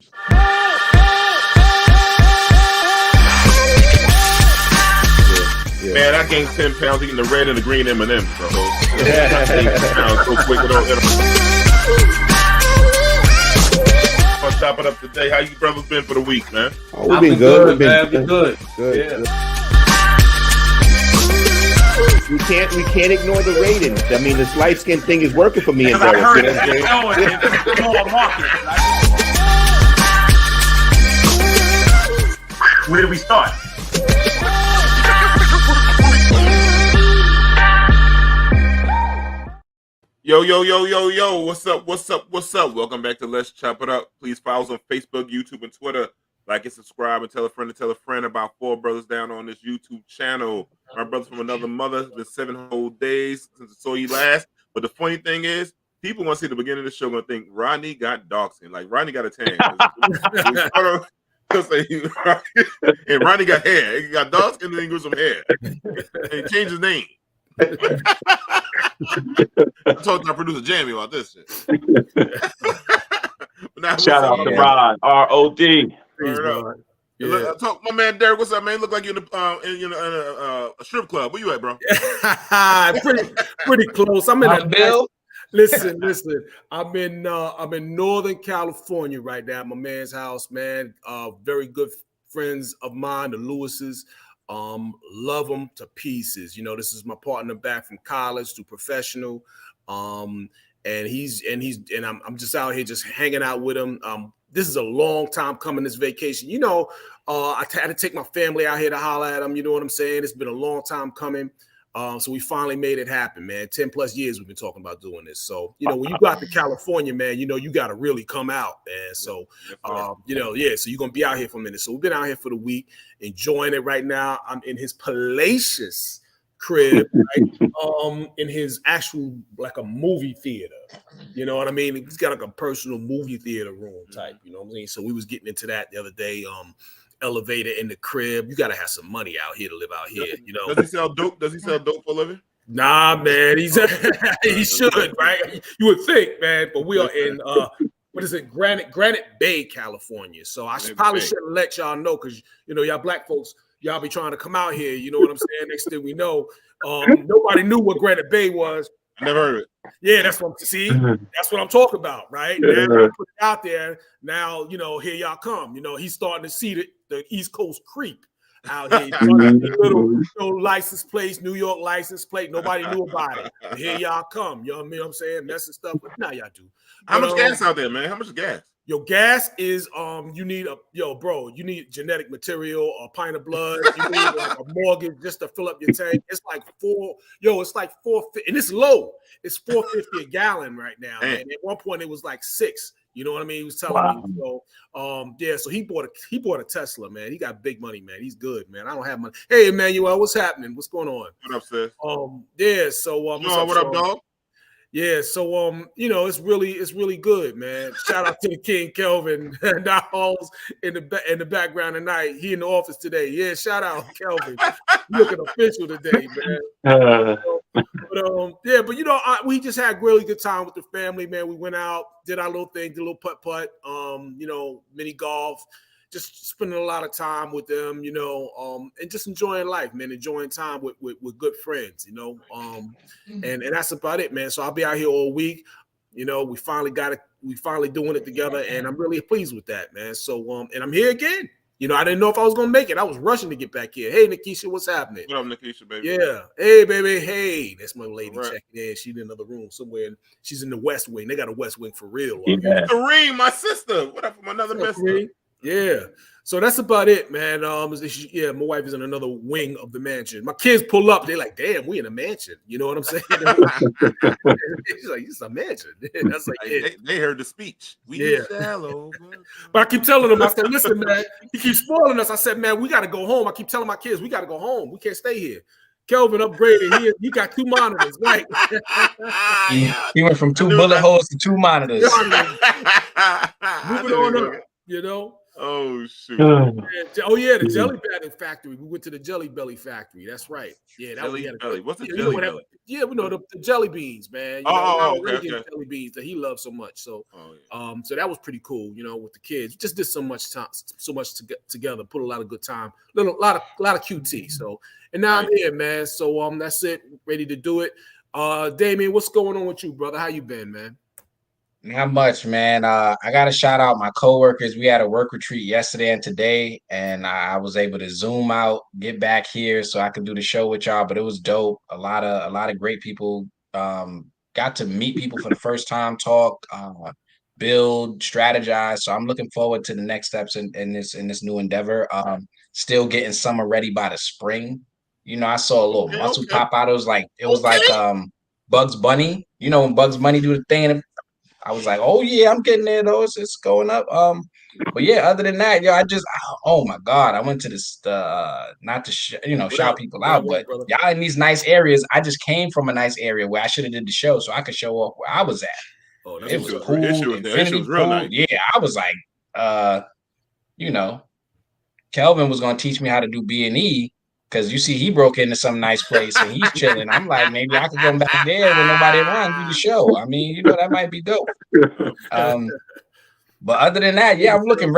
Yeah. Man, I gained 10 pounds eating the red and the green M&Ms, bro. So quick I'll chop it up today. How you brothers been for the week, man? Oh, we've been good, man. Been good. Good. We can't ignore the ratings. I mean, this light skin thing is working for me and Derek. I heard it. Where do we start? Yo, what's up? Welcome back to Let's Chop It Up. Please follow us on Facebook, YouTube, and Twitter. Like and subscribe and tell a friend about Four Brothers Down on this YouTube channel. My brothers from another mother. It's been 7 whole days since I saw you last. But the funny thing is, people want to see the beginning of the show and think Rodney got dark skin. Like Rodney got a tan. And Rodney got hair. He got dark skin and then he grew some hair. And he changed his name. I talked to our producer Jamie about this shit. Shout out to Rod, R.O.D. Yeah. Talk, my man Derek, what's up, man? Look like you're in a strip club. Where you at, bro? pretty close. I'm in a Bill. Listen. I'm in Northern California right now. At my man's house, man. Very good friends of mine, the Lewises. Love them to pieces. You know, this is my partner back from college to professional. And I'm just out here just hanging out with him. This is a long time coming, this vacation. You know, I had to take my family out here to holler at them. You know what I'm saying? It's been a long time coming. So we finally made it happen, man. 10 plus years we've been talking about doing this. So, you know, when you got to California, man, you know, you got to really come out, man. So, so you're going to be out here for a minute. So we've been out here for the week, enjoying it right now. I'm in his palatial crib, right? In his actual, like a movie theater. You know what I mean? He's got like a personal movie theater room type, you know what I mean? So we was getting into that the other day. Elevator in the crib. You got to have some money out here to live out here, you know. Does he sell dope for a living? Nah, man. He should, right? You would think, man. But we are in Granite Bay, California. So I probably should have let y'all know, because you know, y'all black folks, y'all be trying to come out here. You know what I'm saying? Next thing we know, nobody knew what Granite Bay was. I never heard of it. Yeah, that's what I'm talking about, right? Now I put it out there. Now, you know, here y'all come. You know, he's starting to see the East Coast creep out here. Little license plates, New York license plate. Nobody knew about it. And here y'all come. You know what I'm saying? Messing stuff, but now y'all do. How much gas out there, man? How much gas? Your gas is you need genetic material, a pint of blood, you need like a mortgage just to fill up your tank. It's like $4.50, and it's low. It's $4.50 a gallon right now. And at one point it was like $6. You know what I mean? He was telling me. So so he bought a Tesla, man. He got big money, man. He's good, man. I don't have money. Hey, Emmanuel, what's happening? What's going on? What up, sis? What up, dog? Yeah, so you know, it's really good, man. Shout out to the King Kelvin Halls in the background tonight. He in the office today. Yeah, shout out Kelvin. Looking official today, man. But you know, we just had really good time with the family, man. We went out, did our little thing, did a little putt, you know, mini golf. Just spending a lot of time with them, you know, and just enjoying life, man, enjoying time with good friends, you know, and that's about it, man. So I'll be out here all week. You know, we finally doing it together, and I'm really pleased with that, man. So, and I'm here again. You know, I didn't know if I was going to make it. I was rushing to get back here. Hey, Nikisha, what's happening? What up, Nikisha, baby? Yeah. Hey, baby. Hey, that's my lady checking in. She's in another room somewhere. She's in the West Wing. They got a West Wing for real. Yeah. Kareem, my sister. What up from another sister? Yeah. So that's about it, man. My wife is in another wing of the mansion. My kids pull up. They're like, damn, we in a mansion. You know what I'm saying? She's like, it's a mansion. That's like they heard the speech. Shallow. But I keep telling them, I said, listen, man, he keeps spoiling us. I said, man, we got to go home. I keep telling my kids, we got to go home. We can't stay here. Kelvin upgraded. He got 2 monitors, right? He went from 2 bullet holes to 2 monitors. Moving on up. You know. Oh shoot! Oh yeah, the Jelly Belly factory. We went to the Jelly Belly factory. That's right. Yeah, that Jelly was Belly. What's a yeah, Jelly Belly? Yeah, we know the jelly beans, man. You know, Oh, Ronald okay. Reagan jelly beans that he loves so much. So, Oh, yeah. so that was pretty cool. You know, with the kids, we just did so much time, so much to get together, put a lot of good time, lot of QT. So, and now I'm here, man. So, that's it. Ready to do it. Damien, what's going on with you, brother? How you been, man? Not much, man. I got to shout out my coworkers. We had a work retreat yesterday and today, and I was able to Zoom out, get back here so I could do the show with y'all. But it was dope. A lot of great people. Got to meet people for the first time, talk, build, strategize. So I'm looking forward to the next steps in this new endeavor. Still getting summer ready by the spring. You know, I saw a little muscle pop out. It was like Bugs Bunny. You know when Bugs Bunny do the thing. I was like, oh yeah, I'm getting there though. It's going up. But yeah, other than that, oh my God, I went to this not to shout people out, but y'all in these nice areas. I just came from a nice area where I should have did the show so I could show off where I was at. Oh, it was cool. Infinity was real nice. Yeah, I was like, Kelvin was gonna teach me how to do B&E. Because you see, he broke into some nice place and he's chilling. I'm like, maybe I could go back there when nobody around do the show. I mean, that might be dope. But other than that, yeah, I'm looking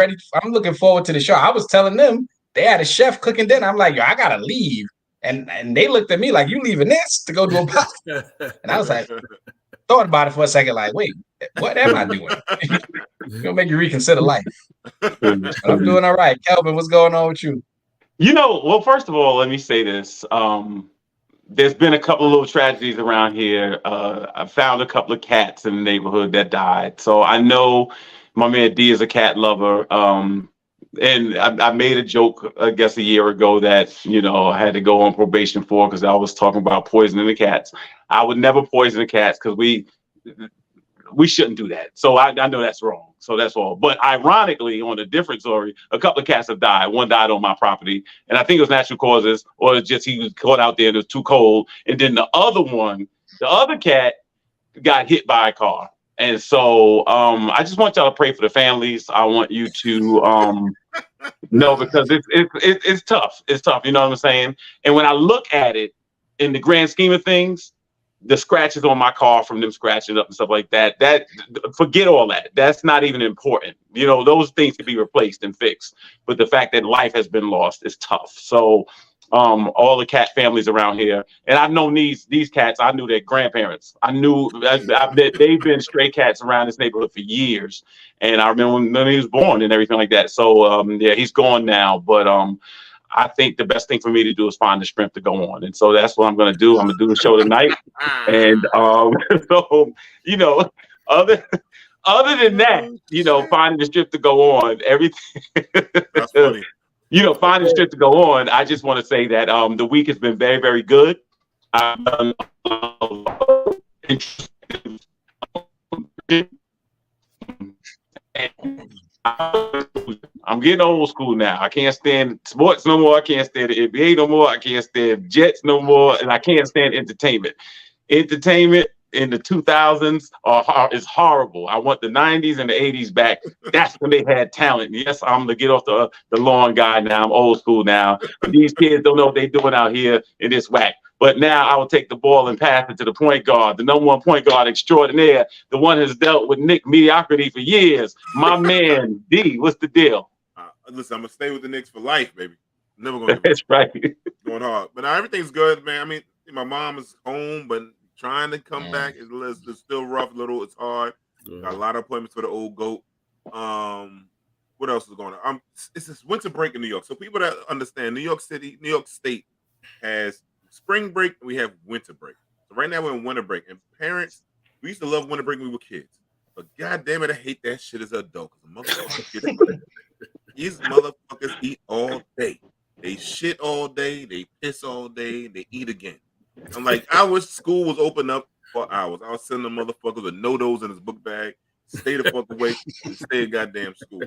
forward to the show. I was telling them they had a chef cooking dinner. I'm like, yo, I gotta leave. And they looked at me like, you leaving this to go do a podcast? And I was like, thought about it for a second, like, wait, what am I doing? It's gonna make you reconsider life. But I'm doing all right. Kelvin, what's going on with you? Well, first of all, let me say this. There's been a couple of little tragedies around here. I found a couple of cats in the neighborhood that died. So I know my man D is a cat lover. And I made a joke, I guess, a year ago that, I had to go on probation for because I was talking about poisoning the cats. I would never poison the cats because we shouldn't do that. So I know that's wrong. So that's all. But ironically, on a different story, a couple of cats have died. One died on my property. And I think it was natural causes, or it's just he was caught out there and it was too cold. And then the other cat got hit by a car. And so I just want y'all to pray for the families. I want you to know, because it's tough. It's tough. You know what I'm saying? And when I look at it in the grand scheme of things, the scratches on my car from them scratching up and stuff like that, forget all that. That's not even important. Those things can be replaced and fixed. But the fact that life has been lost is tough. So all the cat families around here, and I've known these cats. I knew their grandparents. I knew that they've been stray cats around this neighborhood for years. And I remember when he was born and everything like that. So yeah, he's gone now. But I think the best thing for me to do is find the strength to go on. And so that's what I'm going to do. I'm going to do the show tonight. And so, other than that, finding the strength to go on, everything. That's funny. Finding the strength to go on. I just want to say that the week has been very, very good. I've done I'm getting old school now. I can't stand sports no more. I can't stand the NBA no more. I can't stand Jets no more. And I can't stand entertainment. Entertainment in the 2000s is horrible. I want the 90s and the 80s back. That's when they had talent. Yes, I'm going to get off the lawn guy now. I'm old school now. These kids don't know what they're doing out here in this whack. But now I will take the ball and pass it to the point guard, the number one point guard extraordinaire, the one who's dealt with Nick mediocrity for years. My man, D, what's the deal? Listen, I'm going to stay with the Knicks for life, baby. Never going to. That's right. Going hard. But now everything's good, man. I mean, my mom is home, but trying to come back is still rough. It's hard. Got a lot of appointments for the old goat. What else is going on? It's this winter break in New York. So people that understand, New York State has spring break, we have winter break. So right now we're in winter break. And parents, we used to love winter break when we were kids. But God damn it, I hate that shit as an adult. These motherfuckers eat all day. They shit all day, they piss all day, they eat again. I'm like, I wish school was open up for hours. I was sending the motherfuckers with no-dos in his book bag. Stay the fuck away and stay in goddamn school.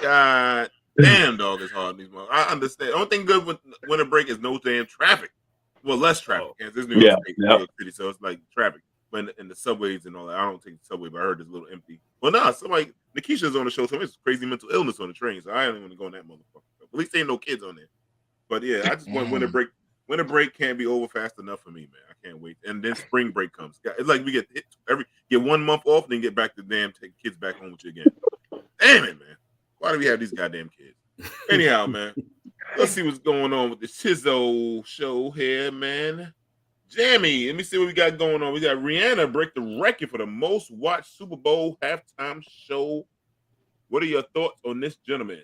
God damn, dog, it's hard. These motherfuckers. I understand. The only thing good with winter break is no damn traffic. Well, less traffic. This is New York State, New York City, so it's like traffic. when in the subways and all that. I don't take the subway, but I heard it's a little empty. Well, nah, somebody Nikisha's on the show, so it's crazy mental illness on the train. So I don't want to go on that motherfucker. At least ain't no kids on there. But yeah, I just want winter break. Winter break can't be over fast enough for me, man. I can't wait. And then spring break comes. It's like we get get 1 month off, then get back to take kids back home with you again. Damn it, man. Why do we have these goddamn kids? Anyhow, man. Let's see what's going on with the Chizzo show here, man. Jamie, let me see what we got going on. We got Rihanna break the record for the most watched Super Bowl halftime show. What are your thoughts on this gentleman?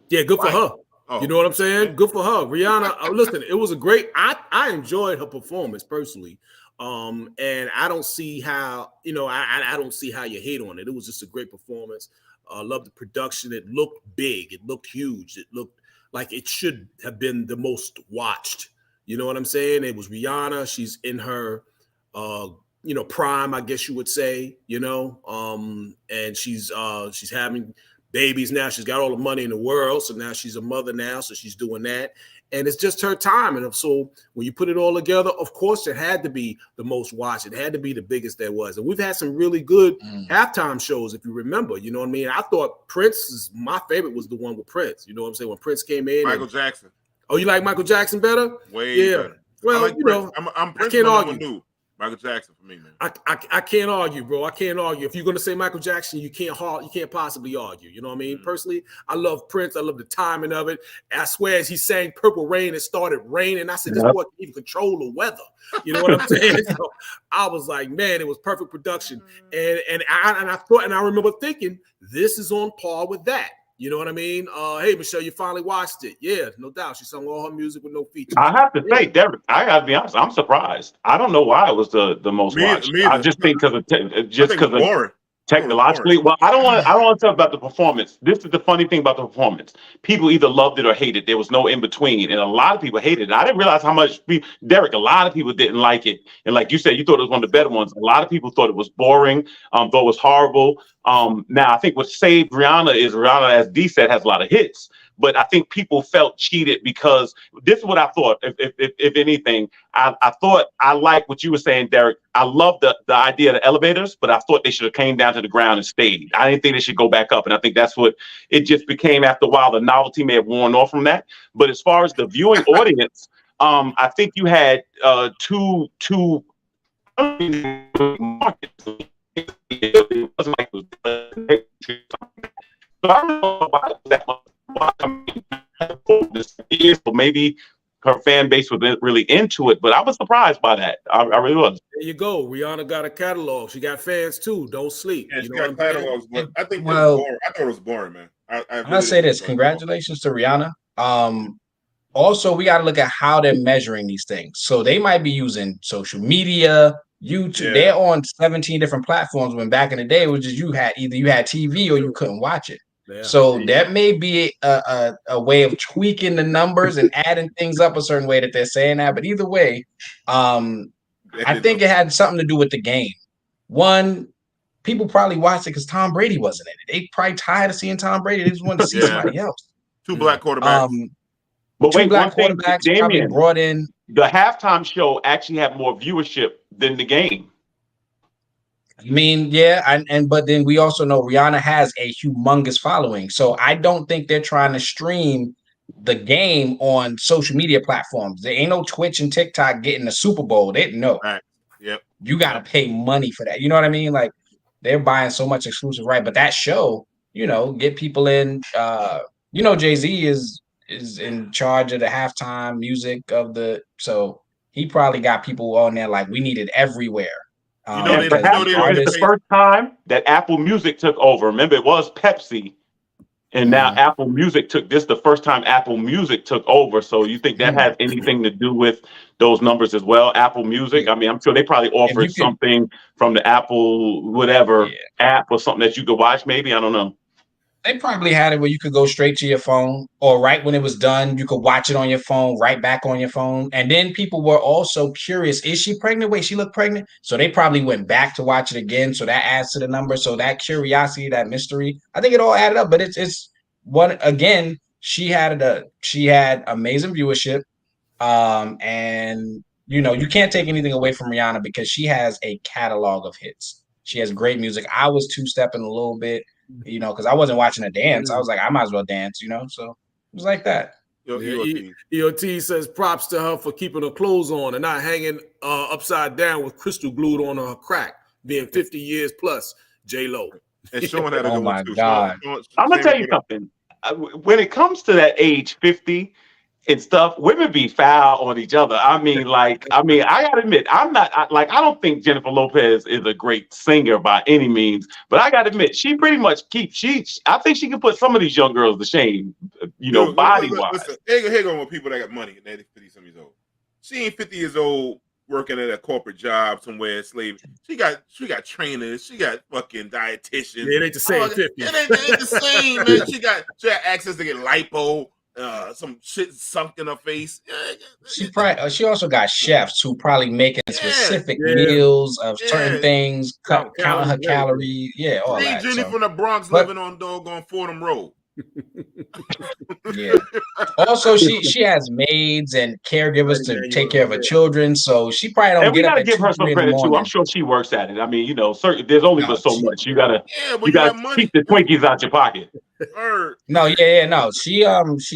Yeah, good for her. Oh, you know what I'm saying? Good for her. Rihanna, listen, it was a great, I enjoyed her performance personally. And I don't see how, I don't see how you hate on it. It was just a great performance. I love the production. It looked big. It looked huge. It looked like it should have been the most watched. You know what I'm saying? It was Rihanna. She's in her, prime, I guess you would say, and she's having babies now. She's got all the money in the world. So now she's a mother now. So she's doing that. And it's just her time. And so when you put it all together, of course, it had to be the most watched. It had to be the biggest there was. And we've had some really good halftime shows, if you remember. You know what I mean? I thought my favorite was the one with Prince. You know what I'm saying? When Prince came in. Michael Jackson. Oh, you like Michael Jackson better? Way better. Well, like I'm Prince. I can't argue. Michael Jackson for me, man. I can't argue, bro. I can't argue. If you're gonna say Michael Jackson, you can't possibly argue. You know what I mean? Personally, I love Prince. I love the timing of it. I swear, as he sang "Purple Rain," it started raining. I said, "This boy can even control the weather." You know what I'm saying? So I was like, man, it was perfect production. And I remember thinking, this is on par with that. You know what I mean? Hey, Michelle, you finally watched it. Yeah, no doubt. She sung all her music with no features. I have to say, Derek, I got to be honest. I'm surprised. I don't know why it was the most watched. I just think because of technologically. Well, I don't want to talk about the performance. This is the funny thing about the performance. People either loved it or hated it. There was no in between, and a lot of people hated it. I didn't realize how much Derek. A lot of people didn't like it, and like you said, you thought it was one of the better ones. A lot of people thought it was boring. Thought it was horrible. Now I think what saved Rihanna is Rihanna, as D said, has a lot of hits. But I think people felt cheated because this is what I thought. If anything, I thought I like what you were saying, Derek. I love the idea of the elevators, but I thought they should have came down to the ground and stayed. I didn't think they should go back up. And I think that's what it just became after a while. The novelty may have worn off from that. But as far as the viewing audience, I think you had two markets. It wasn't like it was, so I don't know why that much. Maybe her fan base was really into it, but I was surprised by that. I really was. There you go. Rihanna got a catalog. She got fans too. Don't sleep. Yeah, she got catalogs. But I think I thought it was boring, man. I'll say this. Congratulations to Rihanna. Also, we got to look at how they're measuring these things. So they might be using social media, YouTube. Yeah. They're on 17 different platforms. When back in the day, it was just you had TV or you couldn't watch it. Yeah. So that may be a way of tweaking the numbers and adding things up a certain way that they're saying that. But either way, I think it had something to do with the game. One, people probably watched it because Tom Brady wasn't in it. They probably tired of seeing Tom Brady. They just wanted to see somebody else. Two black quarterbacks. But wait, black quarterbacks Damien, brought in. The halftime show actually had more viewership than the game. I mean, yeah, but then we also know Rihanna has a humongous following. So I don't think they're trying to stream the game on social media platforms. There ain't no Twitch and TikTok getting the Super Bowl. They know. Right. Yep. You got to pay money for that. You know what I mean? Like they're buying so much exclusive right. But that show, get people in. Jay-Z is in charge of the halftime music of so he probably got people on there like we need it everywhere. The first time that Apple Music took over. Remember, it was Pepsi, and now Apple Music the first time Apple Music took over. So you think that has anything to do with those numbers as well? Apple Music. I mean, I'm sure they probably offered something from the Apple app or something that you could watch. Maybe, I don't know. They probably had it where you could go straight to your phone, or right when it was done, you could watch it on your phone, right back on your phone. And then people were also curious, is she pregnant? Wait, she looked pregnant? So they probably went back to watch it again. So that adds to the number. So that curiosity, that mystery, I think it all added up. But it's what, again, she had amazing viewership. And you know, you can't take anything away from Rihanna because she has a catalog of hits. She has great music. I was two-stepping a little bit, you know, because I wasn't watching her dance. I was like, I might as well dance, you know. So it was like that. EOT says props to her for keeping her clothes on and not hanging upside down with crystal glued on her crack, being 50 years plus. J-Lo. And Sean had a Oh good my one too. God. I'm gonna tell you something. When it comes to that age 50 and stuff, women be foul on each other. I gotta admit, I don't think Jennifer Lopez is a great singer by any means, but I gotta admit, she pretty much I think she can put some of these young girls to shame, you know, body wise. Listen, here go with people that got money and they're 50 some years old. She ain't 50 years old working at a corporate job somewhere, slave. She got trainers. She got fucking dietitians. It ain't the same 50. It ain't the same, man. She got access to get lipo, some shit sunk in her face. She also got chefs who probably making specific meals of certain things, counting her calories. Yeah, all that. Jenny from the Bronx living on doggone Fordham Road. Yeah. Also, she has maids and caregivers to take care of her children, so she probably don't get up at 2, 3 in the morning. And we gotta give her some credit too. I'm sure she works at it. I mean, you know, there's only but so much. You gotta keep the Twinkies out your pocket. No. She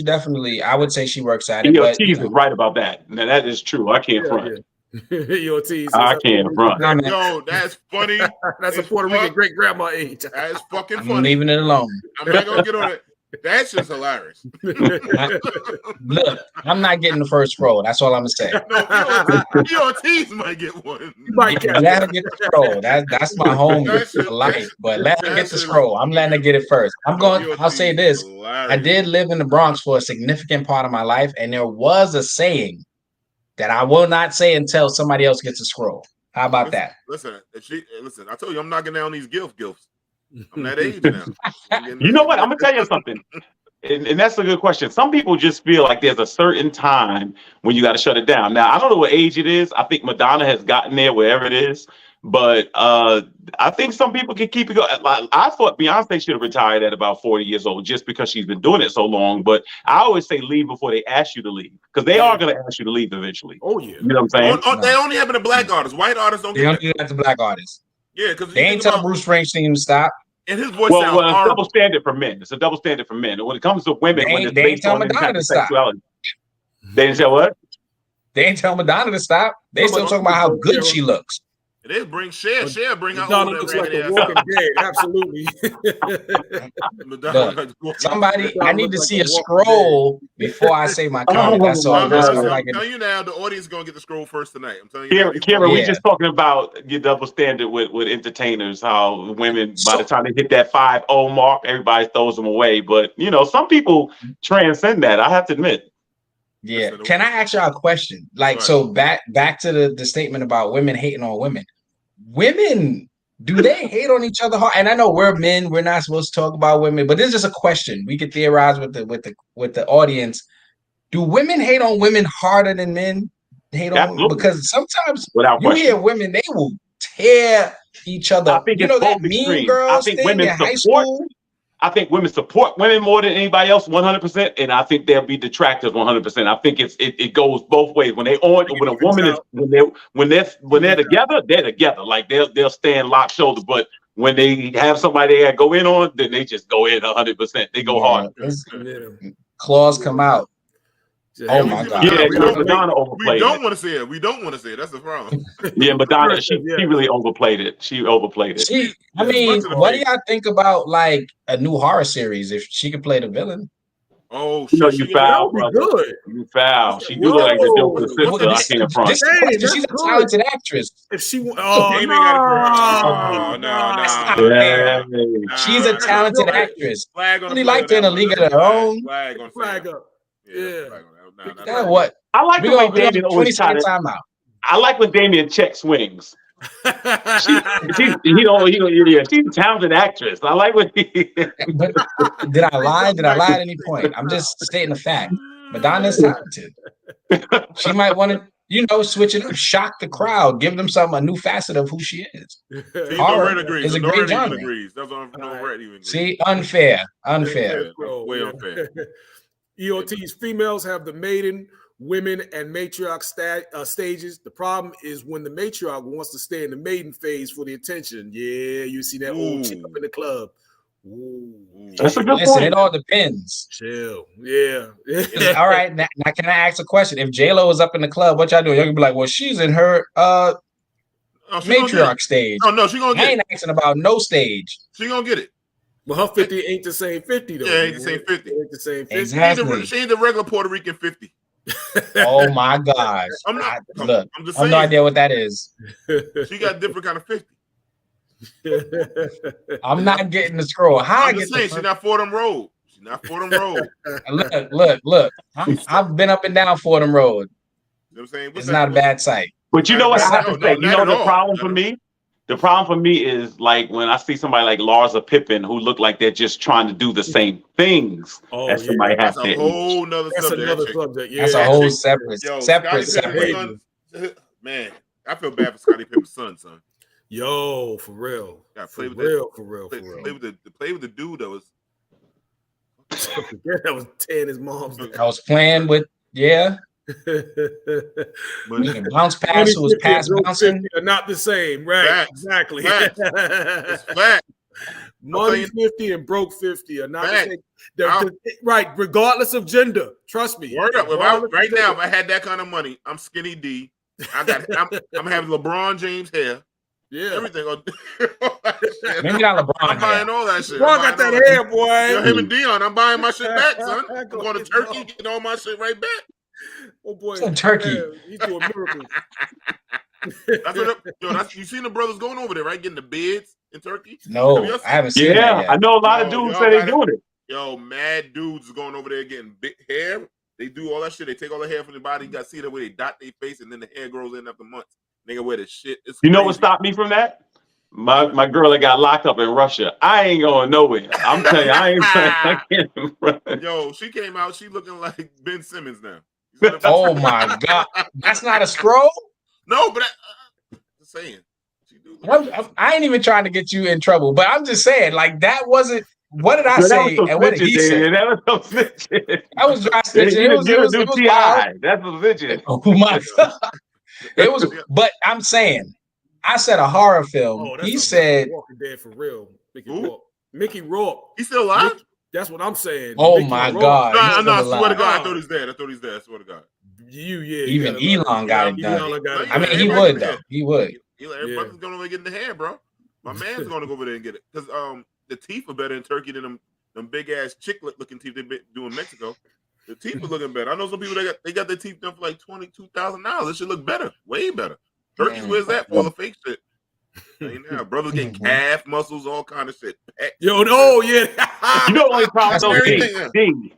definitely. I would say she works at it. EOT is right about that. Now that is true. I can't front. EOT. I can't front. Yo, that's funny. That's a Puerto Rican great grandma age. That's fucking funny. I'm leaving it alone. I'm not gonna get on it. That's just hilarious. Look, I'm not getting the first row. That's all I'm gonna say. EOTs might get one. Let her get the scroll. That's my home life. But let her get the scroll. I'm letting her get it first. I'll say this. I did live in the Bronx for a significant part of my life, and there was a saying that I will not say until somebody else gets a scroll. How about that? Listen, I told you I'm knocking down these gifts. I'm that age now. You know what? I'm gonna tell you something, and that's a good question. Some people just feel like there's a certain time when you got to shut it down. Now, I don't know what age it is. I think Madonna has gotten there, wherever it is. But I think some people can keep it going. I thought Beyonce should have retired at about 40 years old just because she's been doing it so long. But I always say leave before they ask you to leave, because they are going to ask you to leave eventually. Oh yeah, you know what I'm saying? They only happen to black artists. White artists don't. They don't do that to black artists. Yeah, because they ain't telling Bruce Springsteen to stop. And his voice sounds it's a double standard for men. It's a double standard for men. And when it comes to women, they ain't telling Madonna to stop. They didn't say what? They ain't telling Madonna to stop. They still talking about how good she looks. They bring Cher bring her Madonna looks like a walking dead. Absolutely. Look, somebody, I need to see a scroll before I say my comment. That's all. I'm telling you now, the audience is gonna get the scroll first tonight. I'm telling you. Cameron, we're just talking about your double standard with entertainers. How women, by the time they hit that 5-0 mark, everybody throws them away. But you know, some people transcend that. I have to admit. Yeah. Can I ask y'all a question? So back to the statement about women hating on women. Women, do they hate on each other hard? And I know we're men, we're not supposed to talk about women, but this is just a question. We could theorize with the audience. Do women hate on women harder than men hate on women? Because sometimes you hear women, they will tear each other. I think you know that Mean Girls thing in high school? I think women support women more than anybody else, 100%, and I think they'll be detractors 100%. I think it goes both ways. When they're together, they're together. Like they'll stand locked shoulder. But when they have somebody they go in on, then they just go in 100%. They go hard. Claws come out. Oh my God! Yeah, Madonna overplayed. We don't want to say it. We don't want to say it. That's the problem. Yeah, Madonna, she really overplayed it. She overplayed it. I mean, what do y'all think about like a new horror series if she could play the villain? Oh, you foul, brother. Good. You foul. She do look like the Joker's sister. I can't front. She's a talented actress. If she, no. She's a talented actress. I really liked her in A League of Their Own. Flag up. Yeah. What? I like the way Damien always timeout. I like when Damien check swings. She's a talented actress. I like when Did I lie? Did I lie at any point? I'm just stating the fact. Madonna's talented. She might want to, switch it up, shock the crowd, give them a new facet of who she is. Horror is a great genre. See, unfair. Way unfair. EOT's females have the maiden women and matriarch stages. The problem is when the matriarch wants to stay in the maiden phase for the attention. Yeah, you see that old chick up in the club. Ooh. That's a good Listen, point. it all depends. Chill. Yeah. All right, now can I ask a question? If J-Lo is up in the club, what y'all doing? Y'all gonna be like, well, she's in her matriarch stage. Oh no, she gonna get I ain't asking about no stage. She gonna get it. Well, her 50 ain't the same 50 though. Yeah, ain't the same 50. Ain't the same 50. Exactly. She ain't the regular Puerto Rican 50. Oh my gosh! I'm not. Look, I'm just I have saying. no idea what that is. She got a different kind of 50. I'm not getting the scroll. How I I'm get just saying, she's not Fordham Road. She's not Fordham Road. Look. I've been up and down Fordham Road. You know what I'm saying? It's not a bad sight. But you know what I have to No, say? You not know at the all. problem for me? The problem for me is like when I see somebody like Larsa Pippen who look like they're just trying to do the same things as somebody has That's a their whole nother That's subject. another subject. Yeah, That's a whole separate. Scottie Pippen's son, man, I feel bad for Scottie Pippen's son. Yo, for real. Play For with real. play with the dude that was. That was tearing his mom's. I was playing with bounce pass who was pass bouncing. Are not the same, right? Facts. Exactly. It's fact. Money 50 and broke 50 are not Fact. the same. Right, regardless of gender. Trust me. Word up. Regardless of Now, gender. if I had that kind of money, I'm skinny D. I'm having LeBron James hair. Yeah. Everything. Maybe not LeBron. I'm buying all that shit. LeBron got that hair, boy. Yo, him and Dion, I'm buying my shit back, son. I'm going to Turkey, getting all my shit right back. Oh boy, It's in Turkey. Man, he's doing miracles. You seen the brothers going over there, right? Getting the bids in Turkey? No, Have I haven't seen that Yeah, yet. I know a lot of Yo, dudes y'all say they gotta- doing it. Yo, mad dudes is going over there getting big hair. They do all that shit. They take all the hair from the body. You got to see the way they dot their face, and then the hair grows in after months. Nigga wear the shit. It's You know what crazy. stopped me from that? My girl that got locked up in Russia. I ain't going nowhere. I'm telling you, I ain't I can't. Yo, she came out. She looking like Ben Simmons now. Oh my god, that's not a scroll. No, but just saying. She do I ain't even trying to get you in trouble, but I'm just saying, like that wasn't. What did I That say? was And what did he say? That was some snitching. That was dry They snitching. It was wild. T.I. That's what snitching. Oh my god, it was. But I'm saying, I said a horror film. Oh, that's He a said, Walking Dead for real. Mickey Who? Rourke. Mickey Rourke. He still alive? That's what I'm saying. "Oh Mickey my Rourke. god." he's No, still I swear to alive. God, I thought he's dead. I swear to God. Yeah. Even Elon got it done. Elon got it I mean, done. he would though. He would. Everybody's going over there getting the hair, bro. My man's going to go over there and get it. Because the teeth are better in Turkey than them big ass chicklet looking teeth they do in Mexico. The teeth are looking better. I know some people they got their teeth done for like $22,000. It should look better, way better. Turkey's where's that for all the fake shit? Ain't now. Brothers get calf muscles, all kind of shit. Yo, no, yeah. You know the only problem That's though, everything. D,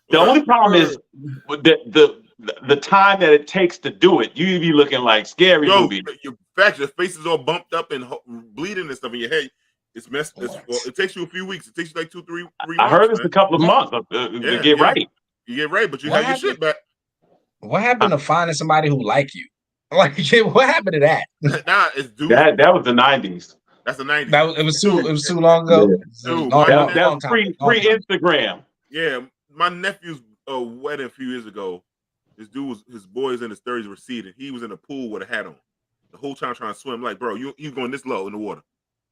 the only problem is the time that it takes to do it. You be looking like scary Yo, movie. your face is all bumped up and bleeding and stuff in your head. It's messed. It takes you a few weeks. It takes you like 2-3 months. I heard it's man. a couple of months to get right. You get right, but you What have your shit back. What happened to finding somebody who like you? Like, what happened to that? Nah, it's dude. That was the 90s. That's the 90s. It was too long ago. Dude, Long That time, was pre Instagram. Yeah, my nephew's wedding a few years ago. This dude his boys in his 30s were seated. He was in a pool with a hat on. The whole time trying to swim. Like, bro, you going this low in the water.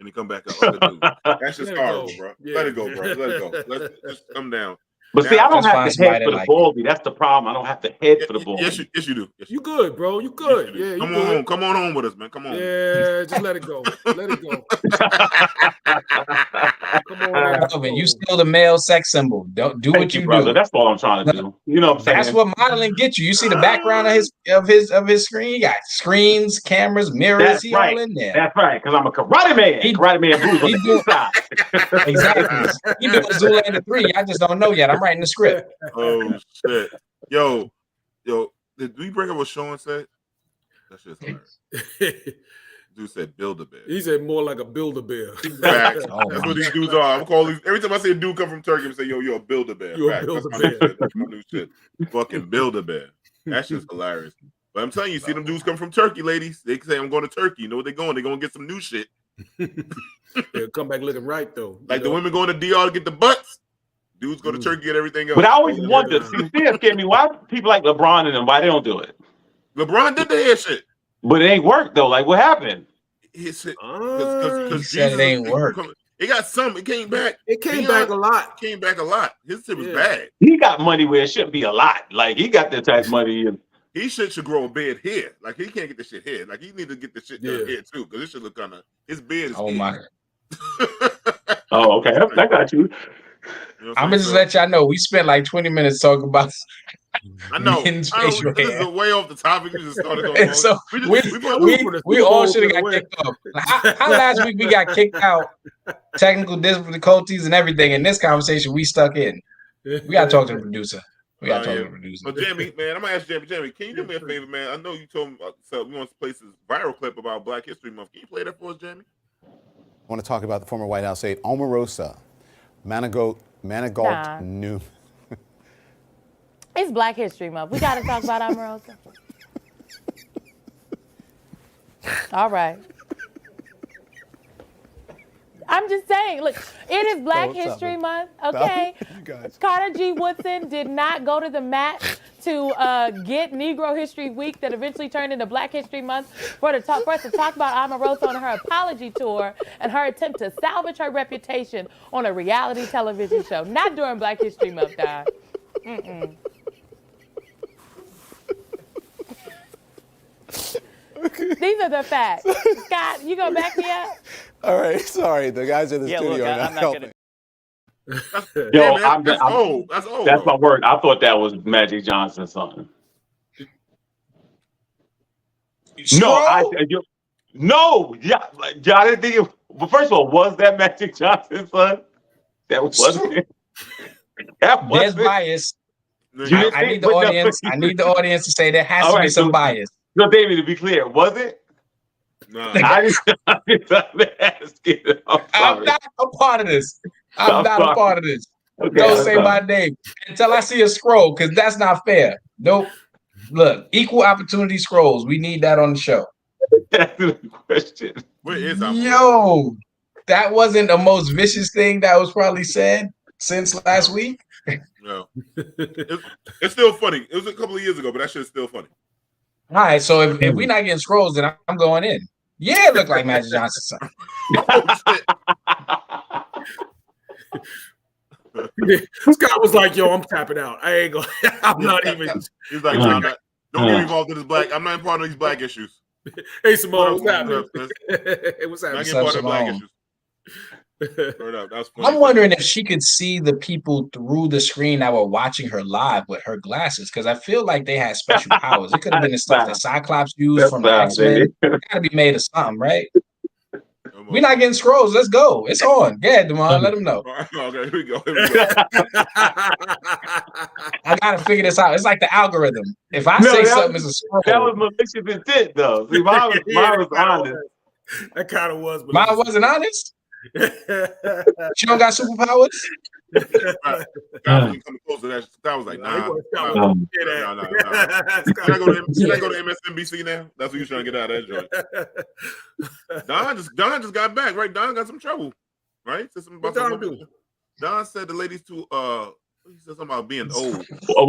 And he come back up. Dude. That's just Let it horrible, go. bro. Yeah. Let it go, bro. Let it go. Let's just come down. But see, I don't Just have find to head somebody for the like baldy. That's the problem. I don't have to head for the baldy. Yes, you do. Yes, You good, bro. You good. do. Yeah, you Come good. on home. Come on home with us, man. Come on. Yeah, just let it go. Let it go. Come on. now. Melvin, you still the male sex symbol. Don't do Thank what you, you brother. do. That's all I'm trying to do. You know what I'm saying? That's what modeling gets you. You see the background of his screen. You got screens, cameras, mirrors. That's He right. all in there. That's right, because I'm a karate man. Karate man Bruce on he the do- inside. Exactly. You doing Zoolander 3. I just don't know yet. I'm writing the script. Oh shit. Yo, did we bring up what Sean said? That shit's hilarious. Dude said build a bear. He said more like a Build-A-Bear. Facts. Oh, That's my what these dudes are. I'm calling every time I see a dude come from Turkey, I'm saying, yo, you're a build a bear. You're a Facts. That's my Build-A-Bear. new shit. That's my new shit. Fucking build a bear. That's just hilarious. But I'm telling you, see them dudes come from Turkey, ladies. They say I'm going to Turkey. You know what they're going? They're going to get some new shit. They'll come back looking right though. Like the women going to DR to get the butts. Dudes go to church, get everything else. But I always wonder, see, the thing that scared me, why people like LeBron and them, why they don't do it? LeBron did the head shit. But it ain't worked though. Like, what happened? His shit. He said it ain't work. It got some. It came back. It came back a lot. Came back a lot. His shit was bad. He got money where it shouldn't be a lot. Like, he got that type of money. And he should grow a beard here. Like, he can't get the shit here. Like, he need to get the shit done here too, because it should look kind of. His beard is. Oh my. Oh, okay. I got you. I'm gonna just let y'all know we spent like 20 minutes talking about. I know. Men's This facial hair. is way off the topic. We just started going. And so we all should have got kicked off. How last week we got kicked out, technical difficulties and everything. In this conversation, we stuck in. We gotta talk to the producer. We gotta talk to the producer. So Jamie, man, I'm gonna ask Jamie, can you do me a favor, man? I know you told me so we want to play this viral clip about Black History Month. Can you play that for us, Jamie? I want to talk about the former White House aide Omarosa Manigault New. It's Black History Month. We got to talk about Omarosa. All right. I'm just saying, look, it is Black History Month, okay? Carter G. Woodson did not go to the mat to get Negro History Week that eventually turned into Black History Month for us to talk about Omarosa on her apology tour and her attempt to salvage her reputation on a reality television show. Not during Black History Month, Don. These are the facts. Scott, you gonna back me up? All right, sorry. The guys in the studio look, are not helping. That's old. That's old. That's my word. I thought that was Magic Johnson's son. No, yeah, y'all didn't think it. But first of all, was that Magic Johnson's son? That wasn't it. There's bias. I need the audience. I need the audience to say there has to be some bias. So, David, to be clear, was it? No. I just ask it. I'm not a part of this. I'm not a part of this. Okay, Don't say my name until I see a scroll, because that's not fair. Nope. Look, equal opportunity scrolls. We need that on the show. That's the question. Where is Omarosa? Yo, that wasn't the most vicious thing that was probably said since last week. No. It's still funny. It was a couple of years ago, but that shit's still funny. All right, so if we're not getting scrolls, then I'm going in. Yeah, it looked like Magic Johnson's son. Scott was like, "Yo, I'm tapping out. I ain't going. I'm not even." He's like, "No, don't get involved in this black. I'm not part of these black issues." Hey, Simone, what's happening? Hey, what's I'm happening? not getting part of black issues. I'm wondering if she could see the people through the screen that were watching her live with her glasses, because I feel like they had special powers. It could have been the stuff that Cyclops used from the X-Men. It got to be made of something, right? We're not getting scrolls. Let's go. It's on. Yeah, Demond, let them know. Okay, here we go. I got to figure this out. It's like the algorithm. If I say something, it's a scroll. That was malicious intent, though. See, mine was honest. That kind of was. Mine wasn't honest? She don't got superpowers? I wasn't coming close to that. I was like, nah. Can I go to MSNBC now? That's what you're trying to get out of that joint. Don just got back, right? Don got some trouble, right? What Don do? Don said the ladies too. He said something about being old. A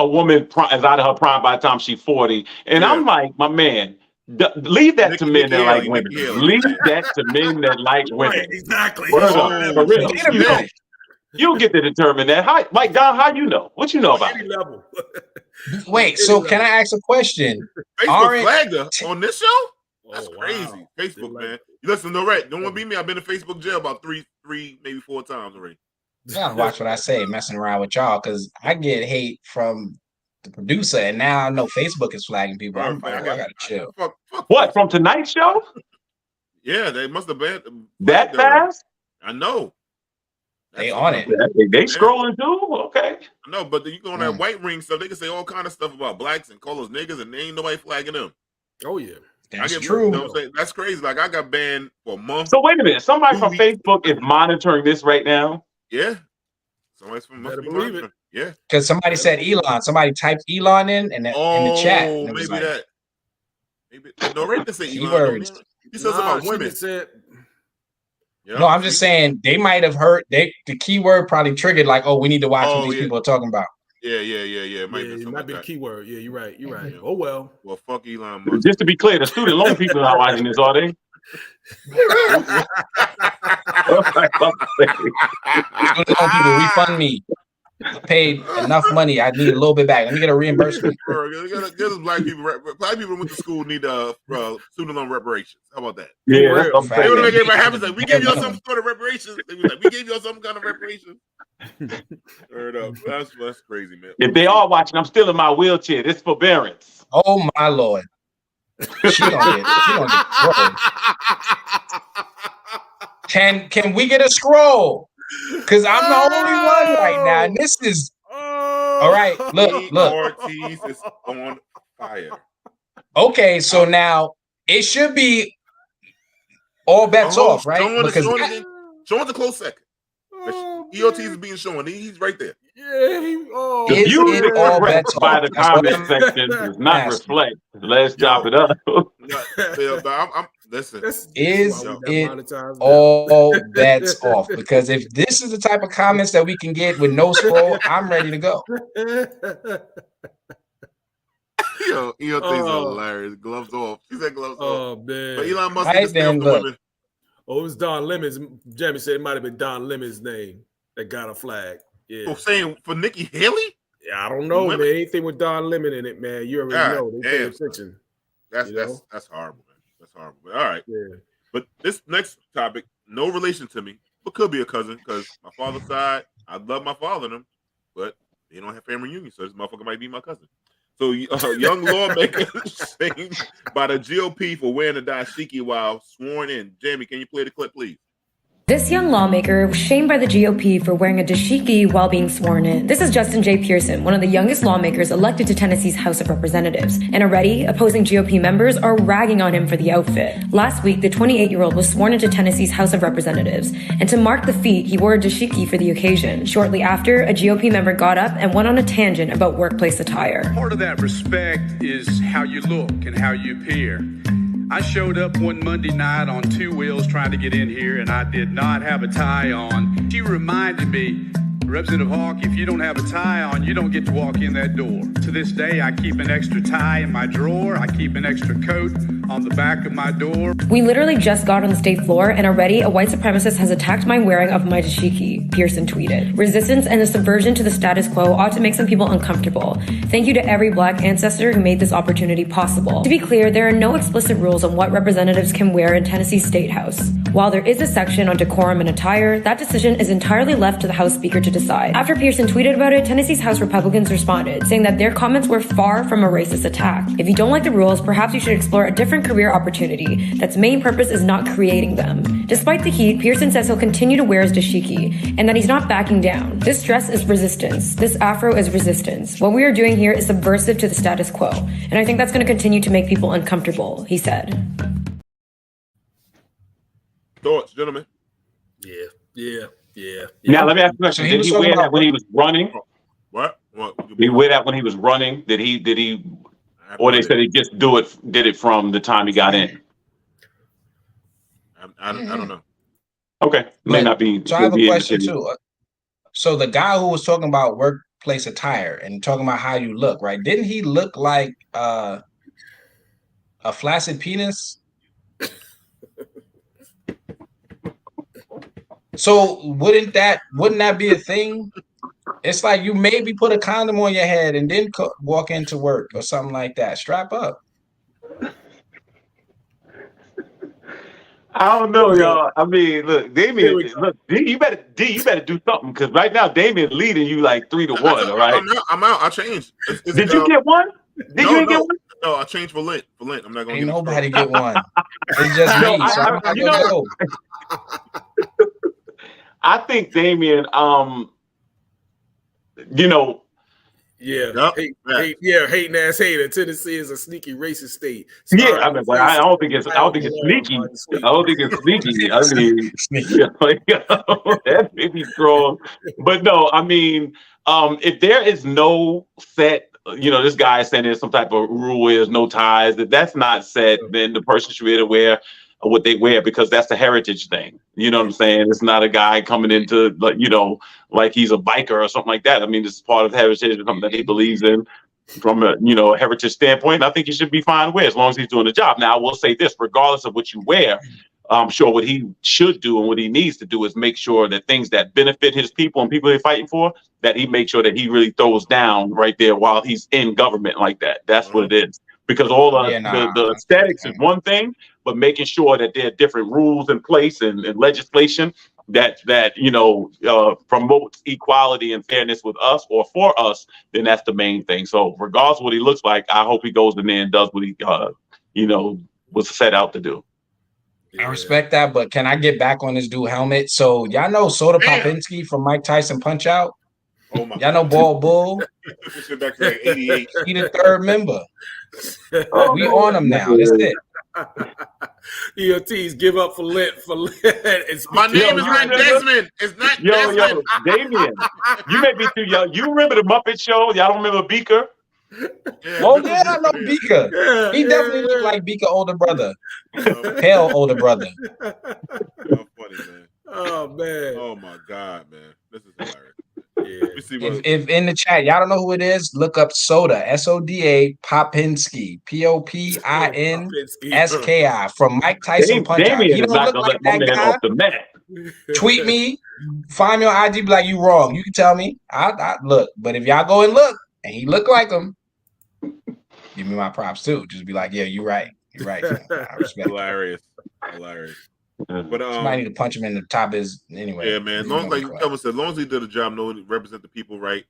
woman is out of her prime by the time she's 40, and I'm like, my man. Leave that to men that like women. Leave that to men that like women. Right, exactly. For real. You get to determine that. How, like Don, how you know? What you know about it? Level. Wait, so can I ask a question? Facebook flagged her on this show? That's crazy. Wow. Facebook, man. Listen, no, right. Don't want to be me. I've been in Facebook jail about three, maybe 4 times already. You gotta watch what I say, messing around with y'all, because I get hate from the producer, and now I know Facebook is flagging people. I'm like, I gotta chill. Fuck, what, from tonight's show? Yeah, they must have banned that fast. I know. They on it. They scrolling too. Okay. I know, but you go on that white ring stuff. They can say all kind of stuff about blacks and call us niggas, and they ain't nobody flagging them. Oh yeah, that's true. That's crazy. Like I got banned for a month. So wait a minute. Somebody from Facebook is monitoring this right now. Yeah. Somebody's from must be monitoring. Yeah. Because somebody said Elon. Somebody typed Elon in the chat. Oh, maybe like, that. Maybe no, Ray didn't say Elon. Words. He said something about women. Yeah. No, I'm just saying they might have heard the keyword probably triggered like, oh, we need to watch what these people are talking about. Yeah. It might be the keyword. Yeah, you're right. You're right. Oh well. Well, fuck Elon Musk. Just to be clear, the student loan people are not watching this, are they? Student loan people refund me. I paid enough money. I need a little bit back. Let me get a reimbursement. Get us black people. Black people went to school need student loan reparations. How about that? Yeah, They want to make everybody happy. Like, we gave you some sort of reparations. They was like, we gave you some kind of reparations. Word up. That's crazy, man. If they are watching, I'm still in my wheelchair. This forbearance. Oh my Lord. She don't get Can we get a scroll? Because I'm the only one right now. And this is all right. Look. Ortiz is on fire. Okay, so now it should be all bets off, right? Show us the close second. EOT is being shown. He's right there. Yeah, Music all bets by the comment section does not reflect. Let's chop it up. Listen. Is it all bets off? Because if this is the type of comments that we can get with no scroll, I'm ready to go. Yo, EOT's hilarious. Gloves off. She said gloves off. Oh man. But Elon Musk Right then, look. women. Oh, it was Don Lemon's. Jamie said it might have been Don Lemon's name that got a flag. Yeah. Oh, saying for Nikki Haley? Yeah, I don't know, man. Anything with Don Lemon in it, man. You already know. They pay attention. That's horrible, man. That's horrible. But, all right. Yeah. But this next topic, no relation to me, but could be a cousin because my father's side, I love my father and them, but they don't have family reunion, so this motherfucker might be my cousin. So young lawmaker shamed by the GOP for wearing a dashiki while sworn in. Jamie, can you play the clip, please? This young lawmaker was shamed by the GOP for wearing a dashiki while being sworn in. This is Justin J. Pearson, one of the youngest lawmakers elected to Tennessee's House of Representatives. And already, opposing GOP members are ragging on him for the outfit. Last week, the 28-year-old was sworn into Tennessee's House of Representatives. And to mark the feat, he wore a dashiki for the occasion. Shortly after, a GOP member got up and went on a tangent about workplace attire. Part of that respect is how you look and how you appear. I showed up one Monday night on two wheels trying to get in here, and I did not have a tie on. She reminded me, Representative Hawk, if you don't have a tie on, you don't get to walk in that door. To this day, I keep an extra tie in my drawer. I keep an extra coat on the back of my door. We literally just got on the state floor, and already a white supremacist has attacked my wearing of my dashiki, Pearson tweeted. Resistance and a subversion to the status quo ought to make some people uncomfortable. Thank you to every black ancestor who made this opportunity possible. To be clear, there are no explicit rules on what representatives can wear in Tennessee's State House. While there is a section on decorum and attire, that decision is entirely left to the House Speaker to decide. After Pearson tweeted about it, Tennessee's House Republicans responded, saying that their comments were far from a racist attack. If you don't like the rules, perhaps you should explore a different career opportunity that's main purpose is not creating them. Despite the heat, Pearson says he'll continue to wear his dashiki and that he's not backing down. This dress is resistance. This afro is resistance. What we are doing here is subversive to the status quo, and I think that's going to continue to make people uncomfortable, he said. Thoughts, gentlemen? Yeah. Now, let me ask you a question. Did he wear that when he was running? What? Did he wear that when he was running? Did he, or they said he just did it from the time he got in? I don't know. Okay. May not be. So I have a question too. So the guy who was talking about workplace attire and talking about how you look, right? Didn't he look like a flaccid penis? So wouldn't that be a thing? It's like you maybe put a condom on your head and then walk into work or something like that. Strap up. I don't know, y'all. I mean, look, Damien, you better do something because right now Damien leading you like 3-1. All right, I'm out. I changed. Did you get one? You get one? No, I changed for Lent. I'm not going to. Ain't nobody get one. It's just me. So I'm not gonna go. I think Damien, hating ass hater. Tennessee is a sneaky racist state. I mean, but I don't think it's sneaky. I don't think it's sneaky. I mean, that may be strong, but no. I mean, if there is no set, this guy is saying there's some type of rule where there's no ties. If that's not set, then the person should be able to wear what they wear, because that's the heritage thing. You know what I'm saying? It's not a guy coming into, like, you know, like he's a biker or something like that. I mean, it's part of heritage, something that he believes in from a, you know, heritage standpoint. I think he should be fine with, as long as he's doing the job. Now, I will say this, regardless of what you wear, I'm sure what he should do and what he needs to do is make sure that things that benefit his people and people they're fighting for, that he makes sure that he really throws down right there while he's in government like that. That's what it is. Because all the aesthetics is one thing, but making sure that there are different rules in place and legislation that you know, promotes equality and fairness with us or for us, then that's the main thing. So regardless of what he looks like, I hope he goes in there and does what he you know, was set out to do. I respect that, but can I get back on this dude helmet? So y'all know Soda Popinski from Mike Tyson Punch Out? Oh my y'all know Bald Bull? Back to like 88. He the third member. We on him now. That's it. EOTs give up for lit. My name is not Desmond. It's not Desmond. Damien, you may be too young. You remember the Muppet Show? Y'all don't remember Beaker? Yeah, I know Beaker. He definitely looked like Beaker older brother. Pale older brother. How funny, man. Oh man. Oh my God, man. This is hilarious. Yeah. If in the chat y'all don't know who it is, look up Soda, SODA Popinski, POPINSKI from Mike Tyson Punch Out. He don't look like that guy. Off the mat. Tweet me, find me on IG, be like, you wrong. You can tell me. I look, but if y'all go and look and he look like him, give me my props too. Just be like, yeah, you're right. You're right. I respect hilarious. But somebody need to punch him in the top of his anyway. Yeah, man. As long as, like Kevin said, as long as he did a job, know represent the people right.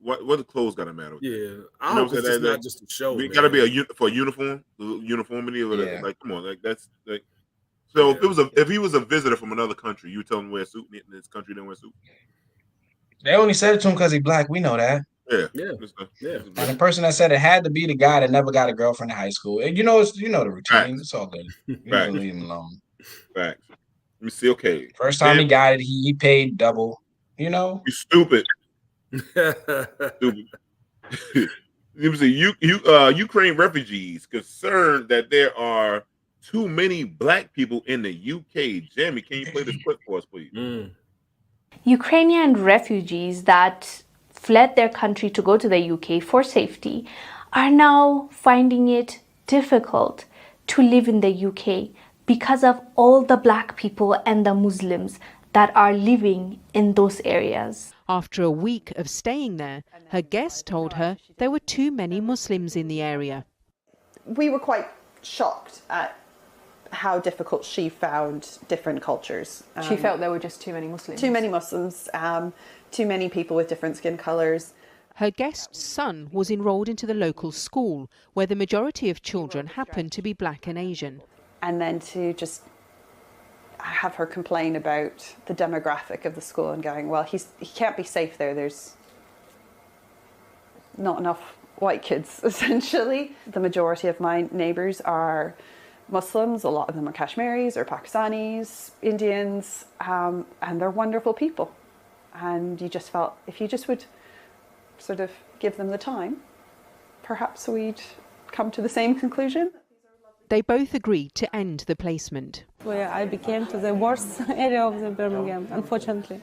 What the clothes gotta matter? Yeah, I hope it's just not just a show. It gotta be for a uniformity. Like, come on, like that's like. So if he was a visitor from another country, you tell him to wear a suit, and in this country didn't wear a suit. They only said it to him because he's black. We know that. Yeah. And the person that said it had to be the guy that never got a girlfriend in high school. You know the routine. Facts. It's all good. You can leave him alone. Facts. Let me see. Okay. First time he got it, he paid double. You know. You stupid. Stupid. Let me see. Ukraine refugees concerned that there are too many black people in the UK. Jamie, can you play this clip for us, please? Ukrainian refugees that fled their country to go to the UK for safety are now finding it difficult to live in the UK because of all the black people and the Muslims that are living in those areas. After a week of staying there, her guest told her there were too many Muslims in the area. We were quite shocked at how difficult she found different cultures. She felt there were just too many Muslims. Too many Muslims, too many people with different skin colours. Her guest's son was enrolled into the local school, where the majority of children happened to be black and Asian. And then to just have her complain about the demographic of the school and going, well, he can't be safe there. There's not enough white kids, essentially. The majority of my neighbours are Muslims. A lot of them are Kashmiris or Pakistanis, Indians, and they're wonderful people. And you just felt if you just would sort of give them the time, perhaps we'd come to the same conclusion. They both agreed to end the placement. Where I became to the worst area of the Birmingham, unfortunately.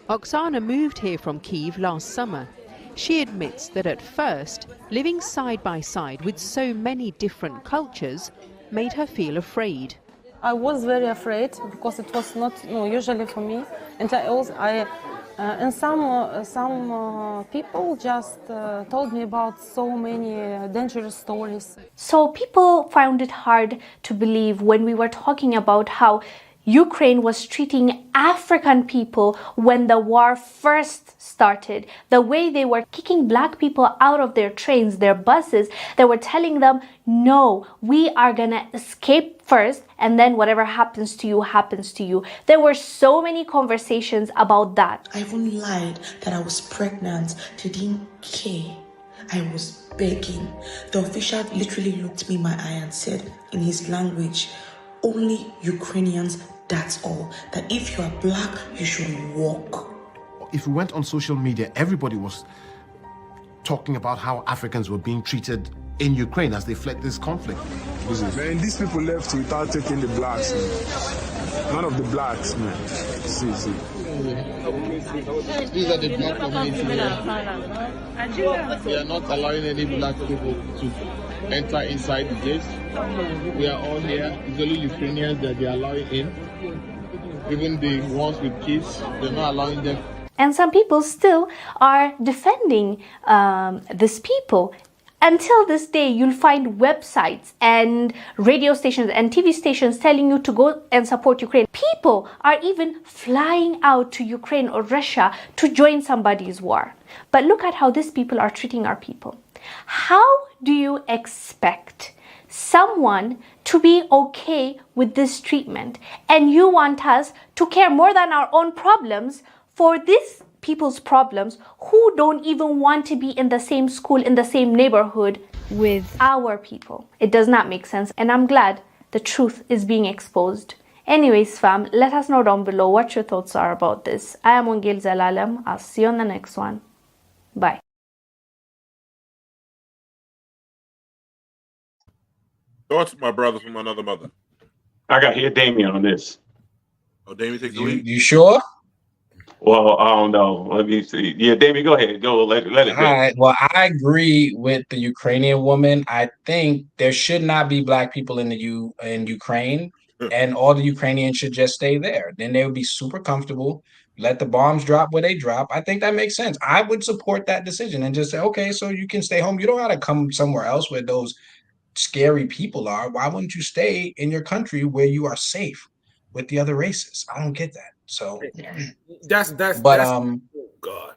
Oksana moved here from Kyiv last summer. She admits that at first, living side by side with so many different cultures made her feel afraid. I was very afraid because it was not usually for me, and some people just told me about so many dangerous stories. So people found it hard to believe when we were talking about how Ukraine was treating African people when the war first started. The way they were kicking black people out of their trains, their buses, they were telling them, no, we are gonna escape first and then whatever happens to you, happens to you. There were so many conversations about that. I even lied that I was pregnant. They didn't care. I was begging. The official literally looked me in my eye and said in his language, only Ukrainians, that's all. That if you are black, you should walk. If we went on social media, everybody was talking about how Africans were being treated in Ukraine as they fled this conflict. Man, these people left without taking the blacks, man. None of the blacks, man. See. These are the black community here. They are not allowing any black people to enter inside the gates. We are all here. It's only Ukrainians that they are allowing in. Even the ones with kids, they're not allowing them. And some people still are defending these people. Until this day, you'll find websites and radio stations and TV stations telling you to go and support Ukraine. People are even flying out to Ukraine or Russia to join somebody's war. But look at how these people are treating our people. How do you expect someone to be okay with this treatment? And you want us to care more than our own problems for these people's problems who don't even want to be in the same school, in the same neighborhood with our people. It does not make sense, and I'm glad the truth is being exposed. Anyways, fam, let us know down below what your thoughts are about this. I am Wongel Zelalem. I'll see you on the next one. Bye. Thoughts, my brother from another mother. I got here Damien on this. Oh, Damien takes the lead. You sure? Well, I don't know. Let me see. Yeah, Damien, go ahead. Go. Let it go. All right. Well, I agree with the Ukrainian woman. I think there should not be black people in Ukraine, and all the Ukrainians should just stay there. Then they would be super comfortable. Let the bombs drop where they drop. I think that makes sense. I would support that decision and just say, okay, so you can stay home. You don't got to come somewhere else where those scary people are. Why wouldn't you stay in your country where you are safe with the other races? I don't get that. So that's oh God.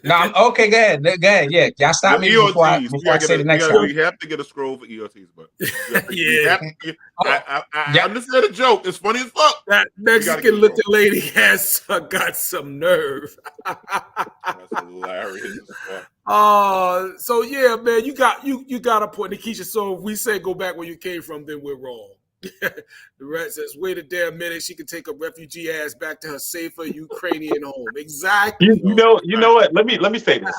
No, okay, go ahead. Yeah, y'all stop me before I say the next one. We have to get a scroll for ELTs, but I understand the joke. It's funny as fuck. That Mexican looking lady has got some nerve. That's hilarious. So yeah, man, you got a point, Nikisha. So if we say go back where you came from, then we're wrong. The rat says, wait a damn minute, she can take a refugee ass back to her safer Ukrainian home. Exactly. You know what? Let me say this.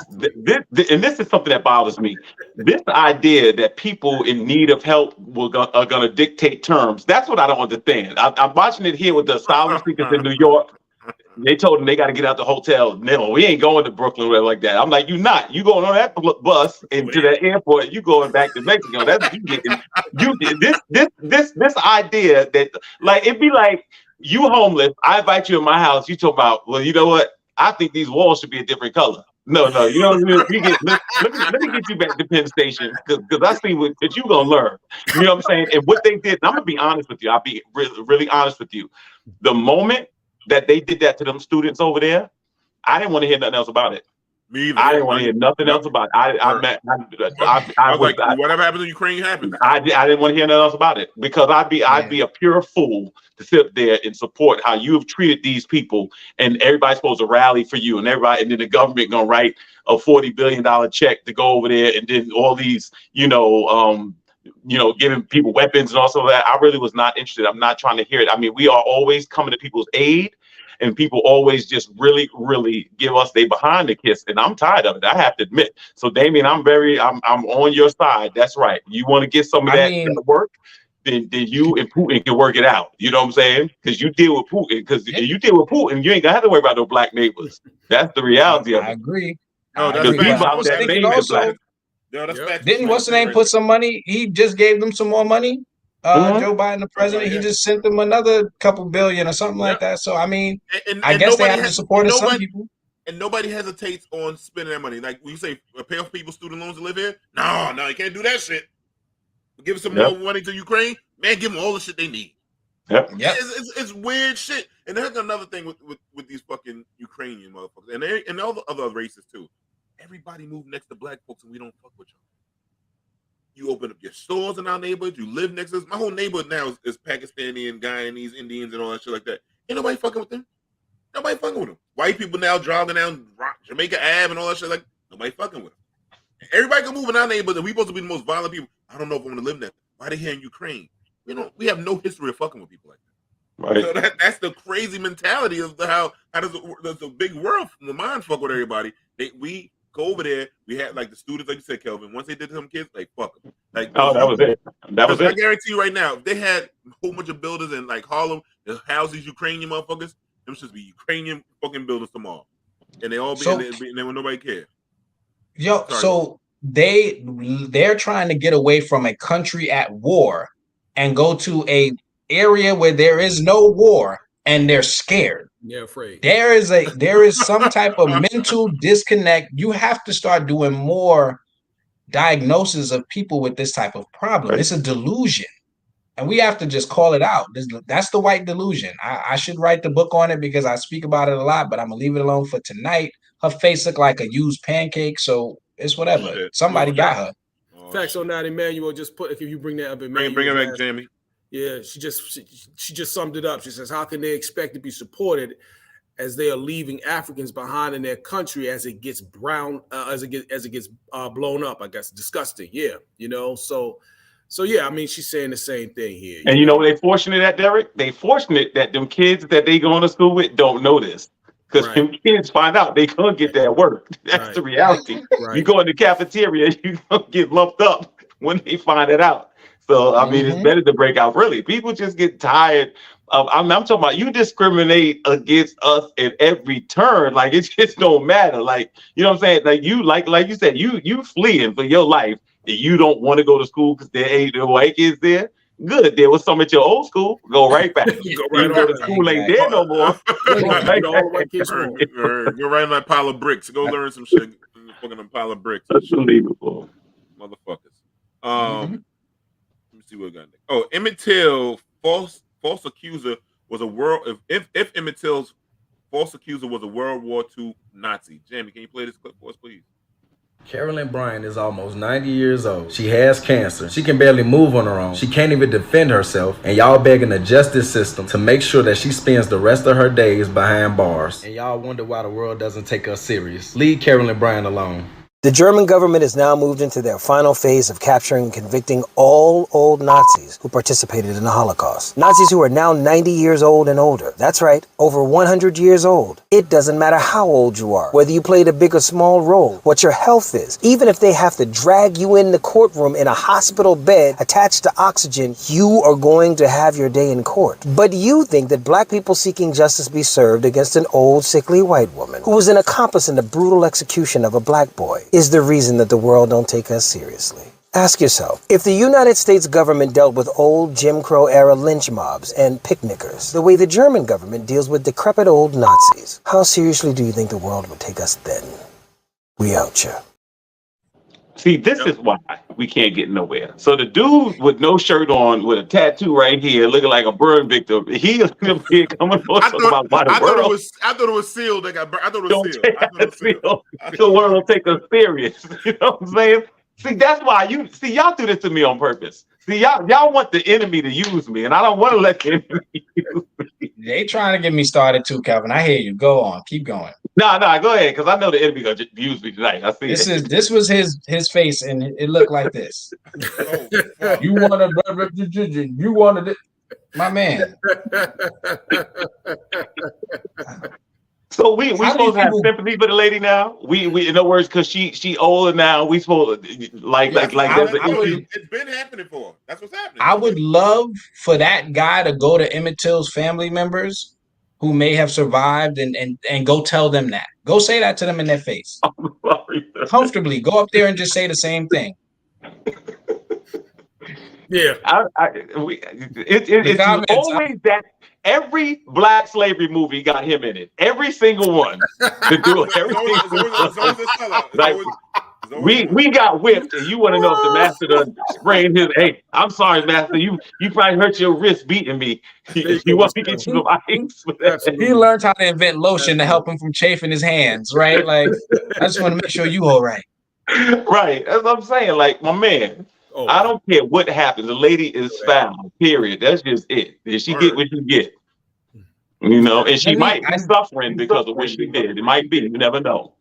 And this is something that bothers me. This idea that people in need of help are going to dictate terms. That's what I don't understand. I'm watching it here with the asylum seekers in New York. They told them they got to get out the hotel. No, we ain't going to Brooklyn or like that. I'm like, you not. You going on that bus into the airport. You going back to Mexico. That's what you getting. You this idea that like it'd be like you homeless. I invite you in my house. You talk about, well, you know what? I think these walls should be a different color. No, you know what I mean? Let me get you back to Penn Station because I see what that you gonna learn. You know what I'm saying? And what they did. And I'm gonna be honest with you. I'll be really honest with you. The moment that they did that to them students over there, I didn't want to hear nothing else about it. Me either. I didn't want to hear nothing else about it. I was like, whatever happens in Ukraine happens. I didn't want to hear nothing else about it because I'd be a pure fool to sit there and support how you have treated these people, and everybody's supposed to rally for you, and then the government gonna write a $40 billion check to go over there, and then all these, giving people weapons and also that. I really was not interested. I'm not trying to hear it. I mean, we are always coming to people's aid, and people always just really, really give us they behind the kiss, and I'm tired of it. I have to admit. So, Damien, I'm on your side. That's right. You want to get some of that to work, then you and Putin can work it out. You know what I'm saying? Because you deal with Putin. Because you deal with Putin, you ain't gonna have to worry about no black neighbors. That's the reality of it. I agree. Didn't what's the name put some money? He just gave them some more money. Joe Biden, the president, he just sent them another couple billion or something like that. So I mean, I guess they have to support some people. And nobody hesitates on spending that money. Like when you say pay off people's student loans to live here, no, you can't do that shit. Give some more money to Ukraine, man. Give them all the shit they need. It's weird shit. And there's another thing with these fucking Ukrainian motherfuckers and all the other races too. Everybody move next to black folks and we don't fuck with y'all. You open up your stores in our neighborhood. You live next to us. My whole neighborhood now is Pakistani and Guyanese, Indians, and all that shit like that. Ain't nobody fucking with them. Nobody fucking with them. White people now driving down Jamaica Ave and all that shit like nobody fucking with them. Everybody can move in our neighborhood. And we supposed to be the most violent people. I don't know if I'm gonna live there. Why they here in Ukraine? We have no history of fucking with people like that. Right. So that's the crazy mentality of how does the big world, the mind fuck with everybody. We go over there. We had like the students, like you said, Kelvin. Once they did them kids, like fuck them. Like that was it. That was I it. guarantee you right now, if they had a whole bunch of buildings in like Harlem, the houses Ukrainian motherfuckers, them should be Ukrainian fucking buildings tomorrow, and they all be, and they would nobody care. Yo, Sorry. so they're trying to get away from a country at war and go to a area where there is no war, and they're scared. They're afraid. There is some type of mental disconnect. You have to start doing more diagnosis of people with this type of problem. It's a delusion, and we have to just call it out. That's the white delusion. I should write the book on it because I speak about it a lot, but I'm gonna leave it alone for tonight. Her face looked like a used pancake, so it's whatever. Somebody got her. Facts on that, Emmanuel. Just put if you bring that up, Emmanuel. Bring it back, Jamie. Yeah, she just summed it up. She says, "How can they expect to be supported as they are leaving Africans behind in their country as it gets blown up?" I guess disgusting. Yeah, you know. So yeah. I mean, she's saying the same thing here. And you know what they fortunate at, Derek? They fortunate that them kids that they going to school with don't know this. Because when kids find out, they gonna get that work. That's the reality. You go in the cafeteria, you gonna get lumped up when they find it out. So I mean, it's better to break out early. People just get tired of. I'm talking about you discriminate against us at every turn. Like it just don't matter. Like you know what I'm saying. Like you said, you fleeing for your life. And you don't want to go to school because there ain't no white kids there. Good, there was some at your old school. Go right back. Go to school ain't there no more. Go right in that pile of bricks. Go learn some shit. Fucking pile of bricks. Unbelievable, motherfuckers. Let me see what we got next. Oh, Emmett Till, false accuser was a world. If Emmett Till's false accuser was a World War II Nazi. Jamie, can you play this clip for us, please? Carolyn Bryant is almost 90 years old. She has cancer. She can barely move on her own. She can't even defend herself. And y'all begging the justice system to make sure that she spends the rest of her days behind bars. And y'all wonder why the world doesn't take us serious. Leave Carolyn Bryant alone. The German government has now moved into their final phase of capturing and convicting all old Nazis who participated in the Holocaust. Nazis who are now 90 years old and older. That's right, over 100 years old. It doesn't matter how old you are, whether you played a big or small role, what your health is. Even if they have to drag you in the courtroom in a hospital bed attached to oxygen, you are going to have your day in court. But you think that black people seeking justice be served against an old, sickly white woman who was an accomplice in the brutal execution of a black boy is the reason that the world don't take us seriously. Ask yourself, if the United States government dealt with old Jim Crow era lynch mobs and picnickers the way the German government deals with decrepit old Nazis, how seriously do you think the world would take us then? We out ya. See, this is why we can't get nowhere. So the dude with no shirt on, with a tattoo right here, looking like a burn victim, he coming on talking about why the world. I thought it was sealed. I thought it was sealed. The world will take us serious. You know what I'm saying? See, that's why y'all do this to me on purpose. See, y'all want the enemy to use me, and I don't want to let the enemy use me. They trying to get me started too, Calvin. I hear you. Go on, keep going. No, go ahead, because I know the enemy gonna use me tonight. I see. This was his face, and it looked like this. You wanted it, my man. So we supposed to have sympathy for the lady now. We in other words, because she older now. We supposed to like it's been happening for her. That's what's happening. I would love for that guy to go to Emmett Till's family members who may have survived and go tell them that. Go say that to them in their face. Comfortably go up there and just say the same thing. Yeah, it's always that. Every black slavery movie got him in it. Every single one. We got whipped, and you want to know if the master done sprained his. Hey, I'm sorry, master. You probably hurt your wrist beating me. You want me to get you some ice? He learned how to invent lotion to help him from chafing his hands, right? Like, I just want to make sure you all right. Right. That's what I'm saying. Like, my man. Oh, I don't care what happens. The lady is found. Period. That's just it. Did she get what you get? You know, and she might be suffering because of what she did. It might be. You never know.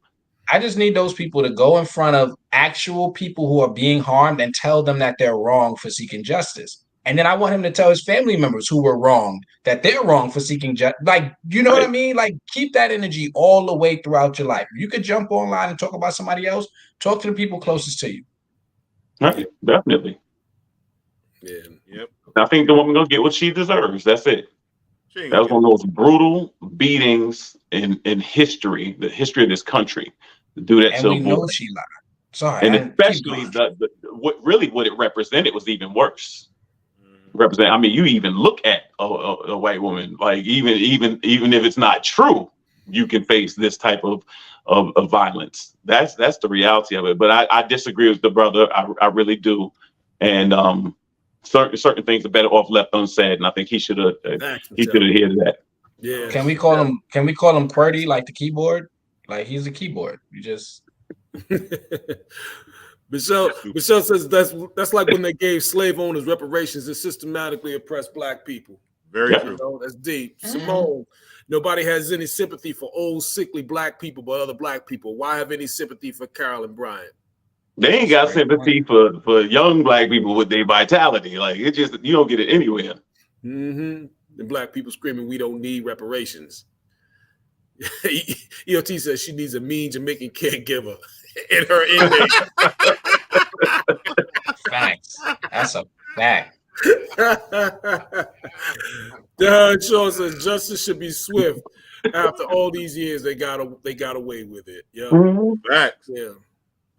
I just need those people to go in front of actual people who are being harmed and tell them that they're wrong for seeking justice. And then I want him to tell his family members who were wrong that they're wrong for seeking justice. Like, you know what I mean? Like, keep that energy all the way throughout your life. You could jump online and talk about somebody else. Talk to the people closest to you. Right, definitely. Yeah. Yep. I think the woman gonna get what she deserves. That's it. That was one of those brutal beatings in history, the history of this country. To do that And to we a know woman. she lied. Sorry. And especially what it represented was even worse. I mean, you even look at a white woman, like even if it's not true, you can face this type of violence. That's the reality of it. But I disagree with the brother. I really do. And certain things are better off left unsaid. And I think he should have adhered to that. Yeah. Can we call him QWERTY, like the keyboard? Like, he's a keyboard. You just Michelle says that's like when they gave slave owners reparations and systematically oppressed black people. Very true. You know, that's deep. Simone, nobody has any sympathy for old, sickly black people but other black people. Why have any sympathy for Carol and Bryant? They ain't got sympathy for young black people with their vitality. Like, it just, you don't get it anywhere. Mm-hmm. The black people screaming, we don't need reparations. EOT says she needs a mean Jamaican caregiver in her image. Facts. That's a fact. Darren Shaw says justice should be swift. After all these years, they got away with it. Yeah. Facts. Yeah.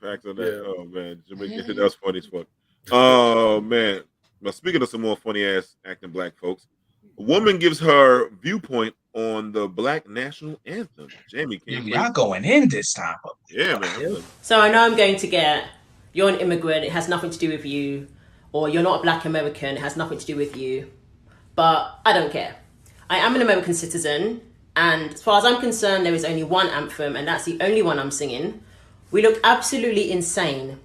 Facts on that. Oh man, Jamaican, that was funny as fuck. Oh man. Now speaking of some more funny ass acting black folks, a woman gives her viewpoint on the Black national anthem. Jamie, can you y'all going in this time? Yeah, man. So I know I'm going to get, you're an immigrant, it has nothing to do with you, or you're not a Black American, it has nothing to do with you. But I don't care. I am an American citizen, and as far as I'm concerned, there is only one anthem, and that's the only one I'm singing. We look absolutely insane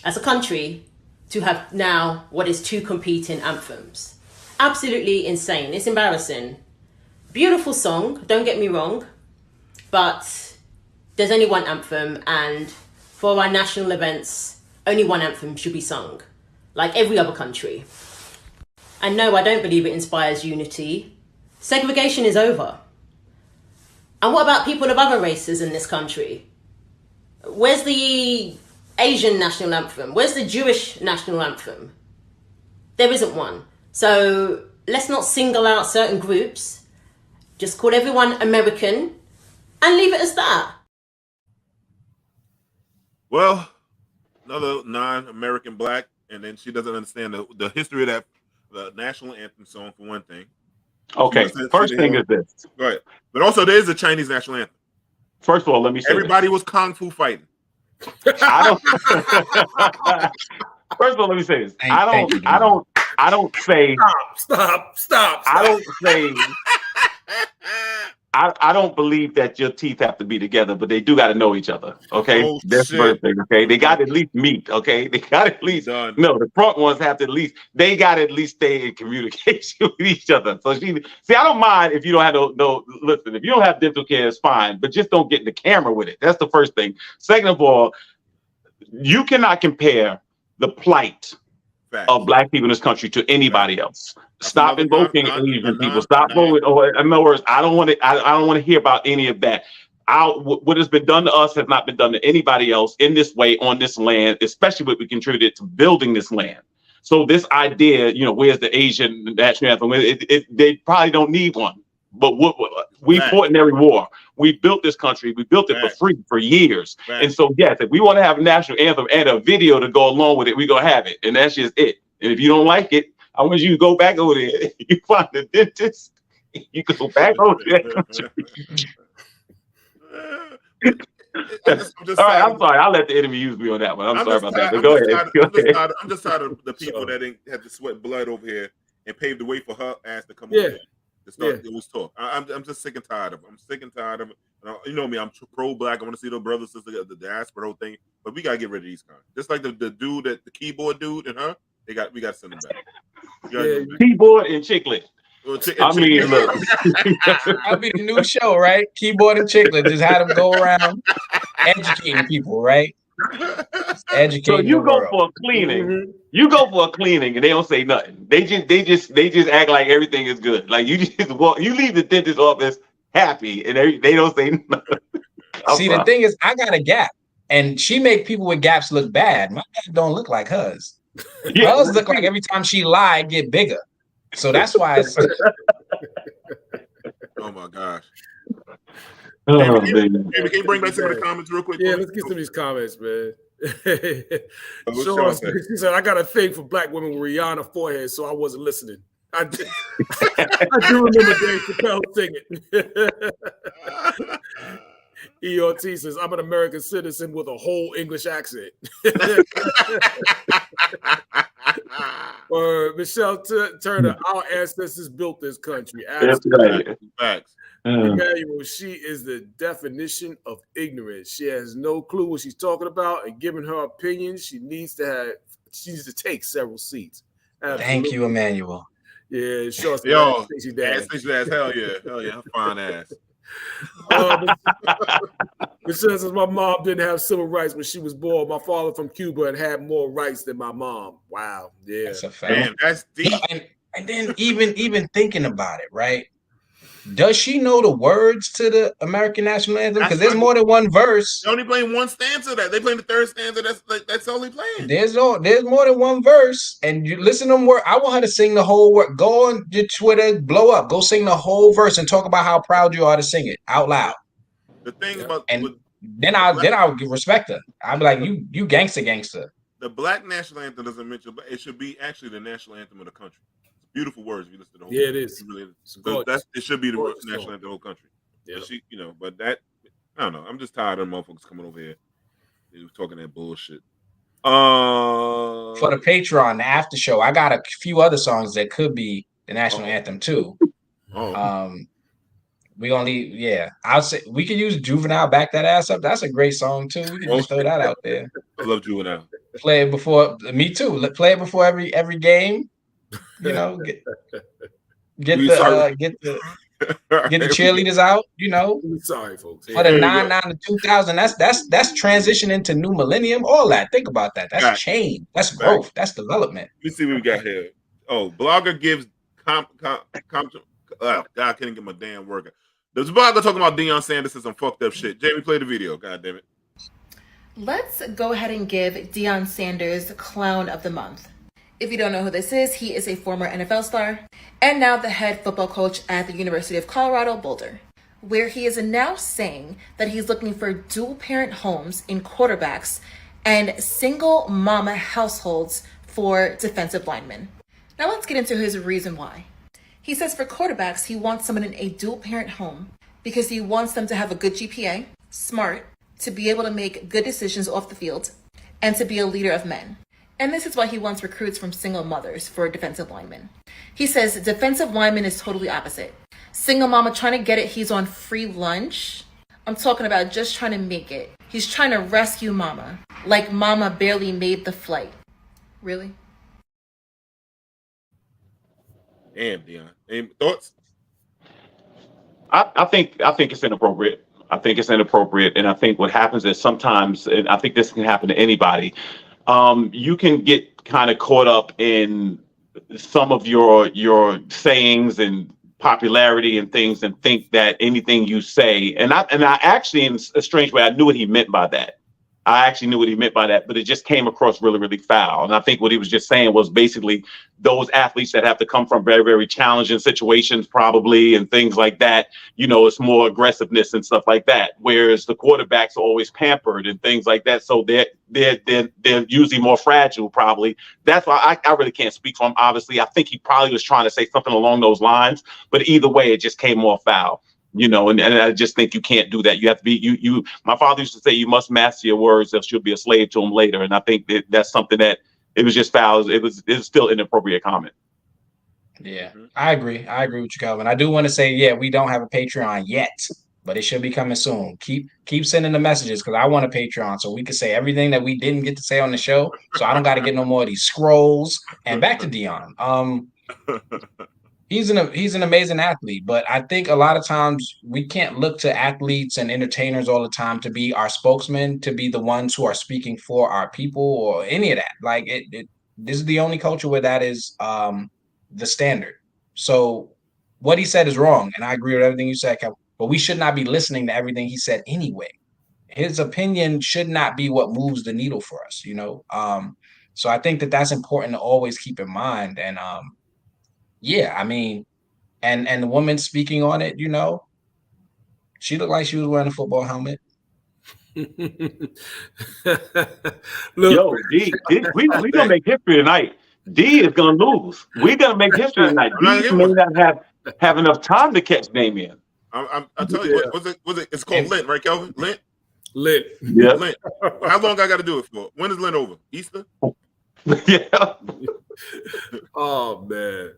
as a country to have now what is 2 competing anthems. Absolutely insane. It's embarrassing. Beautiful song, don't get me wrong, but there's only one anthem, and for our national events, only one anthem should be sung, like every other country. And no, I don't believe it inspires unity. Segregation is over. And what about people of other races in this country? Where's the Asian national anthem? Where's the Jewish national anthem? There isn't one. So let's not single out certain groups. Just call everyone American and leave it as that. Well, another non-American black, and then she doesn't understand the history of that the national anthem song, for one thing. Okay, first thing is this. Go ahead. But also, there is a Chinese national anthem. First of all, let me say everybody was kung fu fighting. I don't. First of all, let me say this. I don't say. Stop. I don't say. I don't believe that your teeth have to be together, but they do got to know each other. Okay, that's the first thing. Okay, they got to at least meet. Okay, they got to at least no. The front ones have to at least. They got to at least stay in communication with each other. So I don't mind if you don't have no. Listen, if you don't have dental care, it's fine, but just don't get in the camera with it. That's the first thing. Second of all, you cannot compare the plight of black people in this country to anybody else. Stop invoking Asian people. Stop voting. In other words, I don't want to hear about any of that. What has been done to us has not been done to anybody else in this way on this land, especially what we contributed to building this land. So this idea, where's the Asian national anthem? They probably don't need one. But we fought in every war. We built this country. We built it for free for years. And so, yes, if we want to have a national anthem and a video to go along with it, we're going to have it. And that's just it. And if you don't like it, I want you to go back over there. You find the dentist. You go back over there. All right, I'm sorry. I'll let the enemy use me on that one. I'm sorry about that. But go ahead. I'm just tired of the people that had to sweat blood over here and paved the way for her ass to come over here. It was talk. I'm just sick and tired of it. I'm sick and tired of it. You know me, I'm pro-black. I want to see the brothers, sisters, the diaspora whole thing. But we gotta get rid of these guys. Just like the dude, the keyboard dude, and her. We got to send them back. Keyboard and Chiclet. I mean, look. That'll be the new show, right? Keyboard and Chiclet. Just had them go around educating people, right? Educating So you the go world. for a cleaning. You go for a cleaning, and they don't say nothing. They just act like everything is good. Like you just walk, you leave the dentist office happy, and they don't say nothing. See, the thing is, I got a gap, and she make people with gaps look bad. My gap don't look like hers. Hers look like every time she lie, it get bigger. So that's why it's. Oh my gosh. Oh, Can you bring back some of the comments real quick? Yeah, let's get some of these comments, man. What's Sean Sean said, say? she said, I got a thing for black women with Rihanna forehead, so I wasn't listening. I do remember Dave Chappelle singing. EOT says, I'm an American citizen with a whole English accent. Or Michelle Turner, our ancestors built this country. Absolutely. Facts. Emmanuel, she is the definition of ignorance. She has no clue what she's talking about, and given her opinion, she needs to take several seats. Absolutely. Thank you, Emmanuel. Yeah, sure. Yo, ass, hell yeah, fine ass. Michelle says, my mom didn't have civil rights when she was born. My father from Cuba had more rights than my mom. Wow, yeah, that's a fact. Damn, that's deep. And then even thinking about it, right? Does she know the words to the American national anthem? Because there's more than one verse. They only playing one stanza of that. They playing the third stanza. That's only playing. There's more than one verse, and you listen to them word. I want her to sing the whole word. Go on your Twitter, blow up. Go sing the whole verse and talk about how proud you are to sing it out loud. The thing about then I'll respect her. I'll be like, you gangster. The black national anthem doesn't mention, but it should be actually the national anthem of the country. It's beautiful words if you listen to the whole. Yeah, it is. It should be the national anthem of the whole country. Yeah, but that I don't know. I'm just tired of motherfuckers coming over here. They was talking that bullshit. For the Patreon, the after show, I got a few other songs that could be the national anthem too. We gonna leave. Yeah, I'll say we could use Juvenile, Back That Ass Up. That's a great song too. We can just throw that out there. I love Juvenile. Play it before me too. Play it before every game. You know, get the cheerleaders out. You know, sorry folks. For the 99 to 2000, that's transition into new millennium. All that. Think about that. That's change. That's growth. That's development. Let me see what we got here. Oh, blogger gives God, I couldn't get my damn worker. There's a blogger talking about Deion Sanders and some fucked up shit. Jamie, play the video. God damn it. Let's go ahead and give Deion Sanders Clown of the Month. If you don't know who this is, he is a former NFL star and now the head football coach at the University of Colorado Boulder, where he is now saying that he's looking for dual parent homes in quarterbacks and single mama households for defensive linemen. Now let's get into his reason why. He says for quarterbacks, he wants someone in a dual parent home because he wants them to have a good GPA, smart, to be able to make good decisions off the field, and to be a leader of men. And this is why he wants recruits from single mothers for defensive linemen. He says defensive lineman is totally opposite. Single mama trying to get it, he's on free lunch. I'm talking about just trying to make it. He's trying to rescue mama, like mama barely made the flight. Really? Damn, Deion. Any thoughts? I think it's inappropriate. I think it's inappropriate, and I think what happens is sometimes, and I think this can happen to anybody, you can get kind of caught up in some of your sayings and popularity and things, and think that anything you say, and I actually, in a strange way, I knew what he meant by that. I actually knew what he meant by that, but it just came across really, really foul. And I think what he was just saying was basically those athletes that have to come from very, very challenging situations, probably, and things like that, you know, it's more aggressiveness and stuff like that. Whereas the quarterbacks are always pampered and things like that. So they're usually more fragile, probably. That's why I really can't speak for him. Obviously, I think he probably was trying to say something along those lines, but either way, it just came more foul. You know, and I just think you can't do that. You have to be, my father used to say, you must master your words, else you'll be a slave to them later. And I think that's something that it was just foul. It was still inappropriate comment. Yeah, I agree with you, Calvin. I do want to say, yeah, we don't have a Patreon yet, but it should be coming soon. Keep sending the messages, because I want a Patreon so we can say everything that we didn't get to say on the show. So I don't got to get no more of these scrolls. And back to Deion. He's an amazing athlete, but I think a lot of times we can't look to athletes and entertainers all the time to be our spokesman, to be the ones who are speaking for our people or any of that. Like this is the only culture where that is the standard. So what he said is wrong, and I agree with everything you said, Kevin, but we should not be listening to everything he said anyway. His opinion should not be what moves the needle for us, you know? So I think that that's important to always keep in mind. And yeah, I mean, and the woman speaking on it, you know, she looked like she was wearing a football helmet. Yo, D, we gonna make history tonight. D is gonna lose. We're gonna make history tonight. D may not have enough time to catch Damien. I tell you, was it? It's called Lent, right, Kelvin? Lent. Yeah. Lent. How long I got to do it for? When is Lent over? Easter. Yeah. Oh man.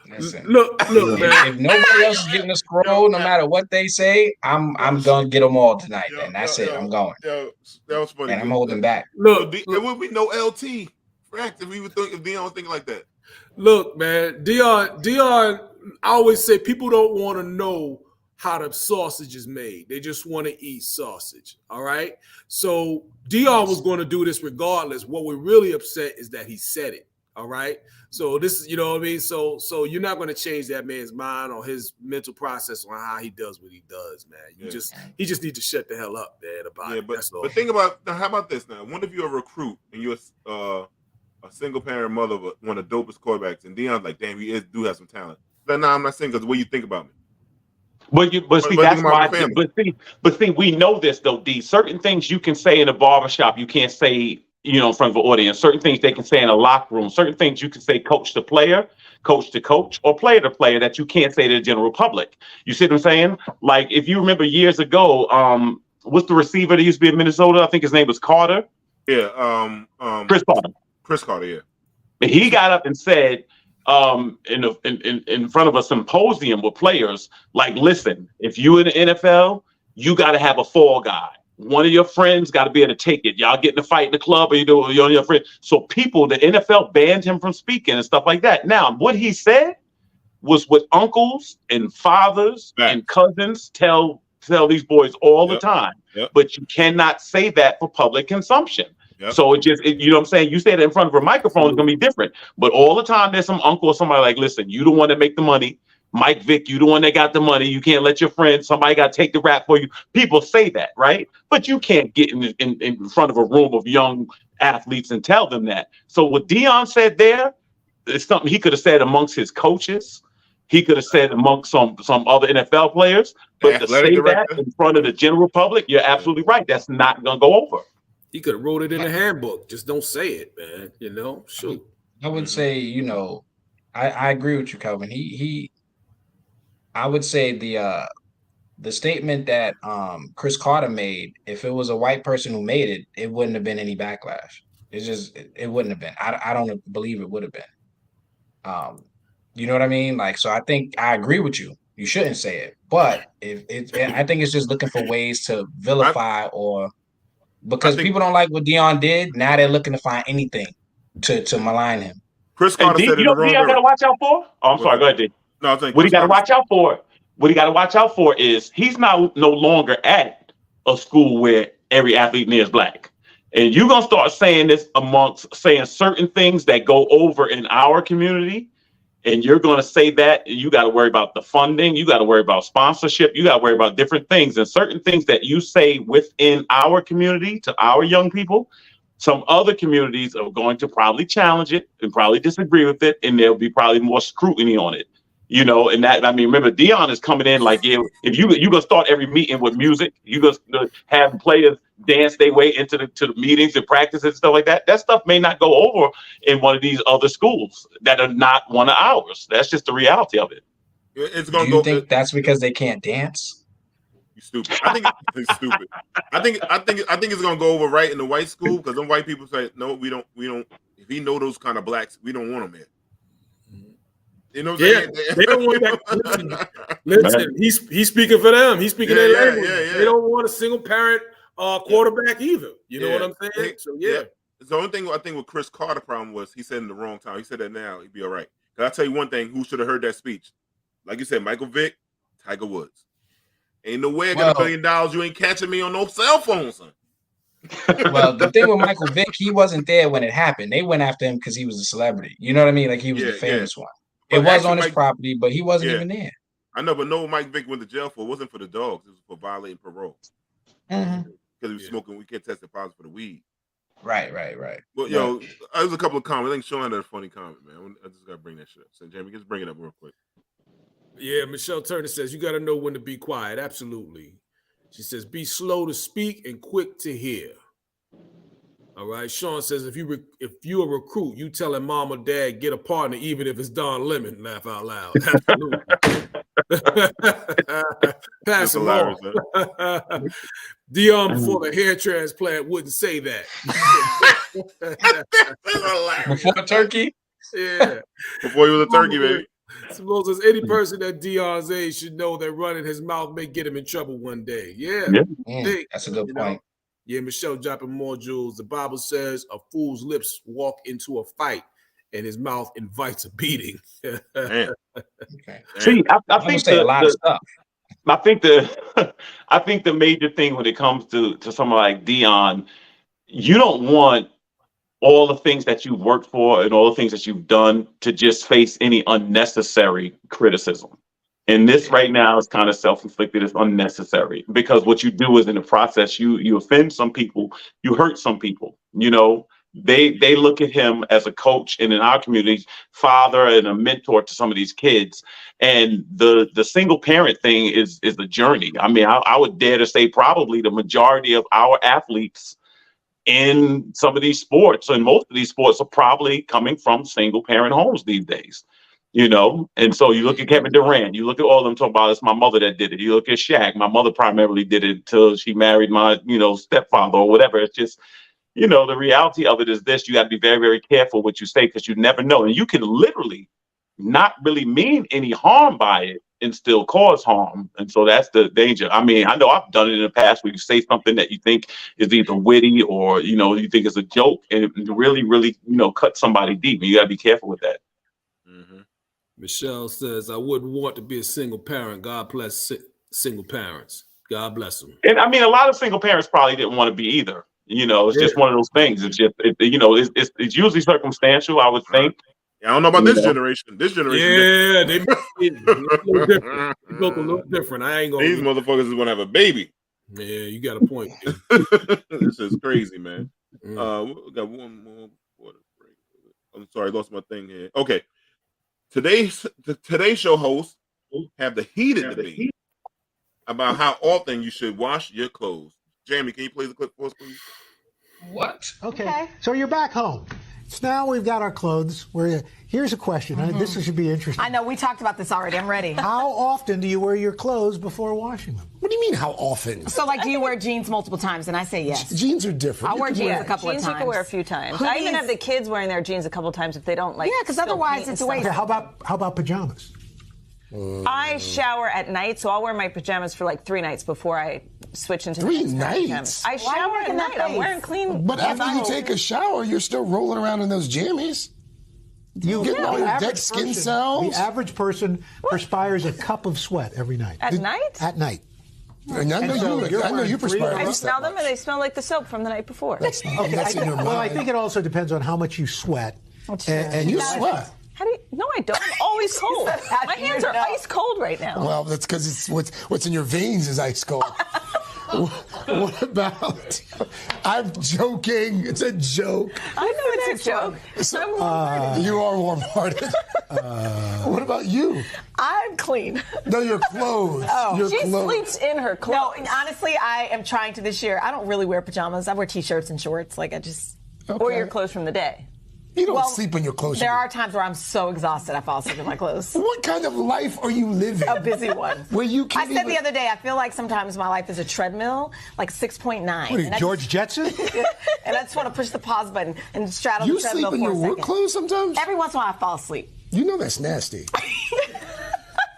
Listen, look, man. If nobody else is getting a scroll, no matter what they say, I'm gonna get them all tonight, and that's it. I'm going. Yo, that was funny. And I'm holding back. Look, it would be no LT. Correct. If Dion was thinking like that. Look, man, Dion. I always say people don't want to know how the sausage is made. They just want to eat sausage. All right. So Dion was going to do this regardless. What we're really upset is that he said it. All right. So this is, you know what I mean? So you're not going to change that man's mind or his mental process on how he does what he does, man. He just need to shut the hell up, man, about it. But think about, now, how about this now? What if you're a recruit and you're a single parent mother of one of the dopest quarterbacks, and Dion's like, damn, do have some talent. But no, I'm not saying because the way you think about me. But see, that's why. But see, we know this though, D. Certain things you can say in a barbershop, you can't say, you know, in front of an audience. Certain things they can say in a locker room. Certain things you can say coach to player, coach to coach, or player to player that you can't say to the general public. You see what I'm saying? Like if you remember years ago, what's the receiver that used to be in Minnesota? I think his name was Carter. Yeah. Chris Carter. Chris Carter. Yeah. But he got up and said, in front of a symposium with players, like, listen, if you in the NFL, you got to have a fall guy. One of your friends got to be able to take it. Y'all get in a fight in the club, or you're your friend. So people, the NFL banned him from speaking and stuff like that. Now, what he said was what uncles and fathers and cousins tell these boys all the time. But you cannot say that for public consumption. So you know what I'm saying? You say that in front of a microphone, it's gonna be different. But all the time there's some uncle or somebody like, listen, you the one that make the money. Mike Vick, you the one that got the money. You can't let your friends, somebody got to take the rap for you. People say that, right? But you can't get in front of a room of young athletes and tell them that. So what Dion said there is something he could have said amongst his coaches. He could have said amongst some other NFL players. But to say that in front of the general public, you're absolutely right. That's not gonna go over. He could have wrote it in the handbook. Just don't say it, man. You know, shoot. I would say, you know, I agree with you, Kelvin. I would say the statement that Chris Carter made, if it was a white person who made it, it wouldn't have been any backlash. It wouldn't have been. I don't believe it would have been. You know what I mean? Like, so I think I agree with you. You shouldn't say it, but I think it's just looking for ways to vilify because people don't like what Dion did. Now they're looking to find anything to malign him. Chris Carter said you know what he got to watch out for? Oh, I'm sorry. Go ahead, D. No, I think what he got to watch out for. What he got to watch out for is he's no longer at a school where every athlete in there is black. And you're gonna start saying this saying certain things that go over in our community. And you're going to say that, and you got to worry about the funding. You got to worry about sponsorship. You got to worry about different things. And certain things that you say within our community to our young people, some other communities are going to probably challenge it and probably disagree with it. And there'll be probably more scrutiny on it. You know, and that, I mean, remember, Dion is coming in like, if you're going to start every meeting with music, you're going to have players dance their way into the meetings and practices and stuff like that. That stuff may not go over in one of these other schools that are not one of ours. That's just the reality of it. It's going to go. Do you think that's because they can't dance? You stupid. I think it's stupid. I think it's going to go over right in the white school because them white people say, no, we don't. If we know those kind of blacks, we don't want them here. You know what I'm saying? They don't want that. Listen, he's speaking for them. He's speaking their language. They don't want a single parent quarterback either. You know what I'm saying? So The only thing I think with Chris Carter problem was he said in the wrong time. He said that now he'd be all right. I'll tell you one thing, who should have heard that speech? Like you said, Michael Vick, Tiger Woods. Ain't no way I got $1 billion. You ain't catching me on no cell phone, son. Well, the thing with Michael Vick, he wasn't there when it happened. They went after him because he was a celebrity. You know what I mean? Like he was the famous one. It was on his property, but he wasn't even there. I know, but no, Mike Vick went to jail for. It wasn't for the dogs. It was for violating parole. Because he was smoking. We can't test the positive for the weed. Right. Well, yo, there's a couple of comments. I think Sean had a funny comment, man. I just got to bring that shit up. So, Jamie, just bring it up real quick. Yeah, Michelle Turner says, you got to know when to be quiet. Absolutely. She says, be slow to speak and quick to hear. All right. Sean says, if you're a recruit, you telling mom or dad, get a partner, even if it's Don Lemon. Laugh out loud. Absolutely. Pass him on. Dion before the hair transplant wouldn't say that. Before turkey? Yeah. Before he was a turkey, baby. Suppose there's any person at Dion's age should know that running his mouth may get him in trouble one day. Yeah. That's a good point. Yeah, Michelle dropping more jewels. The Bible says a fool's lips walk into a fight and his mouth invites a beating. Okay. See, I think say a lot of stuff. I think the major thing when it comes to someone like Dion, you don't want all the things that you've worked for and all the things that you've done to just face any unnecessary criticism. And this right now is kind of self-inflicted. It's unnecessary because what you do is in the process, you offend some people, you hurt some people. You know, they look at him as a coach and in our community, father and a mentor to some of these kids. And the single parent thing is a journey. I mean, I would dare to say probably the majority of our athletes in some of these sports and most of these sports are probably coming from single parent homes these days. You know, and so you look at Kevin Durant, you look at all of them talking about it's my mother that did it. You look at Shaq, my mother primarily did it until she married my, stepfather or whatever. It's just, the reality of it is this: you got to be very, very careful what you say because you never know. And you can literally not really mean any harm by it and still cause harm. And so that's the danger. I mean, I know I've done it in the past where you say something that you think is either witty or, you think is a joke and really, really, cut somebody deep. And you got to be careful with that. Michelle says, I wouldn't want to be a single parent. God bless single parents. God bless them. And I mean, a lot of single parents probably didn't want to be either. It's just one of those things. It's just, it's usually circumstantial, I would think. I don't know about this generation. This generation. Yeah, they look a little different. I ain't gonna. These motherfuckers is gonna have a baby. Yeah, you got a point. This is crazy, man. We got one more water break. I'm sorry, I lost my thing here. Okay. Today's show hosts have the heated debate about how often you should wash your clothes. Jamie, can you play the clip for us, please? What? Okay. So you're back home. So now we've got our clothes. Here's a question. This should be interesting. I know. We talked about this already. I'm ready. How often do you wear your clothes before washing them? What do you mean, how often? So, do you wear jeans multiple times? And I say yes. Jeans are different. I wear jeans a couple of times. Jeans you can wear a few times. Hoodies. I even have the kids wearing their jeans a couple of times if they don't like. Yeah, because otherwise it's a waste. Okay, how about pajamas? I shower at night, so I'll wear my pajamas for like 3 nights before I switch into 3 nights. Pajamas. I shower at night. I'm wearing clean. But after you take a shower, you're still rolling around in those jammies. You get all your dead skin cells. The average person perspires a cup of sweat every night. At night? At night. And I know you perspire. I smell them, and they smell like the soap from the night before. That's in your mind. Well, I think it also depends on how much you sweat. And you sweat. How do you? No, I don't. I'm always cold. My hands are ice cold right now. Well, that's because it's what's in your veins is ice cold. What about? I'm joking. It's a joke. I know it's a joke. I'm warm-hearted. You are warm-hearted. What about you? I'm clean. No, your clothes. She sleeps in her clothes. No, honestly, I am trying to this year. I don't really wear pajamas. I wear t-shirts and shorts. Or your clothes from the day. You don't sleep in your clothes. There are times where I'm so exhausted I fall asleep in my clothes. What kind of life are you living? A busy one. Where you can't I said the other day, I feel like sometimes my life is a treadmill, like 6.9. What are you, George Jetson? And I just want to push the pause button and straddle the treadmill for a second. You sleep in your work clothes sometimes? Every once in a while I fall asleep. You know that's nasty.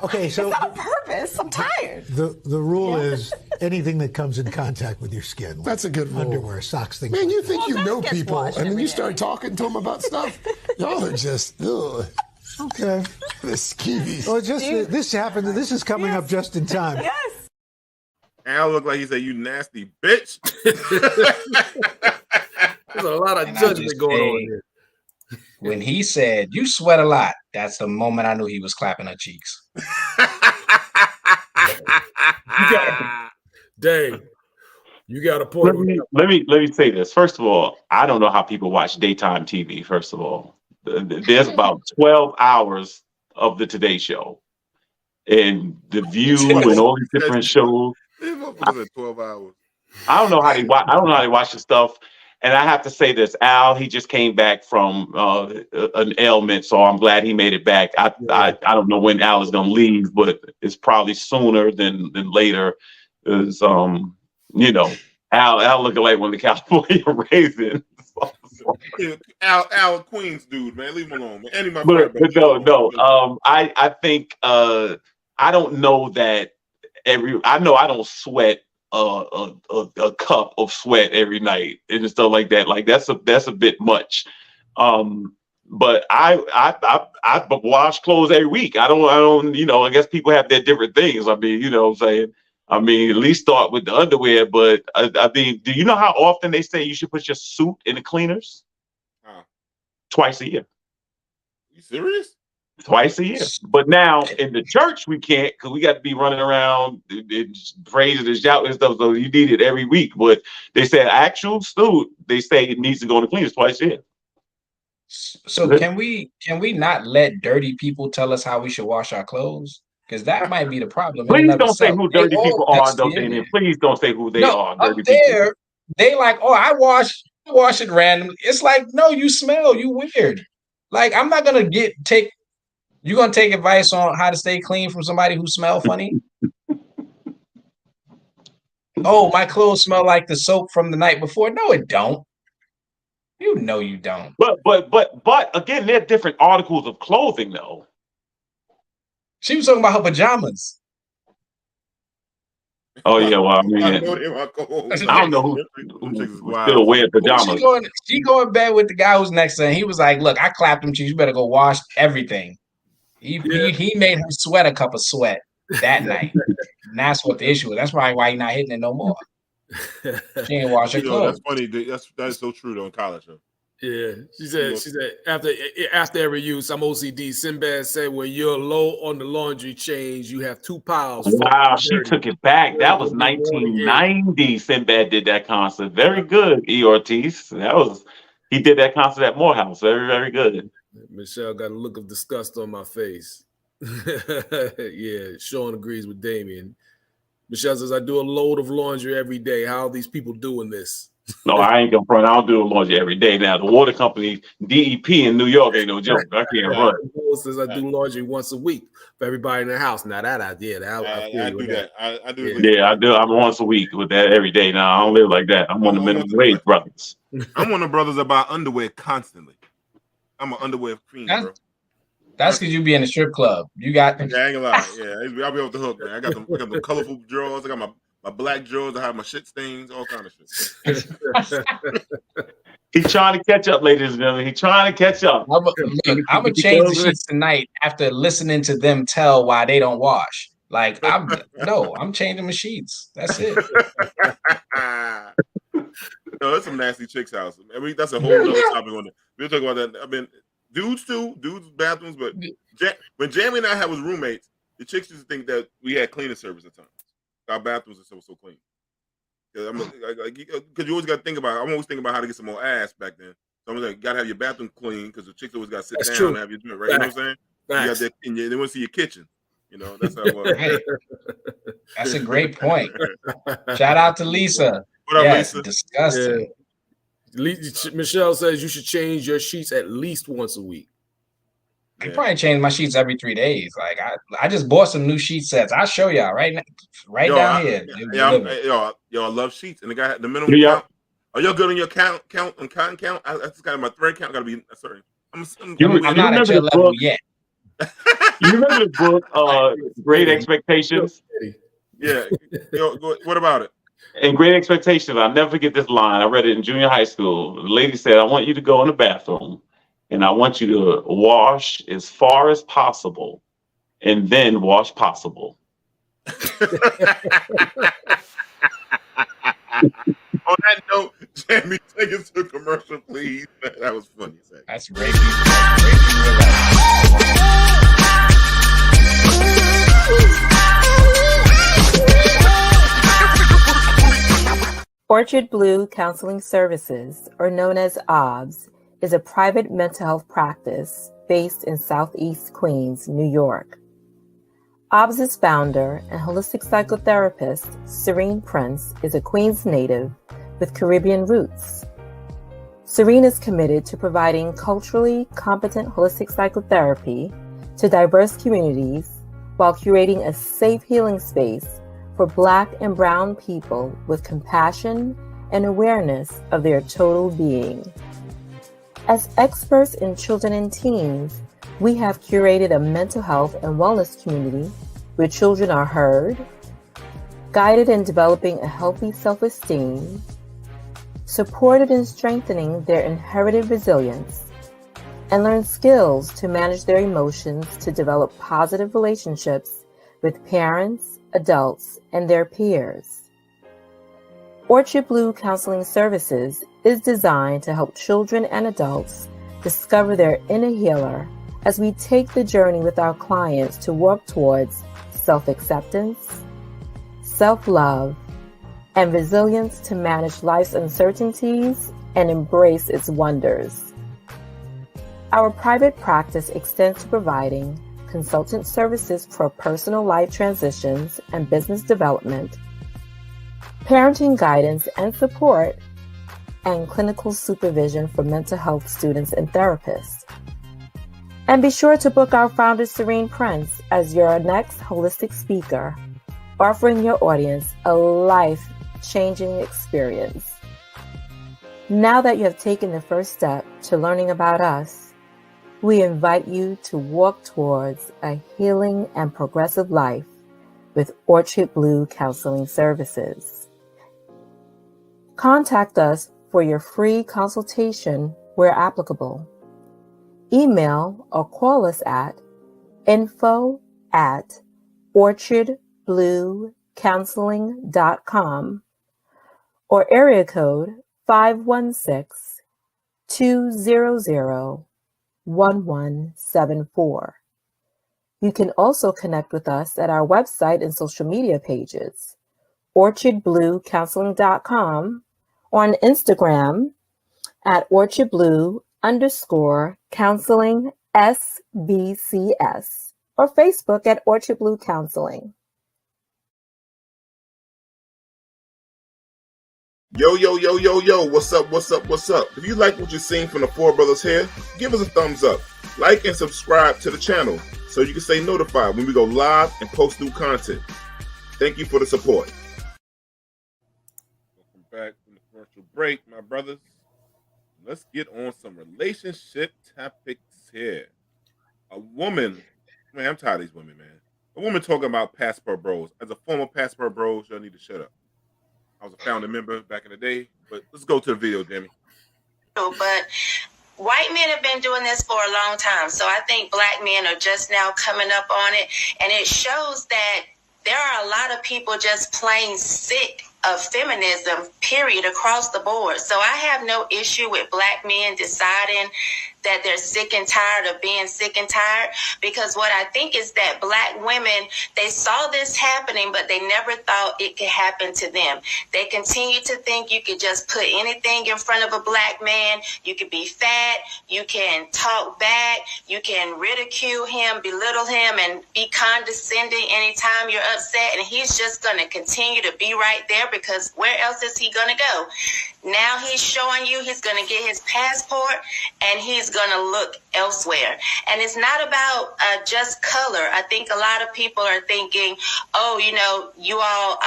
Okay, so it's not on purpose. I'm tired. The rule is anything that comes in contact with your skin. That's a good rule. Underwear, socks, things. Man, you think you know people, and then you start talking to them about stuff. Y'all are just. Ugh. Okay. The skeevies. Well, this happened. This is coming up just in time. Yes. Al look like he said, "You nasty bitch." There's a lot of judgment going on here. When he said, "You sweat a lot," that's the moment I knew he was clapping her cheeks. Dang, you got a point. Let me say this. First of all, I don't know how people watch daytime TV. First of all, there's about 12 hours of the Today Show, and The View, and all these different shows. 12 hours. I don't know how they watch. I don't know how they watch the stuff. And I have to say this, Al, he just came back from an ailment, so I'm glad he made it back. I don't know when Al is gonna leave, but it's probably sooner than later. Is you know, Al looking like one of the California Raisins. Al Queens dude, man, leave him alone, man. Any of my But no. I think I don't know that I know I don't sweat a cup of sweat every night and stuff like that. Like that's a bit much. But I wash clothes every week. I don't, you know, I guess people have their different things. I mean, you know what I'm saying? I mean, at least start with the underwear, but I mean, do you know how often they say you should put your suit in the cleaners? Twice a year. You serious? Twice a year. But now in the church we can't, because we got to be running around and praising and shouting and stuff. So you need it every week. But they said actual suit, they say it needs to go in the cleaners twice a year. So can we not let dirty people tell us how we should wash our clothes? Because that might be the problem. Please don't say who dirty people are, though, Damien. Please don't say who they are. Up there, they like, oh, I wash it randomly. It's like, no, you smell, you weird. Like, I'm not gonna you're gonna take advice on how to stay clean from somebody who smell funny. Oh, my clothes smell like the soap from the night before. No, it don't. You know you don't. But again, they're different articles of clothing, though. She was talking about her pajamas. Oh yeah, well, I mean, I don't know who still wear pajamas. She go in bed with the guy who's next to her. And he was like, "Look, I clapped him. You better go wash everything." He made her sweat a cup of sweat that night, and that's what the issue is. That's probably why he's not hitting it no more. She ain't wash her clothes. That's funny. That's so true though in college. Though. Yeah, she said after every use, I'm OCD. Sinbad said when you're low on the laundry change, you have 2 piles. Wow, she took it back. That was 1990. Sinbad did that concert. Very good, E. Ortiz. He did that concert at Morehouse. Very, very good. Michelle got a look of disgust on my face. Yeah, Sean agrees with Damien. Michelle says, I do a load of laundry every day. How are these people doing this? No, I ain't gonna front. I don't do laundry every day. Now, the water company, DEP in New York ain't no joke. I can't run. Says I do laundry once a week for everybody in the house. Now that I do that. I do. Yeah, I do. I'm once a week with that every day. Now I don't live like that. I'm one of the minimum wage brothers. I'm one of the brothers that buy underwear constantly. I'm an underwear fiend, bro. That's because you be in a strip club. You got. Yeah, I ain't gonna lie. Yeah, I'll be off the hook, man. I got them colorful drawers. I got my black drawers. I have my shit stains, all kind of shit. He's trying to catch up, ladies and gentlemen. He's trying to catch up. I'm gonna change the sheets tonight after listening to them tell why they don't wash. Like I'm changing my sheets. That's it. No, that's some nasty chicks' house. I mean, that's a whole other topic on it. We'll talk about that. I mean, dudes bathrooms, but when Jamie and I was roommates, the chicks used to think that we had cleaning service at times. Our bathrooms are so clean. Because you always got to think about. I'm always thinking about how to get some more ass back then. So I'm like, gotta have your bathroom clean because the chicks always got to sit down and have your drink, right? You know what I'm saying? They want to see your kitchen. You know, that's how it was. Right. That's a great point. Shout out to Lisa. What up, Lisa? Disgusting. Yeah. Michelle says you should change your sheets at least once a week. I probably change my sheets every 3 days. Like I just bought some new sheet sets. I'll show y'all right now, down here. I love sheets. And the minimum count. Are y'all good on your count on cotton count? That's kind of my thread count. Got to be sorry. I'm not at your level yet. You remember the book, Great Expectations? Yeah. What about it? In Great Expectations, I'll never forget this line. I read it in junior high school. The lady said, I want you to go in the bathroom And I want you to wash as far as possible and then wash possible. On that note, Jamie, take us to commercial, please. That was funny. That's rapey. Orchard Blue Counseling Services, or known as OBS, is a private mental health practice based in Southeast Queens, New York. OBS's founder and holistic psychotherapist, Serene Prince, is a Queens native with Caribbean roots. Serene is committed to providing culturally competent holistic psychotherapy to diverse communities while curating a safe healing space for Black and Brown people with compassion and awareness of their total being. As experts in children and teens, we have curated a mental health and wellness community where children are heard, guided in developing a healthy self-esteem, supported in strengthening their inherited resilience, and learn skills to manage their emotions to develop positive relationships with parents, adults, and their peers. Orchard Blue Counseling Services is designed to help children and adults discover their inner healer as we take the journey with our clients to work towards self-acceptance, self-love, and resilience to manage life's uncertainties and embrace its wonders. Our private practice extends to providing consultant services for personal life transitions and business development, parenting guidance and support, and clinical supervision for mental health students and therapists. And be sure to book our founder, Serene Prince, as your next holistic speaker, offering your audience a life-changing experience. Now that you have taken the first step to learning about us, we invite you to walk towards a healing and progressive life with Orchard Blue Counseling Services. Contact us for your free consultation where applicable. Email or call us at info@orchardbluecounseling.com or area code 516-200-1174. You can also connect with us at our website and social media pages, orchardbluecounseling.com, or on Instagram at orchardblue_counseling SBCS, or Facebook at Orchard Blue Counseling. Yo, what's up? If you like what you're seeing from the Four Brothers here, give us a thumbs up, like and subscribe to the channel so you can stay notified when we go live and post new content. Thank you for the support. Welcome back from the commercial break, my brothers. Let's get on some relationship topics here. A woman, man, I'm tired of these women, man. A woman talking about Passport Bros. As a former Passport Bros, y'all need to shut up. I was a founding member back in the day, but let's go to the video, Jamie. But white men have been doing this for a long time, so I think Black men are just now coming up on it, and it shows that there are a lot of people just plain sick of feminism, period, across the board. So I have no issue with Black men deciding that they're sick and tired of being sick and tired, because what I think is that Black women, they saw this happening, but they never thought it could happen to them. They continue to think you could just put anything in front of a Black man. You could be fat, you can talk back, you can ridicule him, belittle him, and be condescending anytime you're upset, and he's just going to continue to be right there, because where else is he going to go? Now he's showing you he's going to get his passport and he's going to look elsewhere. And it's not about just color. I think a lot of people are thinking, oh, you know, you all,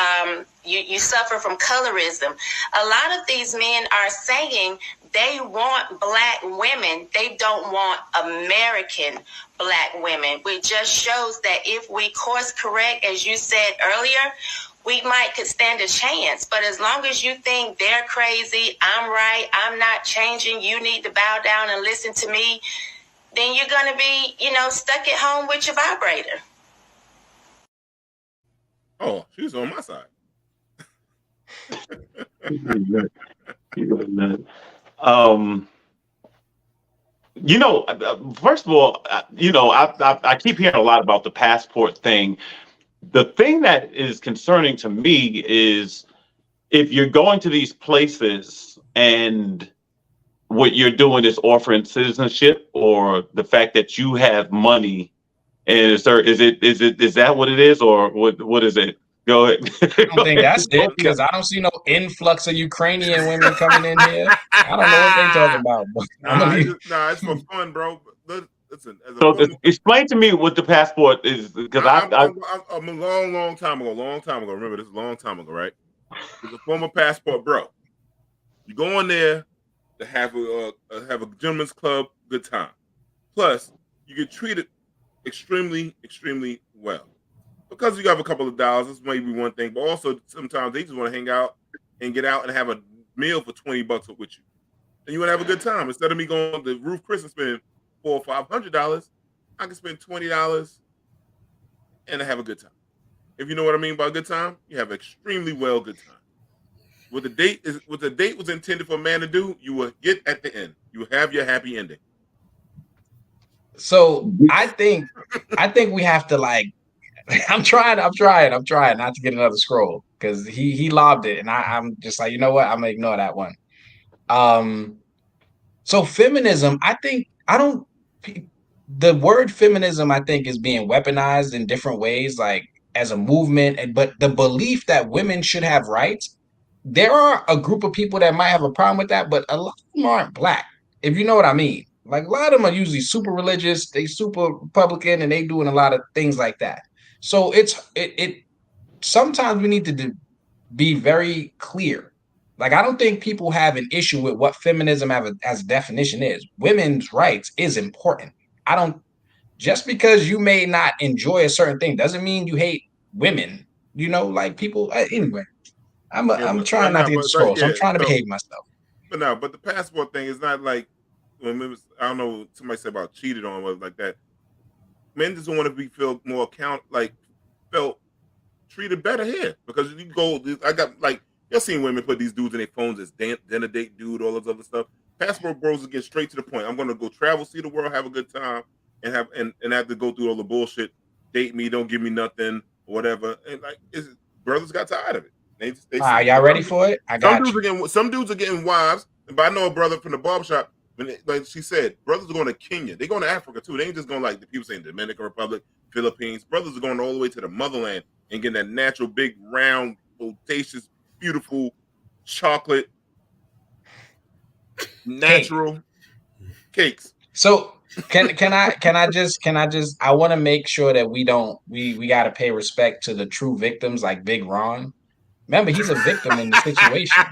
you suffer from colorism. A lot of these men are saying they want Black women. They don't want American Black women, which just shows that if we course correct, as you said earlier, we might could stand a chance. But as long as you think they're crazy, I'm right, I'm not changing, you need to bow down and listen to me, then you're going to be, stuck at home with your vibrator. Oh, she was on my side. First of all, I keep hearing a lot about the passport thing. The thing that is concerning to me is if you're going to these places and what you're doing is offering citizenship, or the fact that you have money, and is that what it is, or what is it? Go ahead. I don't think that's it, because I don't see no influx of Ukrainian women coming in here. I don't know what they're talking about. It's for fun, bro. Listen. Explain to me what the passport is, because I'm a long time ago. Remember, this is a long time ago, right? It's a former passport, bro. You go in there to have a gentleman's club, good time. Plus, you get treated extremely, extremely well. Because you have a couple of dollars, this may be one thing, but also sometimes they just want to hang out and get out and have a meal for $20 with you. And you want to have a good time. Instead of me going to Ruth Chris and spending $400 or $500, I can spend $20 and have a good time. If you know what I mean by a good time, you have extremely well good time. What the date was intended for a man to do, you will get at the end. You will have your happy ending. So I think we have to I'm trying not to get another scroll, because he lobbed it, and I'm just like, you know what? I'm gonna ignore that one. So feminism, the word feminism, I think, is being weaponized in different ways, like as a movement, but the belief that women should have rights, there are a group of people that might have a problem with that, but a lot of them aren't Black, if you know what I mean. Like, a lot of them are usually super religious, they super Republican, and they doing a lot of things like that. So sometimes we need to be very clear. Like, I don't think people have an issue with what feminism as a definition is. Women's rights is important. Just because you may not enjoy a certain thing doesn't mean you hate women. People. Anyway, I'm trying not to get the scroll, so I'm trying to behave myself. But the passport thing is not like when it was, I don't know, somebody said about cheated on or like that. Men just want to feel more felt treated better here, because you go. I got you've seen women put these dudes in their phones as dinner date dude, all this other stuff. Passport bros get straight to the point. I'm gonna go travel, see the world, have a good time, and have to go through all the bullshit. Date me, don't give me nothing, or whatever. And brothers got tired of it. Are y'all ready for it? Some dudes are getting wives, but I know a brother from the barbershop. Like she said, brothers are going to Kenya. They're going to Africa too. They ain't just going like the people saying Dominican Republic, Philippines. Brothers are going all the way to the motherland and getting that natural, big, round, bodacious, beautiful chocolate, natural cakes. So can I just I want to make sure that we got to pay respect to the true victims, like Big Ron. Remember, he's a victim in the situation.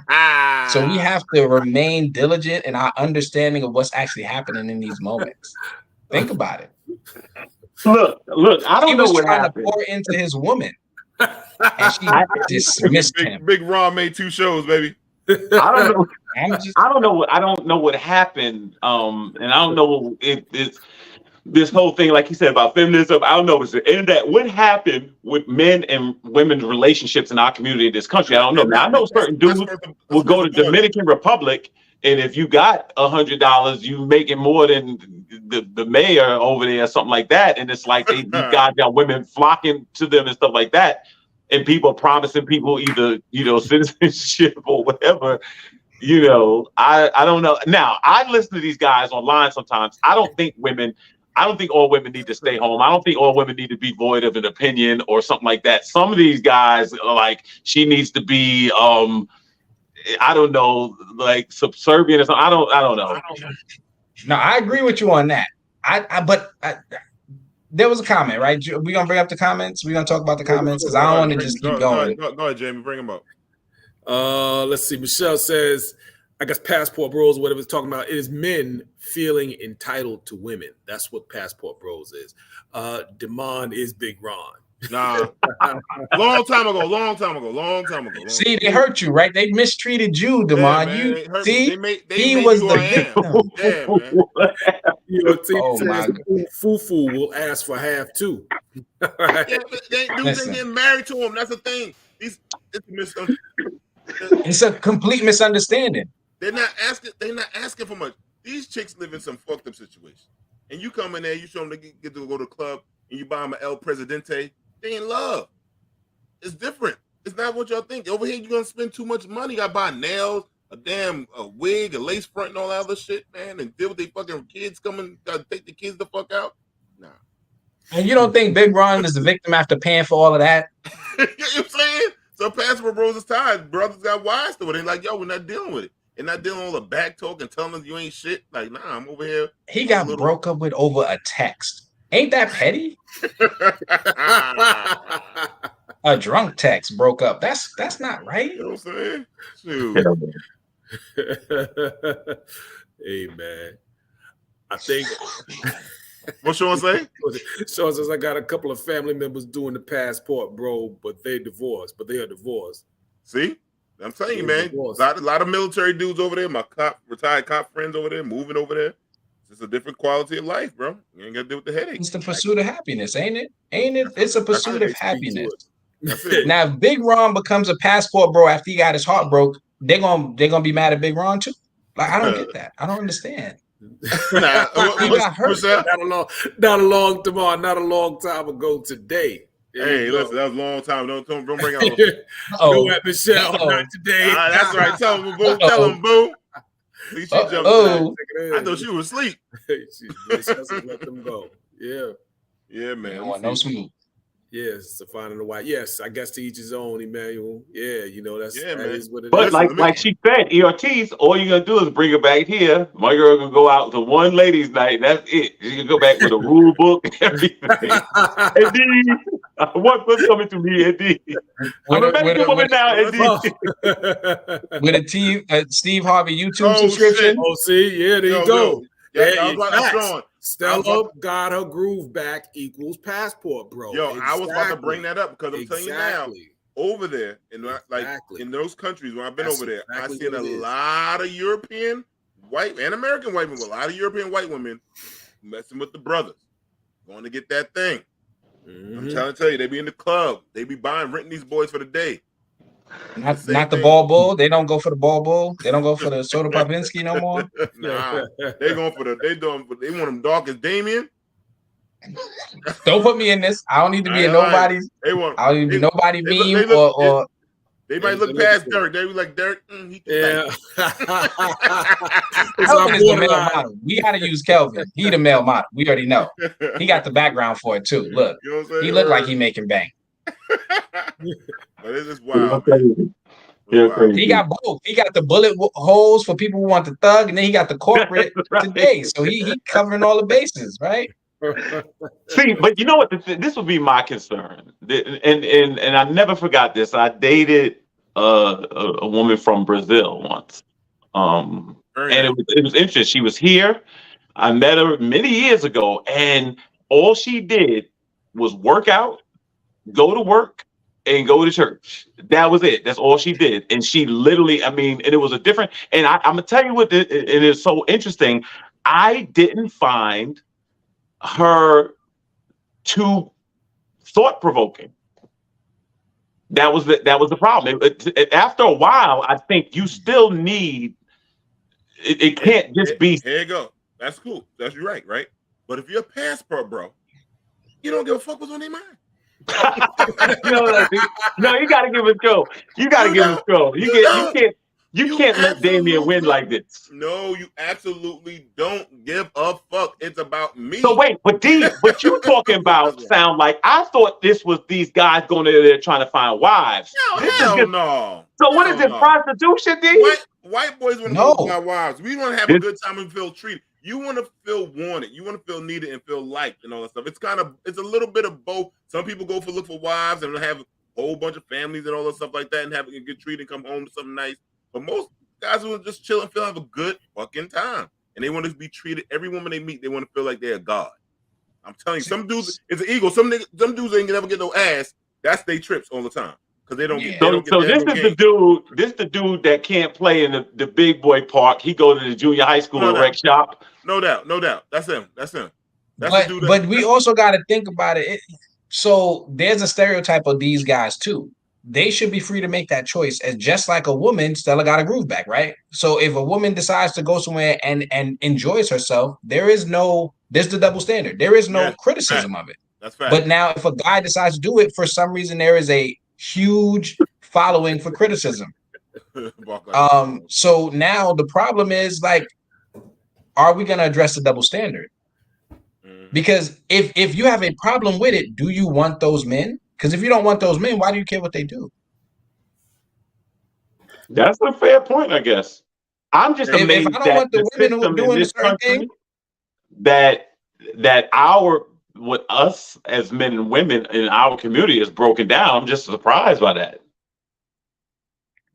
So we have to remain diligent in our understanding of what's actually happening in these moments. Think about it. Look, I don't know what happened. He was trying to pour into his woman, and she dismissed him. Big Ron made 2 shows, baby. I don't know what happened. And I don't know if it's this whole thing, like you said, about feminism. I don't know. It's the internet. What happened with men and women's relationships in our community in this country? I don't know. Now, I know certain dudes will go to Dominican Republic, and if you got $100, you making more than the mayor over there, or something like that. And it's like these goddamn women flocking to them and stuff like that. And people promising people either, citizenship or whatever. I don't know. Now, I listen to these guys online sometimes. I don't think all women need to stay home. I don't think all women need to be void of an opinion or something like that. Some of these guys are like, she needs to be, I don't know, like subservient or something. I don't know. No, I agree with you on that. But there was a comment, right? We're going to bring up the comments. We're going to talk about the comments, because I don't want to just keep going. Go ahead, Jamie. Bring them up. Let's see. Michelle says, I guess passport bros, whatever it's talking about, it is men feeling entitled to women. That's what passport bros is. Demond is Big Ron. Nah, long time ago. See, they hurt you, right? They mistreated you, Damon. man, You they hurt see, me. They he made was me the who I am. victim. Yeah, man. You know, T Oh, says my Fufu will ask for half too. Yeah, but dudes Listen. ain't getting married to him. That's the thing. It's a misunderstanding. It's a complete misunderstanding. They're not asking for much. These chicks live in some fucked up situation, and you come in there, you show them to get to go to the club, and you buy them an El Presidente. They in love. It's different. It's not what y'all think. Over here, you're gonna spend too much money. You gotta buy nails, a wig, a lace front, and all that other shit, man, and deal with their fucking kids coming. Gotta take the kids the fuck out. Nah. And you don't think Big Ron is the victim after paying for all of that? You know what I'm saying? So Passport Bros is tired. Brothers got wise to it. They're like, yo, we're not dealing with it. They're not dealing with all the back talk and telling us you ain't shit. Like, nah, I'm over here. He got broke up with over a text. Ain't that petty? A drunk text broke up. That's not right. You know what I'm saying? Shoot. Hey, man. I think. What Sean say? Sean says, I got a couple of family members doing the passport, bro, but they divorced. But they are divorced. See? I'm telling you, man. A lot of military dudes over there. My retired cop friends over there, moving over there. It's a different quality of life, bro. You ain't got to deal with the headache. It's the pursuit of happiness, ain't it? Ain't it? It's a pursuit of happiness. Now, if Big Ron becomes a passport bro after he got his heart broke, they're gonna be mad at Big Ron too. Like, I don't get that. I don't understand. He got hurt. Not a long time ago today. Hey, listen, that was a long time. Don't bring out. No, at Michelle, not today. That's right. Tell him, boo. Tell him, boo. She jumped in. I thought she was asleep. She let them go. Yeah. Yeah, man. No smooth. Yes, to finding the white. Yes, I guess to each his own, Emmanuel. Yeah, you know, that is what it is. But like she said, Ortiz, all you gonna do is bring her back here. My girl gonna go out to one ladies' night. That's it. She can go back with a rule book and everything. Indeed, what's coming to me, indeed. I'm a Mexican woman now, indeed. With a Steve Harvey YouTube subscription. Oh, see, yeah, there you go. Yeah, Stella got her groove back equals passport, bro. Yo, exactly. I was about to bring that up because I'm telling you now, over there, in those countries where I've been over there, I've seen a lot of European white and American white women, a lot of European white women messing with the brothers, going to get that thing. Mm-hmm. I'm trying to tell you, they be in the club, they be renting these boys for the day. Not the ball bull. They don't go for the ball bull. They don't go for the Soda Popinski no more. Nah, they going for they want them dark as Damien. Don't put me in this. I don't need to be in nobody's. I don't need to be nobody meme or. They might look past Derek. They be like Derek. He Kelvin is the male model. We got to use Kelvin. He the male model. We already know. He got the background for it too. Look, you know what I'm saying? He looked like he making bank. But it is wild. He got both. He got the bullet holes for people who want the thug, and then he got the corporate today. So he covering all the bases, right? See, but you know what? This would be my concern, and I never forgot this. I dated a woman from Brazil once, and it was interesting. She was here. I met her many years ago, and all she did was work out, go to work, and go to church. That was it. That's all she did. And she literally, and it was a different, and I'm going to tell you what, it is so interesting. I didn't find her too thought-provoking. That was the problem. After a while, I think you still need, it can't just be. Here you go. That's cool. That's right? But if you're a passport bro, you don't give a fuck what's on their mind. No, you gotta give it a go. You can't let Damien win like this. No, you absolutely don't give a fuck. It's about me. So wait, but you talking about sound like I thought this was these guys going there trying to find wives. No, hell no. So what is it, prostitution, D? White boys want to find wives. We want to have a good time and feel treated. You want to feel wanted. You want to feel needed and feel liked and all that stuff. It's a little bit of both. Some people look for wives and have a whole bunch of families and all that stuff like that and have a good treat and come home to something nice. But most guys will just chill and have a good fucking time. And they want to be treated. Every woman they meet, they want to feel like they're a god. I'm telling you, some dudes it's an ego. Some dudes ain't never get no ass. That's they trips all the time because they don't get. So this is the dude. This the dude that can't play in the big boy park. He go to the junior high school and rec shop. No doubt. That's him. That's the dude. But we also got to think about it. So there's a stereotype of these guys too. They should be free to make that choice. As just like a woman, Stella got a groove back, right? So if a woman decides to go somewhere and enjoys herself, there's the double standard. There is no criticism of it. That's fact. But now if a guy decides to do it, for some reason, there is a huge following for criticism. So now the problem is, like, are we going to address the double standard? Because if you have a problem with it, do you want those men? Because if you don't want those men, why do you care what they do? That's a fair point, I guess. I'm just amazed that the system in this country that with us as men and women in our community is broken down. I'm just surprised by that.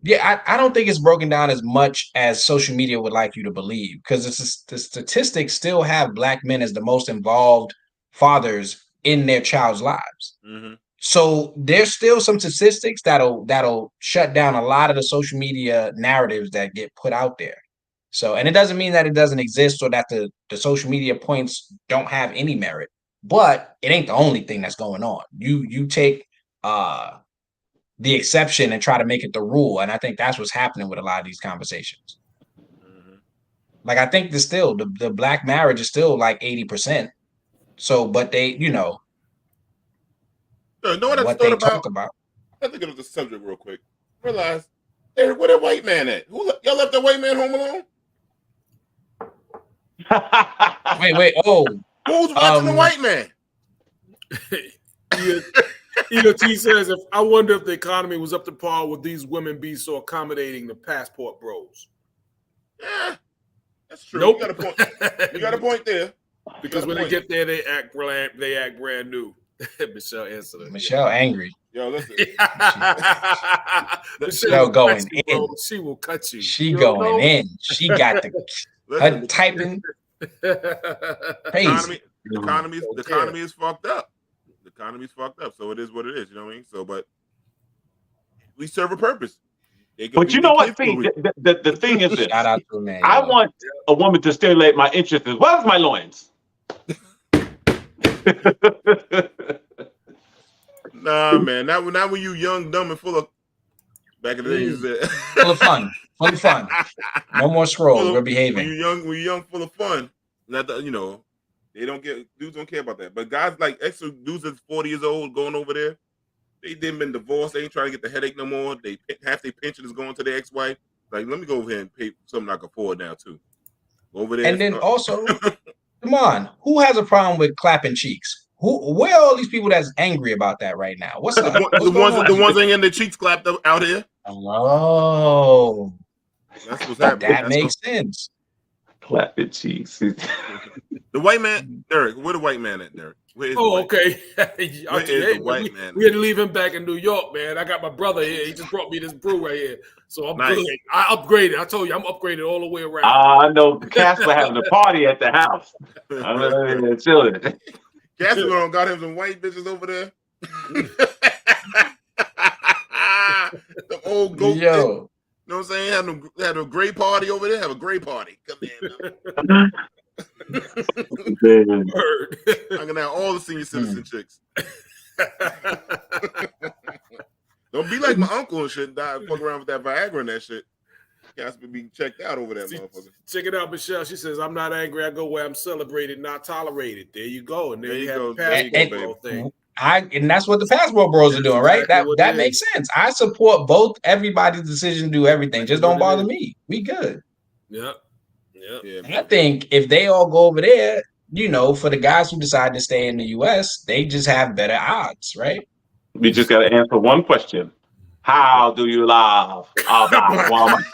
Yeah, I don't think it's broken down as much as social media would like you to believe, because the statistics still have Black men as the most involved fathers in their child's lives. Mm-hmm. So there's still some statistics that'll shut down a lot of the social media narratives that get put out there. So, and it doesn't mean that it doesn't exist or that the social media points don't have any merit, but it ain't the only thing that's going on. You take the exception and try to make it the rule, and I think that's what's happening with a lot of these conversations. Mm-hmm. Like, I think the Black marriage is still like 80%. So, but they, what they talk about. I think of the subject real quick. Realize, hey, where that white man at? Y'all left that white man home alone? Wait. Oh, who's watching the white man? EOT says, I wonder if the economy was up to par with these women be so accommodating the passport bros. Yeah, that's true. Nope. You got a point there. Because when they get there, they act brand new. Michelle answered it. Michelle angry. Yo, listen. Michelle going in. She will cut you. She going in. She got her typing. Crazy. The economy is fucked up. The economy's fucked up. So it is what it is. You know what I mean? So, but we serve a purpose. But you know what? The thing is this. Shout out to man. I want a woman to stimulate my interest as well as my loins. Nah, man. Not when you young, dumb, and full of. Back in the days, full of fun. No more scrolls. We're behaving. When you're young, full of fun. Not that, they don't dudes don't care about that. But guys like extra dudes that's 40 years old going over there, they didn't been divorced. They ain't trying to get the headache no more. Half their pension is going to their ex-wife. Like, let me go over here and pay something I can afford now too. Go over there. And then also, come on, who has a problem with clapping cheeks? Where are all these people that's angry about that right now? What's up? The ones that ain't their cheeks clapped up out here. Oh, that's what's happening. That makes sense. Clapping cheeks. The white man, Derek. Where the white man at, Derek? Okay. The white man? We had to leave him back in New York, man. I got my brother here. He just brought me this brew right here. So I'm good. I upgraded. I told you I'm upgraded all the way around. I know Casper having a party at the house. I'm chilling. Casper got him some white bitches over there. The old goat. Yo. You know what I'm saying? Had a gray party over there. Have a gray party. Come in. I'm gonna have all the senior citizen chicks. Don't be like my uncle and shit. Fuck around with that Viagra and that shit. Guys be being checked out over that motherfucker. Check it out, Michelle. She says, "I'm not angry. I go where I'm celebrated, not tolerated." There you go. And there you have the passport thing. And that's what the passport bros are doing, right? That makes sense. I support both everybody's decision to do everything. Just don't bother me. We good. Yeah. I think if they all go over there, for the guys who decide to stay in the US, they just have better odds, right? We just got to answer one question. How do you love our woman?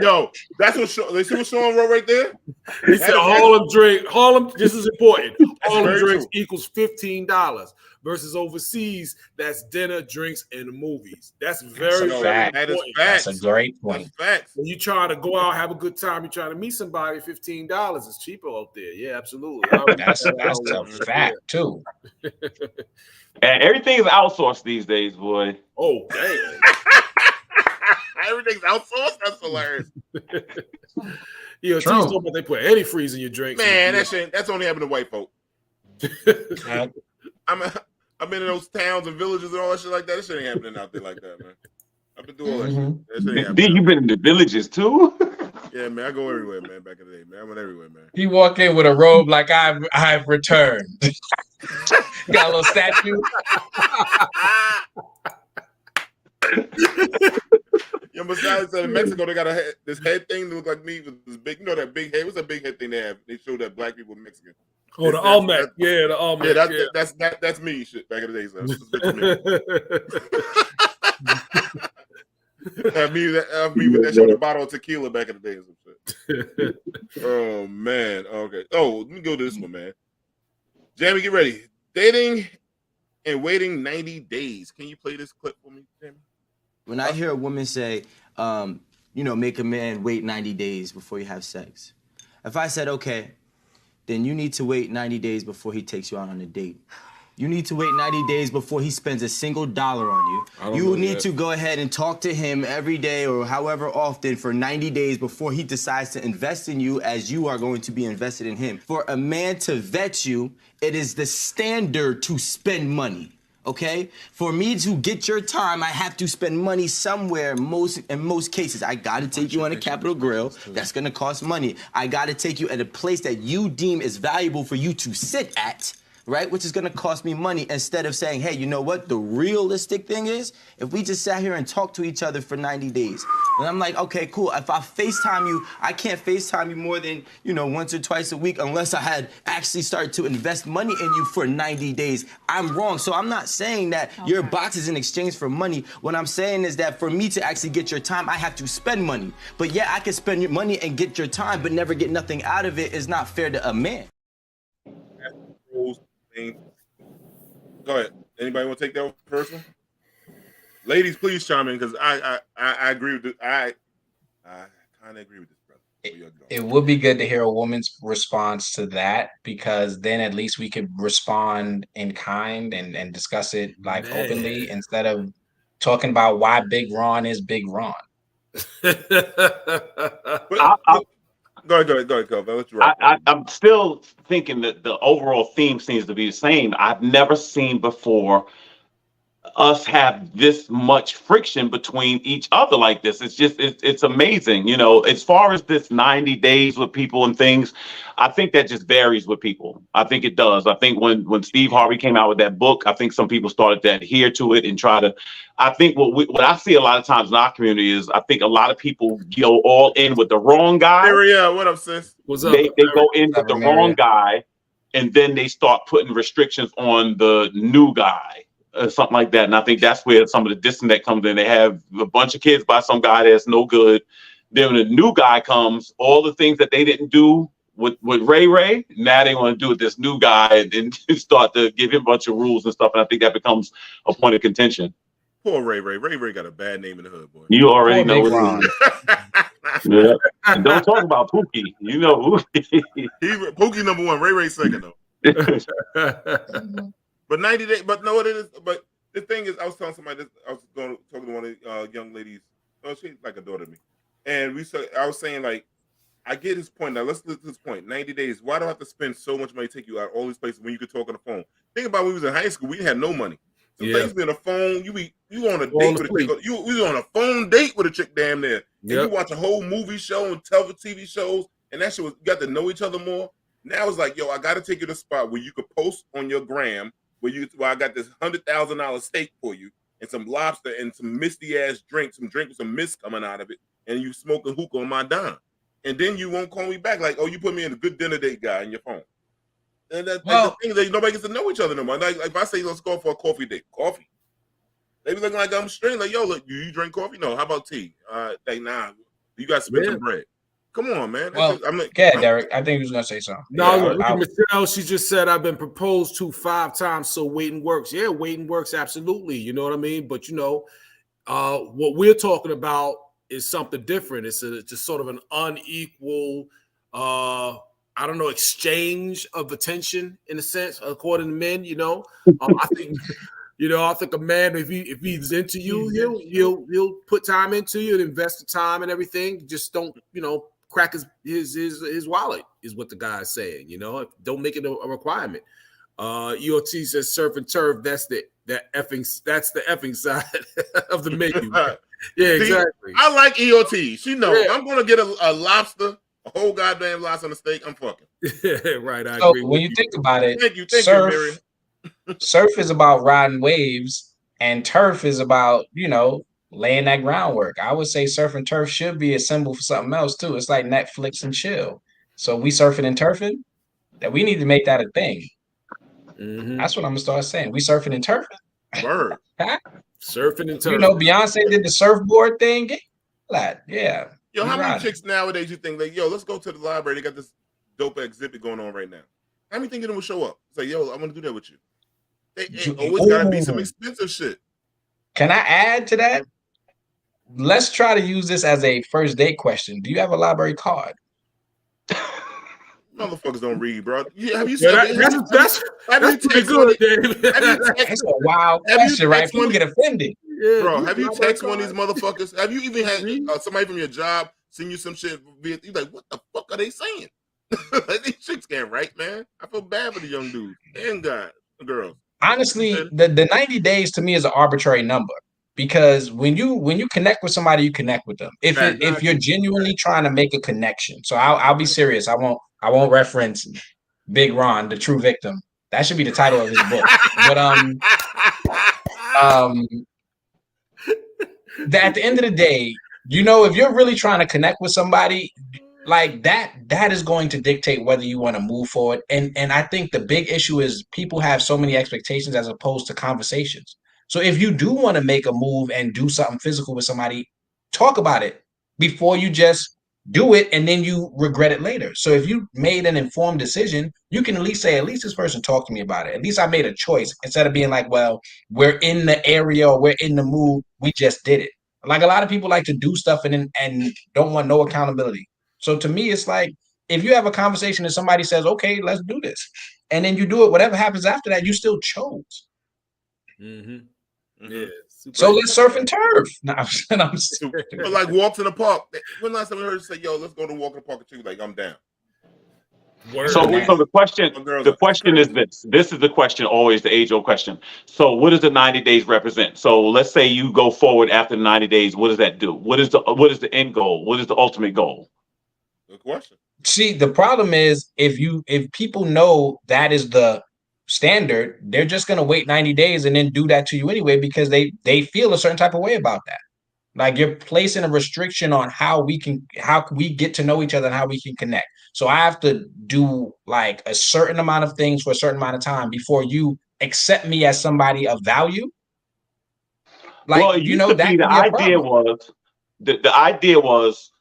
Yo, that's what Sean wrote right there. He said Harlem, this is important. Harlem drinks equals $15. versus overseas, that's dinner, drinks, and movies. That's very, That's a very fact. That is important. facts. That's a great point. That's facts. When you try to go out, have a good time, you try to meet somebody, $15 is cheaper out there. Yeah, absolutely. That's a fact too. And everything is outsourced these days, boy. Oh, damn. Everything's outsourced. That's hilarious. Yeah, True. talking about they put antifreeze in your drinks. Man, that's only happened to white folk. I've been in those towns and villages and all that shit like that. This shit ain't happening out there like that, man. I've been doing all that shit. That shit ain't happening. Then you've been in the villages too. Yeah, man, I go everywhere, man. Back in the day, man, I went everywhere, man. He walk in with a robe like I've returned. Got a little statue. Yo, besides that, in Mexico, they got this head thing that look like me with this big, that big head. What's that big head thing they have? They show that black people are Mexican. Oh, the Olmec. Yeah, the Olmec. Yeah, that's me. Shit, back in the day, so have me with that shit, a bottle of tequila back in the day or some shit. Oh man. Okay. Oh, let me go to this one, man. Jamie, get ready. Dating and waiting 90 days. Can you play this clip for me, Jamie? When I hear a woman say, make a man wait 90 days before you have sex. If I said, okay, then you need to wait 90 days before he takes you out on a date. You need to wait 90 days before he spends a single dollar on you. You need to go ahead and talk to him every day or however often for 90 days before he decides to invest in you as you are going to be invested in him. For a man to vet you, it is the standard to spend money. Okay? For me to get your time, I have to spend money somewhere. In most cases, I gotta take you on a Capitol Grill. That's gonna cost money. I gotta take you at a place that you deem is valuable for you to sit at, right? Which is gonna cost me money instead of saying, hey, you know what? The realistic thing is, if we just sat here and talked to each other for 90 days, and I'm like, okay, cool. If I FaceTime you, I can't FaceTime you more than, once or twice a week unless I had actually started to invest money in you for 90 days. I'm wrong. So I'm not saying that your box is in exchange for money. What I'm saying is that for me to actually get your time, I have to spend money. But yeah, I can spend your money and get your time, but never get nothing out of it is not fair to a man. Go ahead. Anybody want to take that first one? Ladies, please chime in because I agree with this. I kind of agree with this, brother. It would be good to hear a woman's response to that because then at least we could respond in kind and discuss it openly instead of talking about why Big Ron is Big Ron. Go ahead, Cove. I'll let you I'm still thinking that the overall theme seems to be the same. I've never seen before us have this much friction between each other like this. It's amazing. As far as this 90 days with people and things, I think that just varies with people. I think it does. I think when Steve Harvey came out with that book, I think some people started to adhere to it and try to. I think what I see a lot of times in our community is I think a lot of people go all in with the wrong guy. Maria, what up, sis? What's up? They go in with the wrong guy, and then they start putting restrictions on the new guy. Something like that. And I think that's where some of the disconnect comes in. They have a bunch of kids by some guy that's no good. Then when the new guy comes, all the things that they didn't do with Ray, now they want to do with this new guy and start to give him a bunch of rules and stuff. And I think that becomes a point of contention. Poor Ray. Ray got a bad name in the hood, boy. You already know what it is. Yeah. And don't talk about Pookie. You know Pookie number one, Ray second though. But 90 days, but no, it is. But the thing is, I was telling somebody this. I was talking to one of the young ladies. Oh, she's like a daughter to me, and I was saying like, I get his point. Now let's listen to his point. 90 days. Why do I have to spend so much money to take you out all these places when you could talk on the phone? Think about when we was in high school. We had no money. So things be on the phone. You on a date with a chick. You was on a phone date with a chick damn near. And you watch a whole movie show and TV shows, and that shit was you got to know each other more. Now it's like, yo, I got to take you to a spot where you could post on your gram. Where I got this $100,000 steak for you and some lobster and some misty ass drink with some mist coming out of it, and you smoking hookah on my dime, and then you won't call me back like, oh, you put me in a good dinner date guy in your phone, and the thing is that nobody gets to know each other no more. Like if I say let's go for a coffee date, they be looking like I'm strange. Like yo, look, you drink coffee? No, how about tea? Like nah, you got to spend some bread. Come on, man. Well, Derek, I think he was gonna say something. No, Michelle, she just said I've been proposed to 5 times, so waiting works. Yeah, waiting works absolutely. You know what I mean? But what we're talking about is something different. It's just sort of an unequal, I don't know, exchange of attention in a sense, according to men. I think. I think a man, if he's into you, he'll put time into you and invest the time and everything. Just don't, crack his wallet is what the guy's saying. Don't make it a requirement. EOT says surf and turf. That's the effing side of the menu. Yeah, exactly. I like EOT. She knows. I'm gonna get a lobster, a whole goddamn lobster on a steak. I'm fucking. Right. I So agree. when you think about it, Thank you, Mary. surf is about riding waves, and turf is about laying that groundwork. I would say surf and turf should be a symbol for something else too. It's like Netflix and chill. So we surfing and turfing. That we need to make that a thing. Mm-hmm. That's what I'm gonna start saying. We surfing and turfing. Word. Surfing and turfing. Beyonce did the surfboard thing. Yeah. Yo, how many chicks nowadays you think like, let's go to the library? They got this dope exhibit going on right now. How many think of them will show up? It's like, I want to do that with you. They always gotta be some expensive shit. Can I add to that? Let's try to use this as a first date question. Do you have a library card? Motherfuckers don't read, bro. Have you that's pretty good, Dave. That's a wild question, right? People get offended. Yeah, bro, have you texted one of these motherfuckers? Have you even had somebody from your job send you some shit? You're like, what the fuck are they saying? Like, these chicks can't write, man. I feel bad for the young dudes and girls. Honestly, the 90 days to me is an arbitrary number because when you connect with somebody, you connect with them. If you're genuinely trying to make a connection, so I'll be serious. I won't reference Big Ron, the true victim. That should be the title of his book. But at the end of the day, if you're really trying to connect with somebody like that is going to dictate whether you want to move forward. And I think the big issue is people have so many expectations as opposed to conversations. So if you do want to make a move and do something physical with somebody, talk about it before you just do it and then you regret it later. So if you made an informed decision, you can at least say, at least this person talked to me about it. At least I made a choice instead of being like, well, we're in the area or we're in the mood. We just did it. Like a lot of people like to do stuff and don't want no accountability. So to me, it's like if you have a conversation and somebody says, okay, let's do this. And then you do it, whatever happens after that, you still chose. Mm-hmm. Yeah. So let's surf and turf. No, I'm But like walks in the park. When last time we heard you say, let's go to walk in the park with you? Like, I'm down. So the question is this. This is the question, always the age-old question. So what does the 90 days represent? So let's say you go forward after the 90 days. What does that do? What is the end goal? What is the ultimate goal? Good question. See, the problem is if people know that is the standard, they're just gonna wait 90 days and then do that to you anyway because they feel a certain type of way about that. Like you're placing a restriction on how we get to know each other and how we can connect. So I have to do like a certain amount of things for a certain amount of time before you accept me as somebody of value. Like, well, the idea was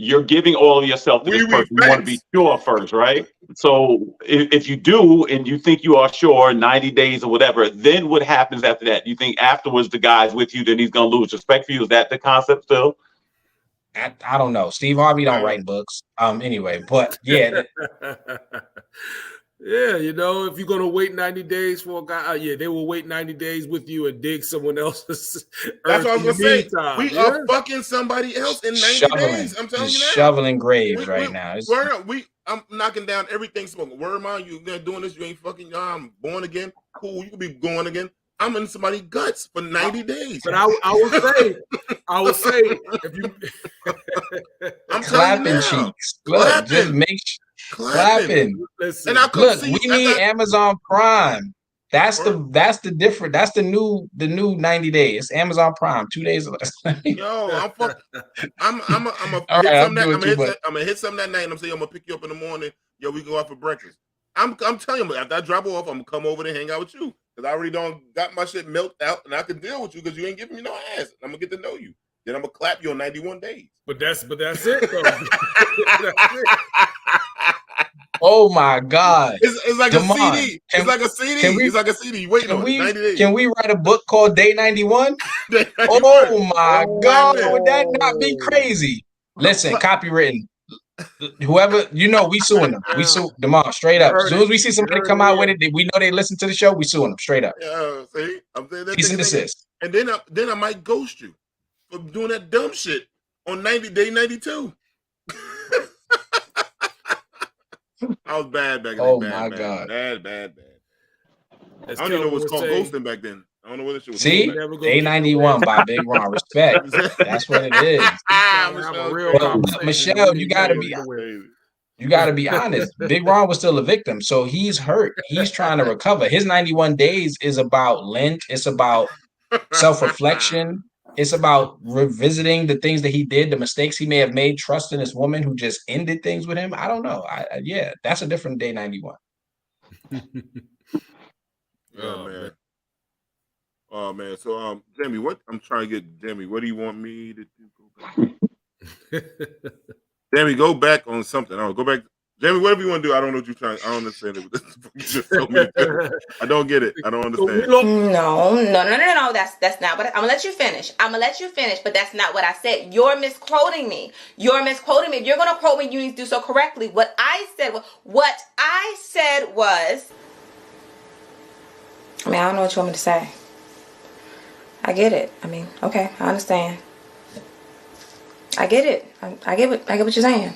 you're giving all of yourself to this person. You want to be sure first, right? So if you do and you think you are sure 90 days or whatever, then what happens after that? You think afterwards the guy's with you, then he's going to lose respect for you? Is that the concept still? I don't know. Steve Harvey don't write books. Anyway, but yeah. Yeah, if you're gonna wait 90 days for a guy, they will wait 90 days with you and dig someone else's. That's what I was gonna say. We are fucking somebody else in 90 days. I'm telling you now. Shoveling graves right now. I'm knocking down everything smoking. Word of mine, you're doing this. You ain't fucking. I'm born again. Cool, you can be going again. I'm in somebody's guts for 90 days. But I would say, if you, I'm clapping cheeks. Look, just make clapping. Listen, and look, we need Amazon Prime. That's the different. That's the new 90 days. Amazon Prime, 2 days less. Yo, I'm gonna hit something that night. And I'm saying I'm gonna pick you up in the morning. Yo, we go out for breakfast. I'm telling you, after I drop off, I'm gonna come over and hang out with you because I already got my shit milked out, and I can deal with you because you ain't giving me no ass. I'm gonna get to know you. then I'm gonna clap you on 91 days. But that's it, though. That's it. Oh my God! It's like Damon, a CD. It's like a CD. It's like a CD. Wait on 90 days. Can we write a book called Day 91? Day 91. Oh my God! man. Would that not be crazy? Listen, copywritten. Whoever, we suing them. We sue Damon straight up. As soon as we see somebody come out with it, we know they listen to the show. We suing them straight up. Yeah, see, I'm saying that. Cease and desist. And then I might ghost you for doing that dumb shit on day 92. I was bad back then. Oh bad, my God! Bad. I don't even know what's called ghosting back then. I don't know what this shit was. See, Day 91 by Big Ron. Respect. That's what it is. Michelle, you gotta be honest. Big Ron was still a victim, so he's hurt. He's trying to recover. His 91 days is about Lent. It's about self-reflection. It's about revisiting the things that he did, the mistakes he may have made, trusting this woman who just ended things with him. I don't know. Yeah, that's a different Day 91. Oh man. So Jamie, I'm trying to get Jamie, what do you want me to do? Jamie, go back on something. Go back. Jamie, whatever you want to do. I don't know what you're trying. I don't understand it. You just told me I don't get it. I don't understand. No. That's not what I'm gonna let you finish. But that's not what I said. You're misquoting me. If you're gonna quote me, you need to do so correctly. What I said was, I don't know what you want me to say. I get it. Okay, I understand. I get it. I get what you're saying.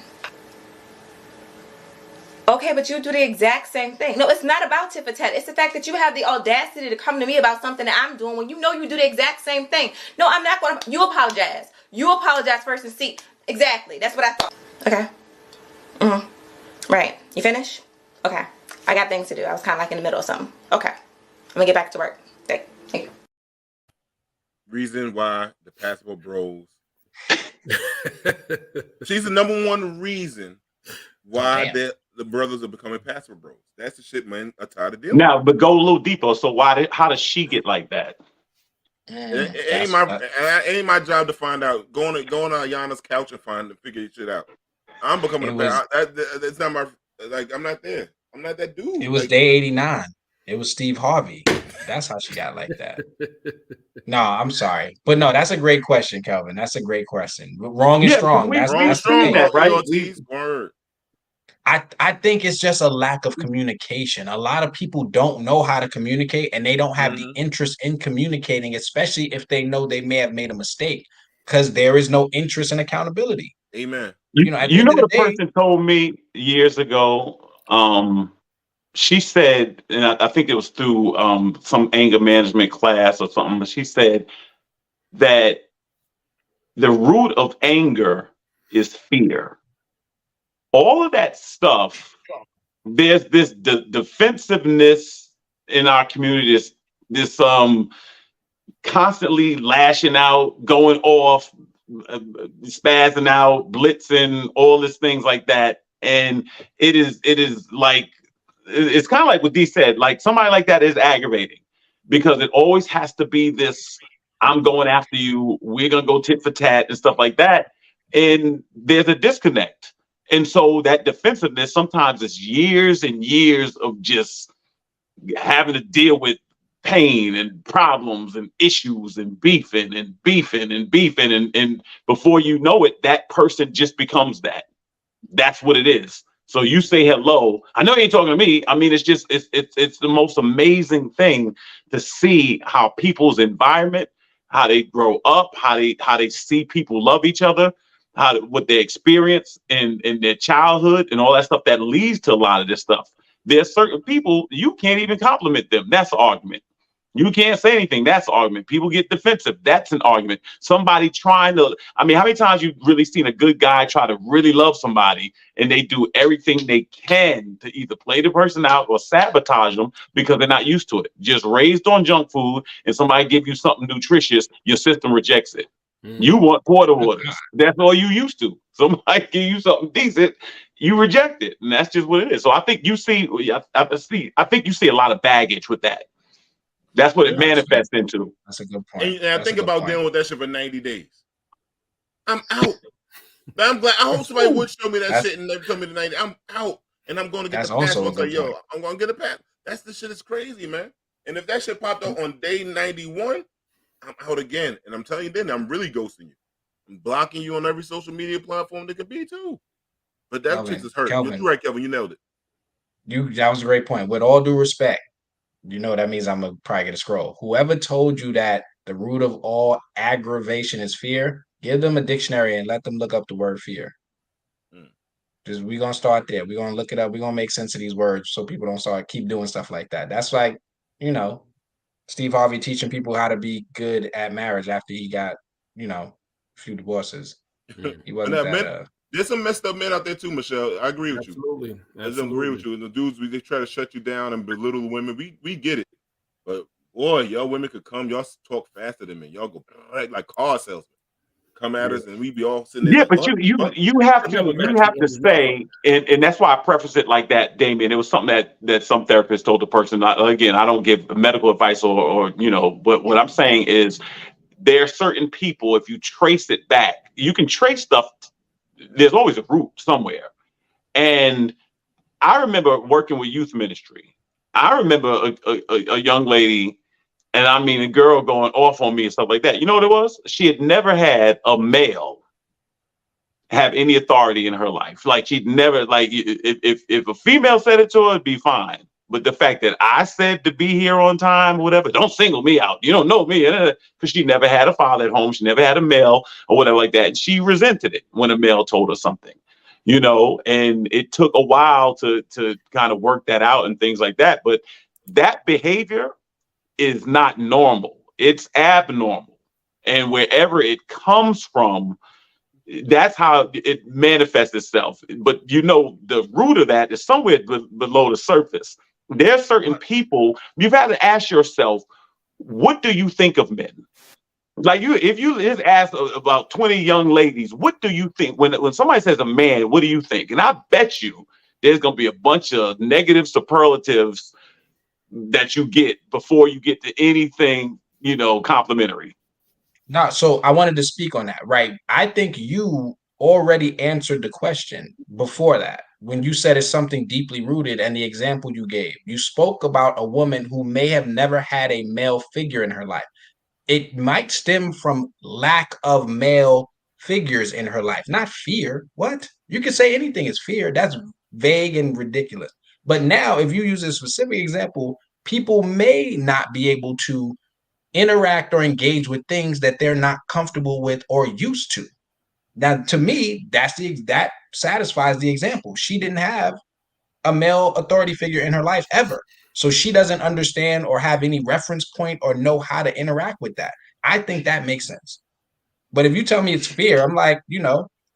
Okay, but you do the exact same thing. No, it's not about tit for tat. It's the fact that you have the audacity to come to me about something that I'm doing when you know you do the exact same thing. No, I'm not going to. You apologize. You apologize first and see. Exactly. That's what I thought. Okay. Right. You finish? Okay. I got things to do. I was kind of like in the middle of something. Okay. I'm going to get back to work. Thank you. Reason why the Passable Bros. She's the number one reason why the brothers are becoming Passable Bros. That's the shit, man. I'm tired of dealing. Now, but go a little deeper. So how does she get like that? It ain't my job to find out. Go on Ayana's couch and figure shit out. I'm becoming that's not my I'm not there. I'm not that dude. It was day 89. It was Steve Harvey. That's how she got like that. No, I'm sorry. But no, that's a great question, Kelvin. That's a great question. Wrong is strong. That's strong, right? I think it's just a lack of communication. A lot of people don't know how to communicate, and they don't have the interest in communicating, especially if they know they may have made a mistake, because there is no interest in accountability. Amen. The person told me years ago, she said, and I think it was through some anger management class or something, but she said that the root of anger is fear. All of that stuff, there's this defensiveness in our community, this constantly lashing out, going off, spazzing out, blitzing, all these things like that. And it is like, it's kind of like what Dee said, like somebody like that is aggravating because it always has to be this, I'm going after you, we're going to go tit for tat and stuff like that. And there's a disconnect. And so that defensiveness sometimes is years and years of just having to deal with pain and problems and issues and beefing. And before you know it, that person just becomes that. That's what it is. So you say hello. I know you ain't talking to me. I mean, it's the most amazing thing to see how people's environment, how they grow up, how they see people love each other, what they experience in their childhood and all that stuff that leads to a lot of this stuff. There's certain people you can't even compliment them. That's an argument. You can't say anything. That's an argument. People get defensive. That's an argument. Somebody trying to, how many times you've really seen a good guy try to really love somebody and they do everything they can to either play the person out or sabotage them because they're not used to it. Just raised on junk food and somebody give you something nutritious, your system rejects it. You want quarter waters. That's all you used to. Somebody give you something decent, you reject it. And that's just what it is. So I think you see a lot of baggage with that. That's what it manifests into. That's a good point. And I think about dealing with that shit for 90 days. I'm out. But I'm glad. I hope somebody Ooh, would show me that that's- shit and never tell me the 90. I'm out, and I'm going to get That's the pass. also a Once I good yo, point. I'm going to get a pass. That's the shit is crazy, man. And if that shit popped up on day 91, I'm out again. And I'm telling you, then I'm really ghosting you. I'm blocking you on every social media platform that could be too. But that Kelvin, chick is hurt. Kelvin. You're right, Kelvin. You nailed it. That was a great point. With all due respect, you know that means I'm gonna probably get a scroll. Whoever told you that the root of all aggravation is fear, give them a dictionary and let them look up the word fear. Just we're gonna start there. We're gonna look it up. We're gonna make sense of these words so people don't keep doing stuff like that. That's like, Steve Harvey teaching people how to be good at marriage after he got, a few divorces. He wasn't that. There's some messed up men out there too, Michelle. I agree with Absolutely. you. I agree with you. And the dudes, they try to shut you down and belittle the women. We get it. But boy, y'all women could come. Y'all talk faster than men. Y'all go like car salesmen. Come at us and we be all sitting there. Yeah, but you have to say, and that's why I preface it like that, Damien. It was something that some therapist told the person. Again, I don't give medical advice or but what I'm saying is there are certain people, if you trace it back, you can trace stuff. There's always a root somewhere. And I remember working with youth ministry. I remember a young lady, and I mean a girl going off on me and stuff like that. You know what it was? She had never had a male have any authority in her life. Like she'd never, like if a female said it to her, it'd be fine. But the fact that I said to be here on time, whatever, don't single me out. You don't know me. Because she never had a father at home. She never had a male or whatever like that. And she resented it when a male told her something, and it took a while to kind of work that out and things like that. But that behavior is not normal. It's abnormal. And wherever it comes from, that's how it manifests itself. But the root of that is somewhere below the surface. There are certain people you've had to ask yourself, what do you think of men? Like if you just ask about 20 young ladies, what do you think when somebody says a man, what do you think? And I bet you there's going to be a bunch of negative superlatives that you get before you get to anything, complimentary. No, so I wanted to speak on that, right? I think you already answered the question before that when you said it's something deeply rooted, and the example you gave. You spoke about a woman who may have never had a male figure in her life. It might stem from lack of male figures in her life, not fear. What? You can say anything is fear. That's vague and ridiculous. But now, if you use a specific example, people may not be able to interact or engage with things that they're not comfortable with or used to. Now, to me, that satisfies the example. She didn't have a male authority figure in her life ever. So she doesn't understand or have any reference point or know how to interact with that. I think that makes sense. But if you tell me it's fear, I'm like,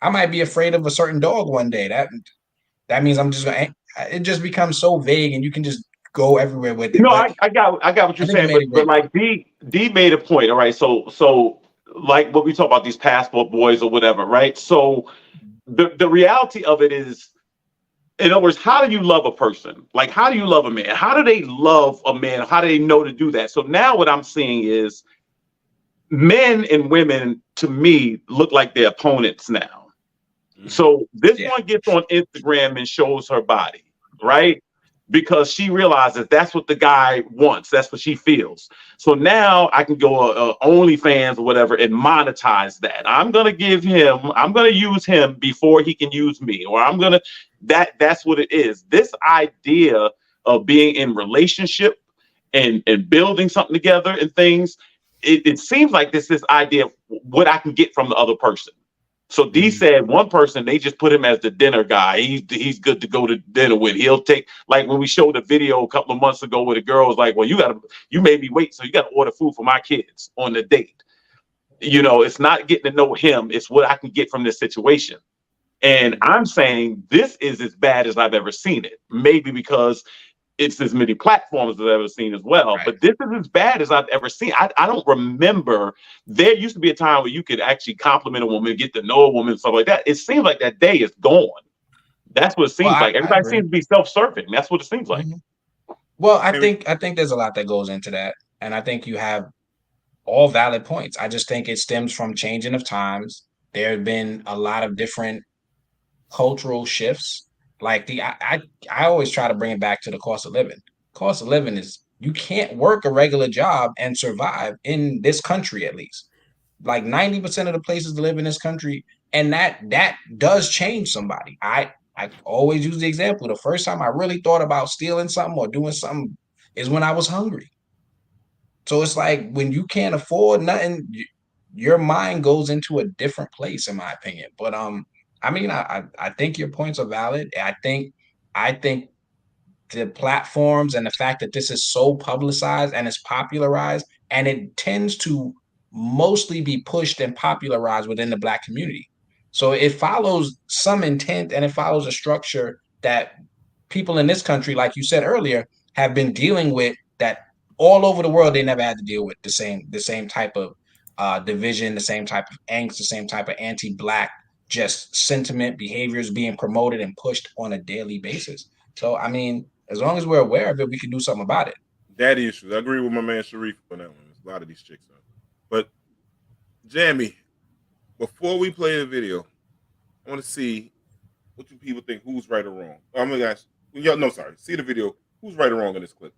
I might be afraid of a certain dog one day. That means I'm just going to, it just becomes so vague and you can just go everywhere with it. No, I got what you're saying, but like D made a point. All right. So like what we talk about, these passport boys or whatever, right? So the reality of it is, in other words, how do you love a person? Like, how do you love a man? How do they love a man? How do they know to do that? So now what I'm seeing is men and women, to me, look like they're opponents now. So this one gets on Instagram and shows her body, right? Because she realizes that's what the guy wants. That's what she feels. So now I can go OnlyFans or whatever and monetize that. I'm going to use him before he can use me, or that's what it is. This idea of being in relationship and building something together and things, it seems like this idea of what I can get from the other person. So D said one person, they just put him as the dinner guy. He's good to go to dinner with. He'll take, like when we showed a video a couple of months ago where the girl was like, well, you made me wait, so you got to order food for my kids on the date. It's not getting to know him. It's what I can get from this situation. And I'm saying this is as bad as I've ever seen it. Maybe because it's as many platforms as I've ever seen as well. Right. But this is as bad as I've ever seen. I don't remember. There used to be a time where you could actually compliment a woman, get to know a woman, stuff like that. It seems like that day is gone. That's what it seems like. Everybody seems to be self-serving. That's what it seems like. Well, I think there's a lot that goes into that. And I think you have all valid points. I just think it stems from changing of times. there have been a lot of different cultural shifts. Like I always try to bring it back to the cost of living. Cost of living is you can't work a regular job and survive in this country, at least. Like 90% of the places to live in this country, and that does change somebody. I always use the example. The first time I really thought about stealing something or doing something is when I was hungry. So it's like when you can't afford nothing, your mind goes into a different place, in my opinion. But I mean, I think your points are valid. I think the platforms and the fact that this is so publicized and it's popularized, and it tends to mostly be pushed and popularized within the Black community. So it follows some intent and it follows a structure that people in this country, like you said earlier, have been dealing with, that all over the world they never had to deal with the same type of division, the same type of angst, the same type of anti-Black just sentiment, behaviors being promoted and pushed on a daily basis. So I mean, as long as we're aware of it, we can do something about it. Daddy issues. I agree with my man Sharif on that one. There's a lot of these chicks out. But Jamie, before we play the video, I want to see what you people think. Who's right or wrong? I'm gonna ask. See the video. Who's right or wrong in this clip?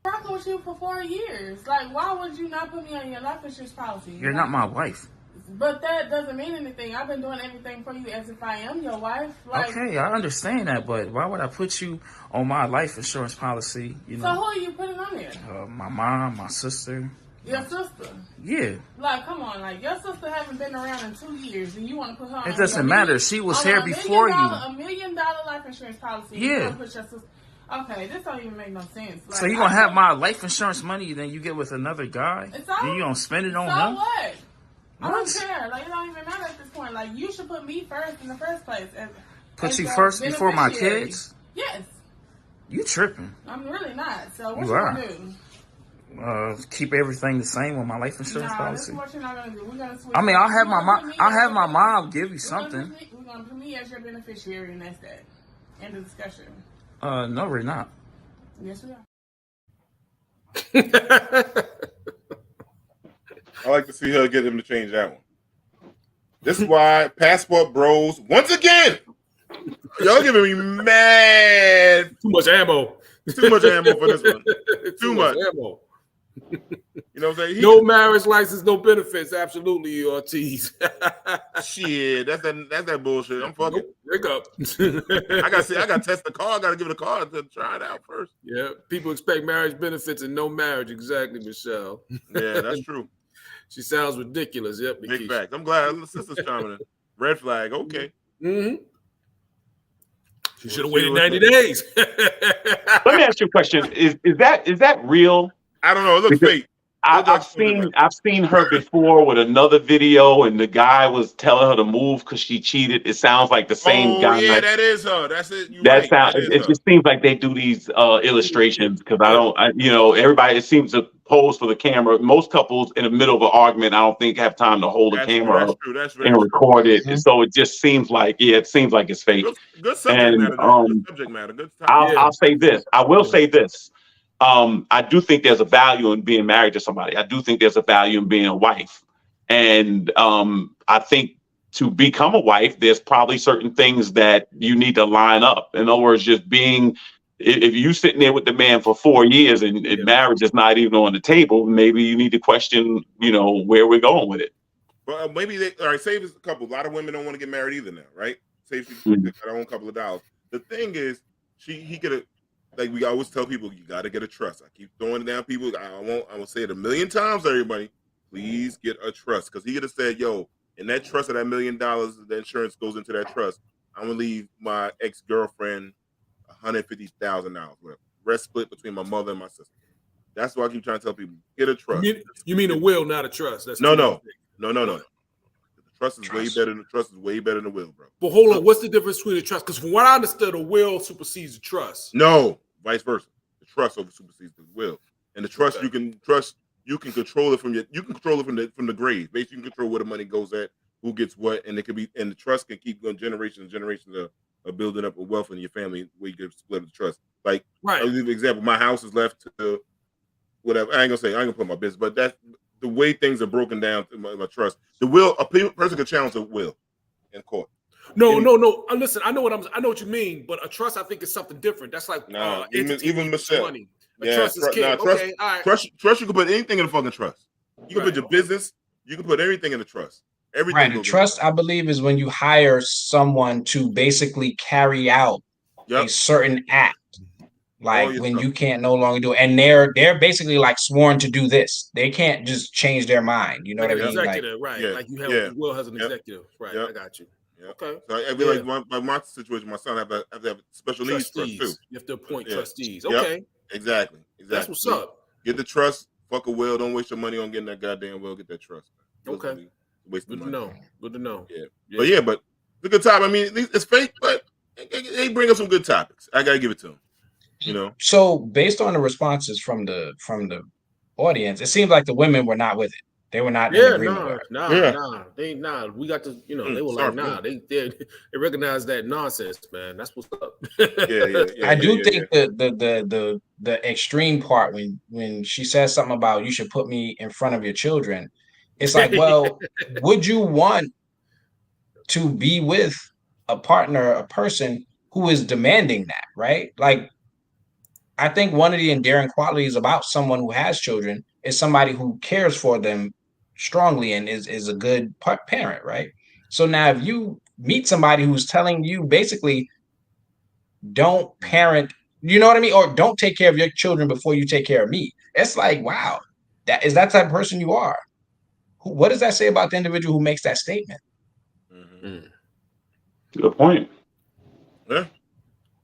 Rocking with you for 4 years. Like, why would you not put me on your life insurance policy? You're not my wife. But that doesn't mean anything. I've been doing everything for you as if I am your wife. Like, okay, I understand that, but why would I put you on my life insurance policy? You know. So who are you putting on there? My mom, my sister. Your sister? Yeah. Like, come on, like your sister haven't been around in 2 years, and you want to put her on? It doesn't matter. She was here before you. $1 million life insurance policy. Yeah. You put your sister. Okay, this don't even make no sense. Like, So you gonna have my life insurance money, then you get with another guy, then you gonna spend it on him? What? I What? don't care. Like, it don't even matter at this point. Like, you should put me first in the first place. Put you first before my kids? Yes. You tripping? I'm really not. So what You you are. gonna do? Keep everything the same on my life insurance Nah, this policy. is what you're not gonna do. We're gonna switch. I mean, I'll have my You're gonna mom. put me I'll as have your my mom give you something. We're gonna put me as your beneficiary, and that's that. End of discussion. No, we're not. Yes, we are. I like to see her get him to change that one. This is why Passport Bros, once again, y'all giving me mad. Too much ammo. Too much ammo for this one. Too much ammo. You know what I'm saying? No marriage license, no benefits. Absolutely, Ortiz. Shit, that's that bullshit. I'm fucking. Wake up. I gotta test the car. I gotta give it a car to try it out first. Yeah, people expect marriage benefits and no marriage. Exactly, Michelle. Yeah, that's true. She sounds ridiculous. Yep. Big fact. I'm glad the sister's chiming in. Red flag. Okay. Mm-hmm. She should have waited 90 days. Let me ask you a question. Is that real? I don't know. It looks fake. I've seen her before with another video, and the guy was telling her to move because she cheated. It sounds like the same guy. Yeah, that is her. That's it. It just seems like they do these illustrations because everybody, it seems to pose for the camera. Most couples in the middle of an argument, I don't think have time to hold a camera up and record it. And so it just seems like, it seems like it's fake. Good subject matter. Good subject matter. Good topic. I'll say this. I will say this. I do think there's a value in being married to somebody. I do think there's a value in being a wife. And I think to become a wife, there's probably certain things that you need to line up. In other words, just being, if you sitting there with the man for 4 years and marriage is not even on the table, maybe you need to question, where we're going with it. Well, maybe save us a couple. A lot of women don't want to get married either now, right? Save their own couple of dollars. The thing is, he could have. Like we always tell people, you got to get a trust. I keep throwing it down people. I will say it 1,000,000 times, everybody. Please get a trust. Because he could have said, yo, in that trust of that $1 million, the insurance goes into that trust. I'm going to leave my ex-girlfriend $150,000, whatever. Rest split between my mother and my sister. That's why I keep trying to tell people, get a trust. You mean a will, not a trust? That's No. The trust is way better. The trust is way better than the will, bro. But hold on, what's the difference between a trust? Because from what I understood, a will supersedes the trust. No. Vice versa. The trust over supersedes the will, and the trust you can control it from the grave. Basically, you can control where the money goes at, who gets what, and it can be, and the trust can keep going generations and generations of building up a wealth in your family where you get split of the trust. Like, I'll give you an example. My house is left to whatever. I ain't gonna put my business, but the way things are broken down to my trust. The will, a person can challenge a will in court. No. Listen, I know what you mean, but a trust I think is something different. That's like even Michelle. Money. Trust is king. Okay, all right. Trust. You can put anything in a fucking trust. You can put your business. You can put everything in a trust. Everything. Right. A trust, I believe, is when you hire someone to basically carry out a certain act. Like when you can't no longer do it, and they're basically like sworn to do this. They can't just change their mind. You know what I mean? Executive, right? Yeah, like you have Will has an executive, right? I got you. Yeah. Okay. So I feel like my situation, my son have to have special needs trust too. You have to appoint trustees. Okay. Yep. Exactly. That's what's up. Get the trust. Fuck a will. Don't waste your money on getting that goddamn will. Get that trust. Okay. Waste Good to know. Good to know. Yeah. But it's a good time. I mean, it's fake, but they bring up some good topics. I gotta give it to them. You know. So based on the responses from the audience, it seems like the women were not with it. They were not. Nah. We got to, they were like, nah. They recognize that nonsense, man. That's what's up. I do think the extreme part when she says something about you should put me in front of your children, it's like, well, would you want to be with a partner, a person who is demanding that, right? Like, I think one of the endearing qualities about someone who has children is somebody who cares for them strongly and is a good parent, right? So now if you meet somebody who's telling you basically don't parent, you know what I mean? Or don't take care of your children before you take care of me. It's like, wow, that is that type of person you are. What does that say about the individual who makes that statement? Good point. Yeah.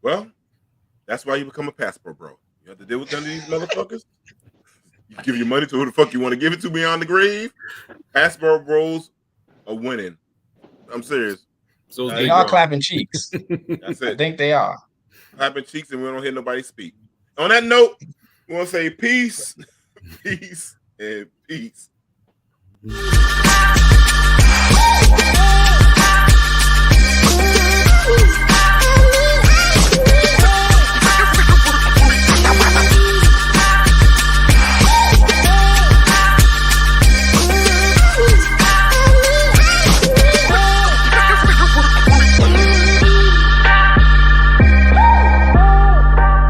Well, that's why you become a passport bro. You have to deal with none of these motherfuckers. You give your money to who the fuck you want to give it to beyond the grave. Passport bros are winning. I'm serious. So they are clapping cheeks. That's it. I think they are. Clapping cheeks, and we don't hear nobody speak. On that note, we want to say peace, peace, and peace.